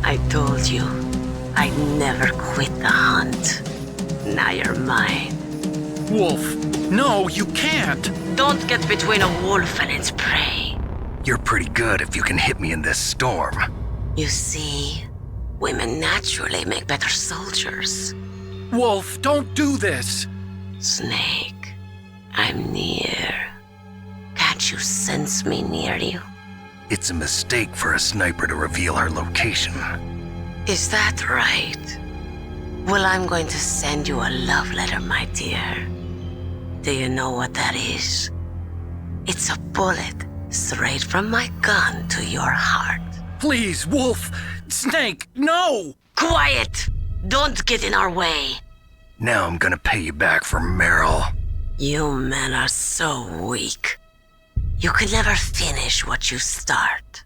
I told you, I'd never quit the hunt. Now you're mine. Wolf, no, you can't. Don't get between a wolf and its prey. You're pretty good if you can hit me in this storm. You see, women naturally make better soldiers. Wolf, don't do this. Snake, I'm near. Can't you sense me near you? It's a mistake for a sniper to reveal her location. Is that right? Well, I'm going to send you a love letter, my dear. Do you know what that is? It's a bullet straight from my gun to your heart. Please, Wolf! Snake, no! Quiet! Don't get in our way. Now I'm gonna pay you back for Meryl. You men are so weak. You could never finish what you start.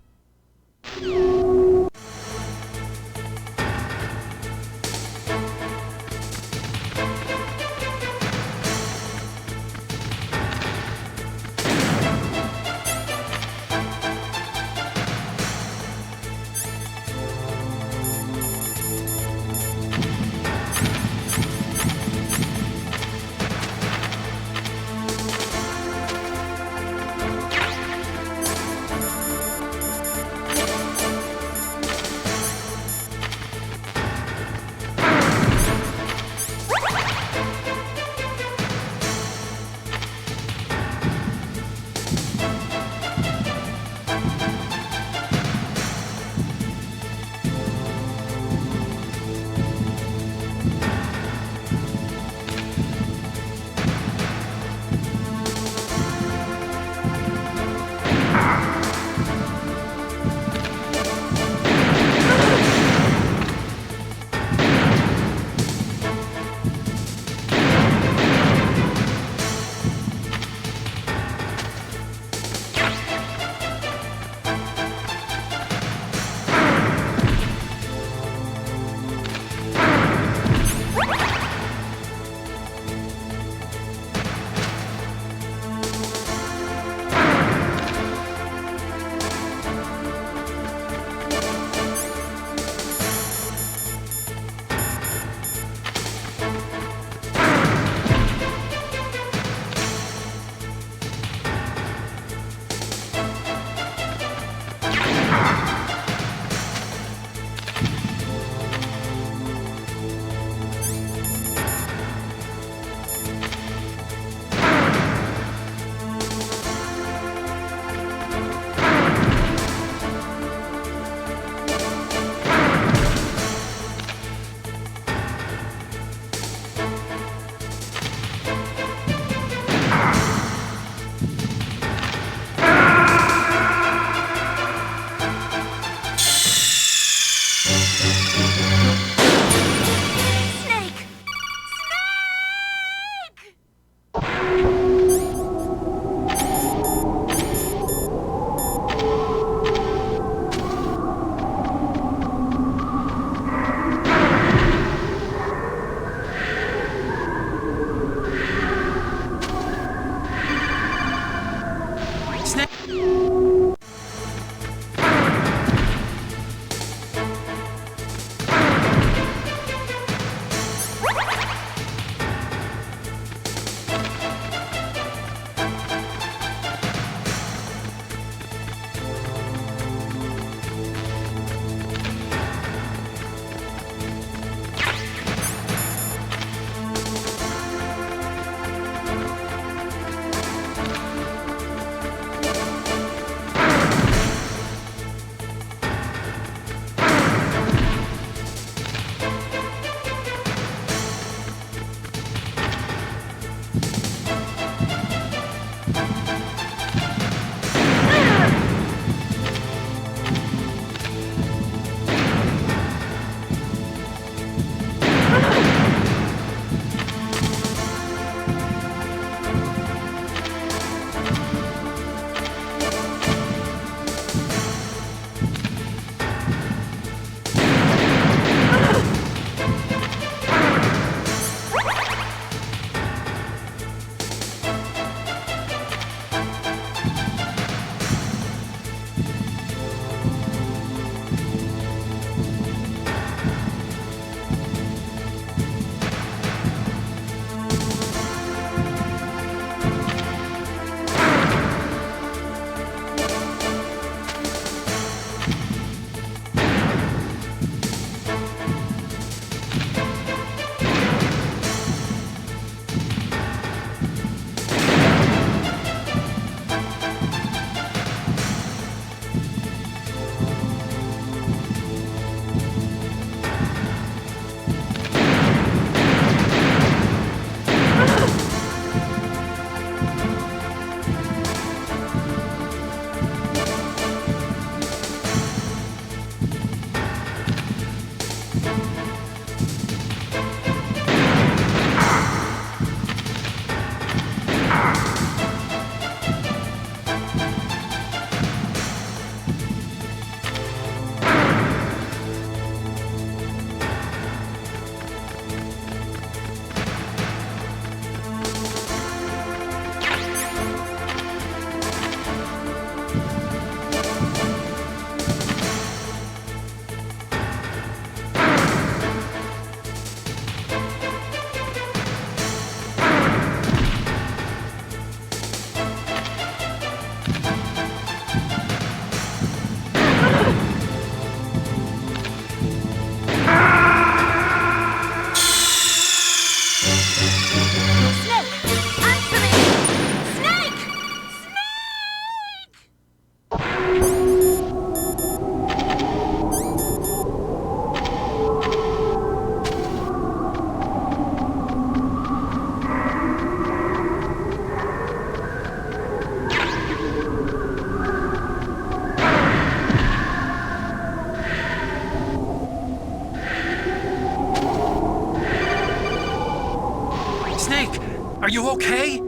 Are you okay?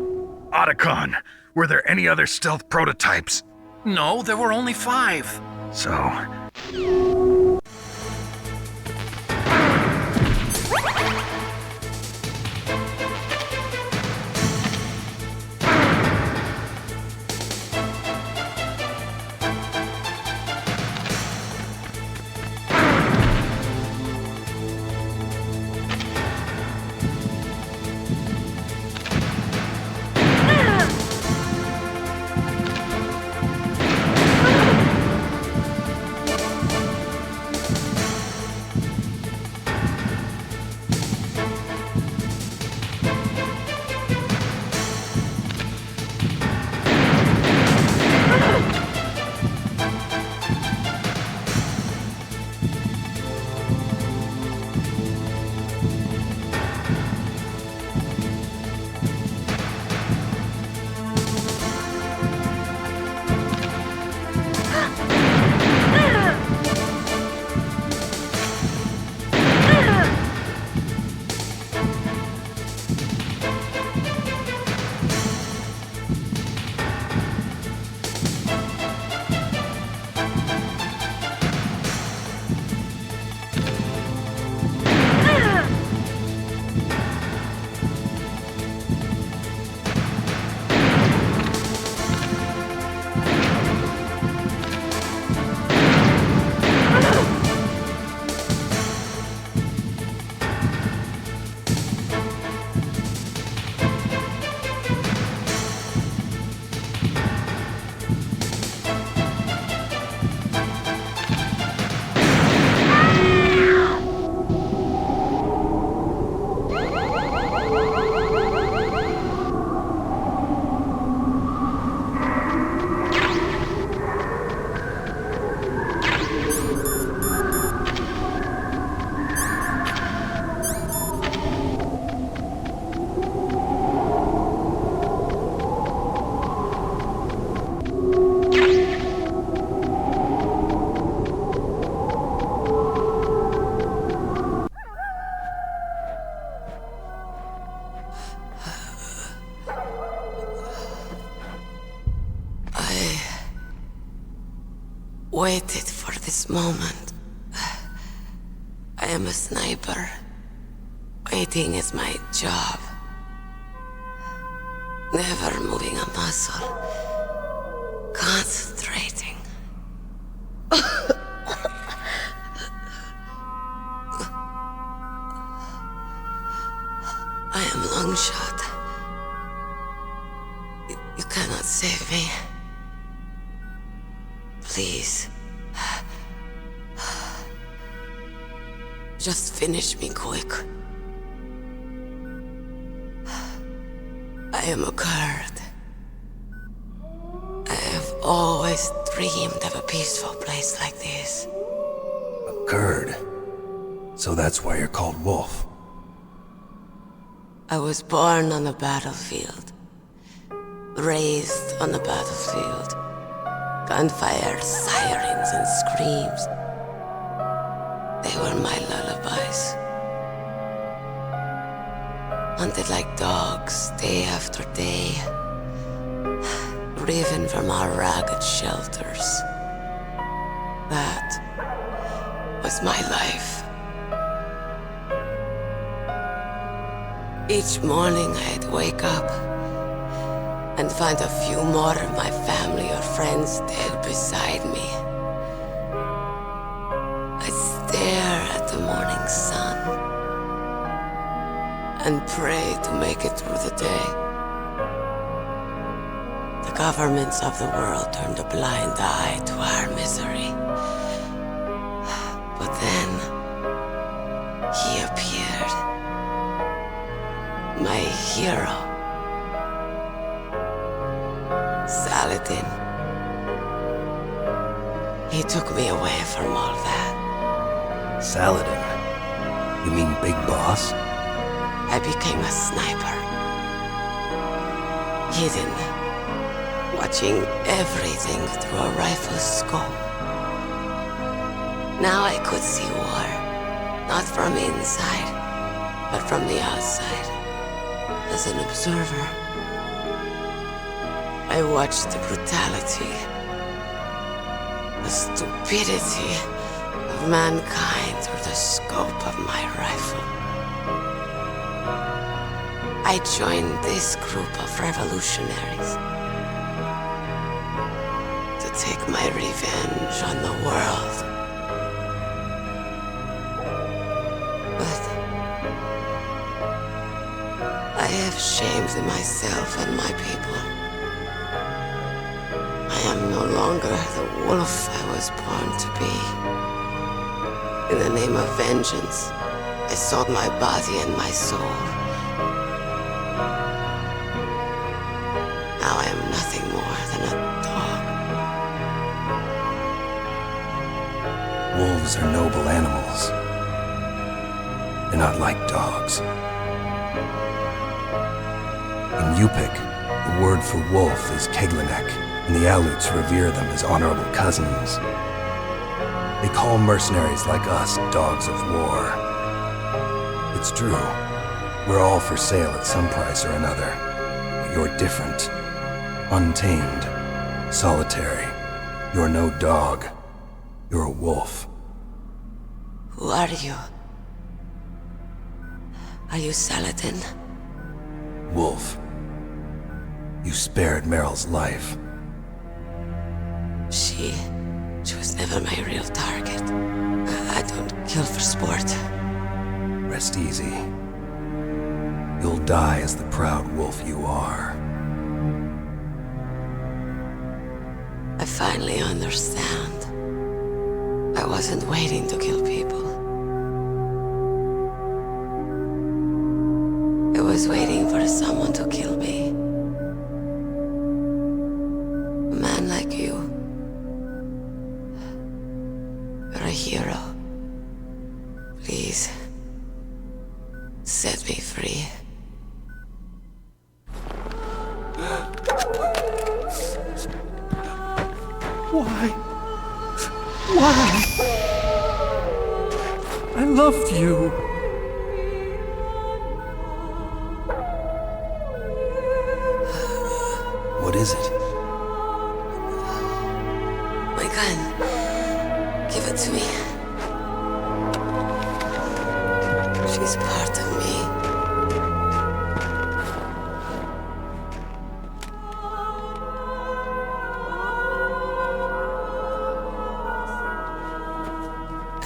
Otacon, were there any other stealth prototypes? No, there were only 5. So... waited for this moment. I am a sniper. Waiting is my job. Never moving a muscle. Concentrating. I am long shot. You cannot save me. Please. Just finish me quick. I am a Kurd. I have always dreamed of a peaceful place like this. A Kurd? So that's why you're called Wolf. I was born on the battlefield. Raised on the battlefield. Gunfire, sirens, and screams. They They were my lullabies. Hunted like dogs, day after day, driven from our ragged shelters. That was my life. Each morning I'd wake up and find a few more of my family or friends dead beside me. I'd stare at the morning sun and pray to make it through the day. The governments of the world turned a blind eye to our misery. But then, he appeared. My hero. Saladin. He took me away from all that. Saladin? You mean Big Boss? I became a sniper. Hidden, watching everything through a rifle's scope. Now I could see war, not from inside, but from the outside, as an observer. I watched the brutality, the stupidity of mankind through the scope of my rifle. I joined this group of revolutionaries to take my revenge on the world. But I have shamed myself and my people. I am no longer the wolf I was born to be. In the name of vengeance, I sold my body and my soul. Now I am nothing more than a dog. Wolves are noble animals. They're not like dogs. In Yupik, the word for wolf is Keglanek, and the Aleuts revere them as honorable cousins. They call mercenaries like us dogs of war. It's true, we're all for sale at some price or another, but you're different. Untamed, solitary. You're no dog. You're a wolf. Who are you? Are you Saladin? Wolf. You spared Meryl's life. She was never my real target. I don't kill for sport. Rest easy. You'll die as the proud wolf you are. I finally understand. I wasn't waiting to kill people. I was waiting for someone to kill me. A man like you. You're a hero. Please, set me free. Why? Why? I loved you. What is it? My gun. Give it to me. She's part of me.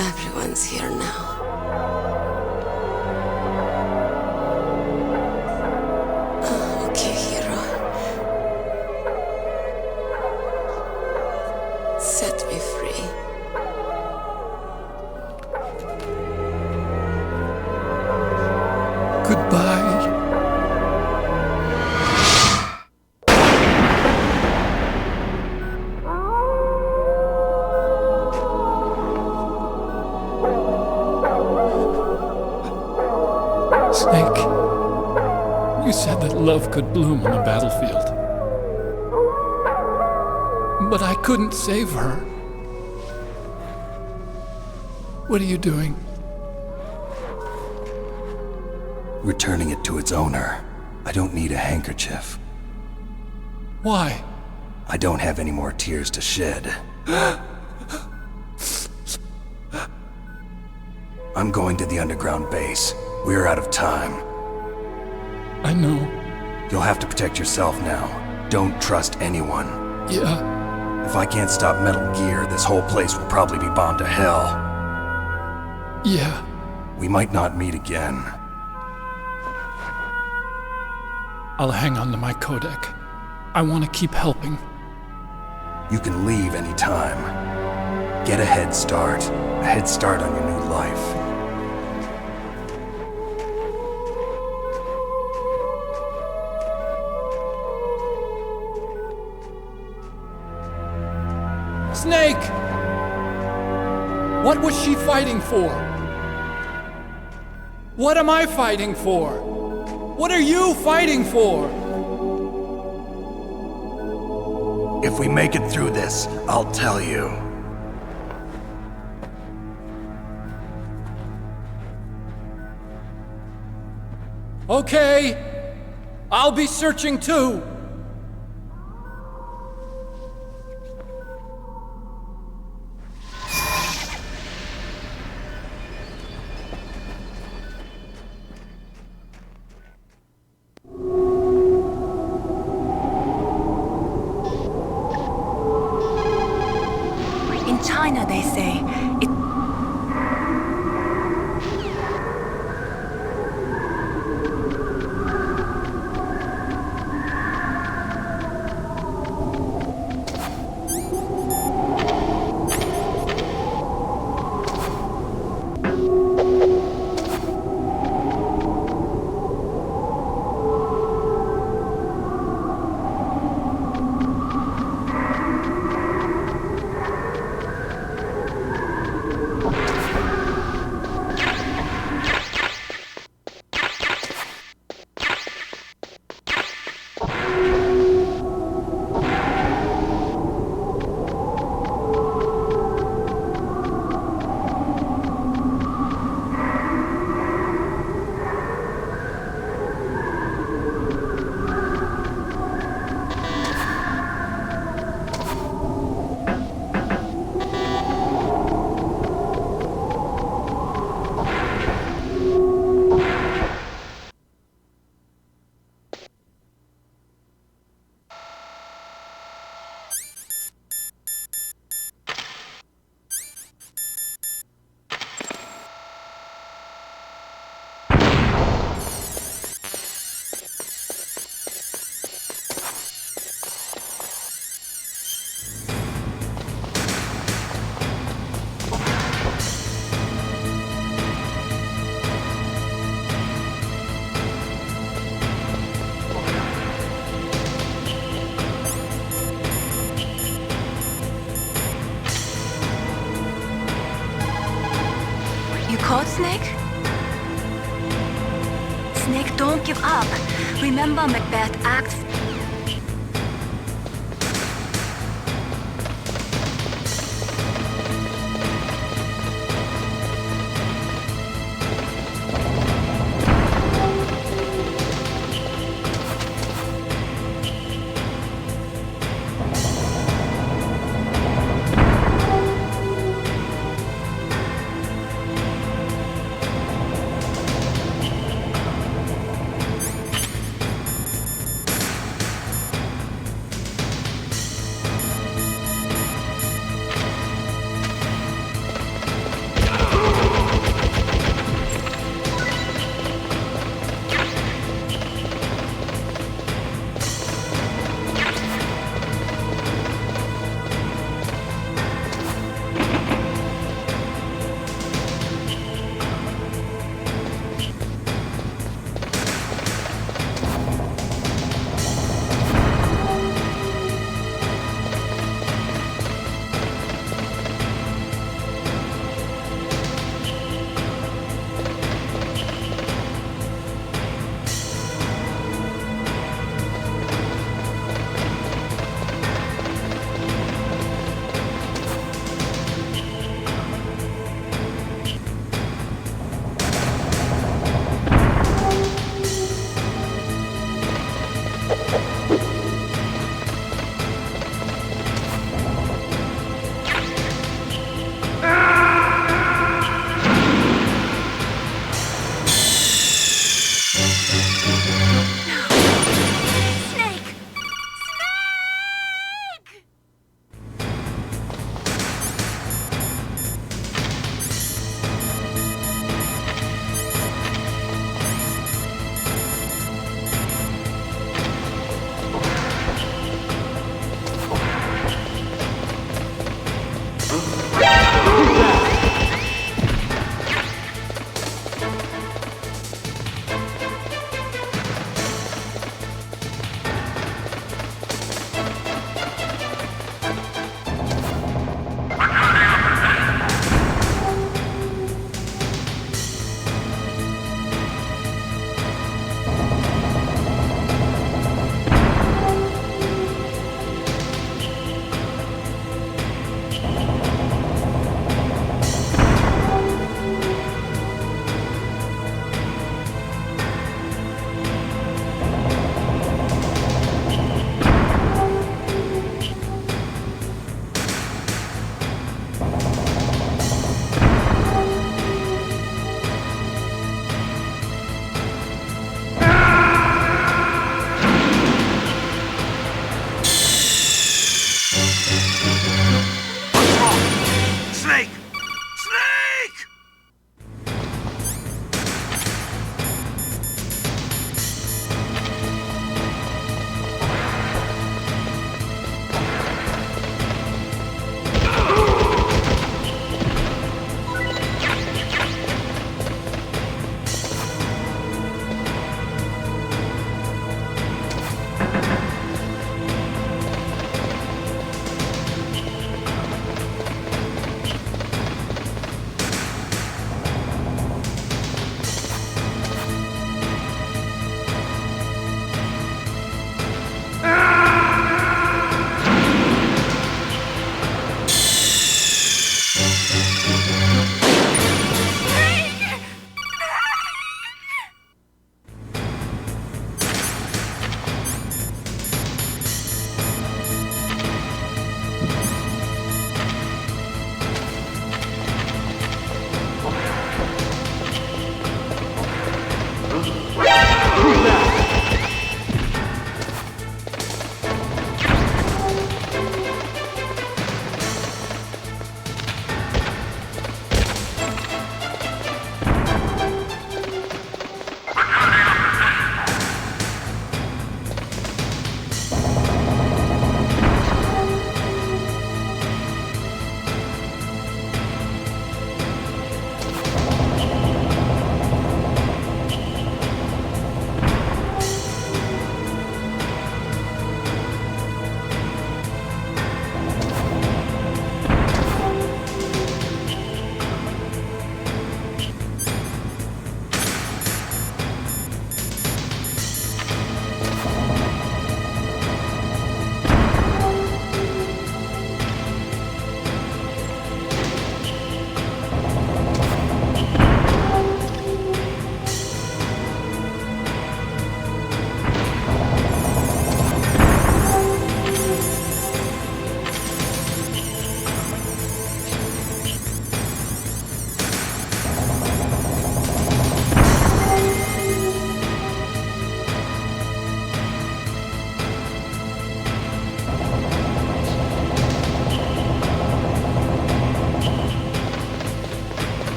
Everyone's here now. Okay, hero. Set me free. Goodbye. Snake, you said that love could bloom on the battlefield. But I couldn't save her. What are you doing? Returning it to its owner. I don't need a handkerchief. Why? I don't have any more tears to shed. I'm going to the underground base. We're out of time. I know. You'll have to protect yourself now. Don't trust anyone. Yeah. If I can't stop Metal Gear, this whole place will probably be bombed to hell. Yeah. We might not meet again. I'll hang on to my codec. I want to keep helping. You can leave anytime. Get a head start. A head start on your new life. Snake! What was she fighting for? What am I fighting for? What are you fighting for? If we make it through this, I'll tell you. Okay. I'll be searching too. In China, they say, it... Caught, Snake? Snake, don't give up. Remember, Macbeth, Act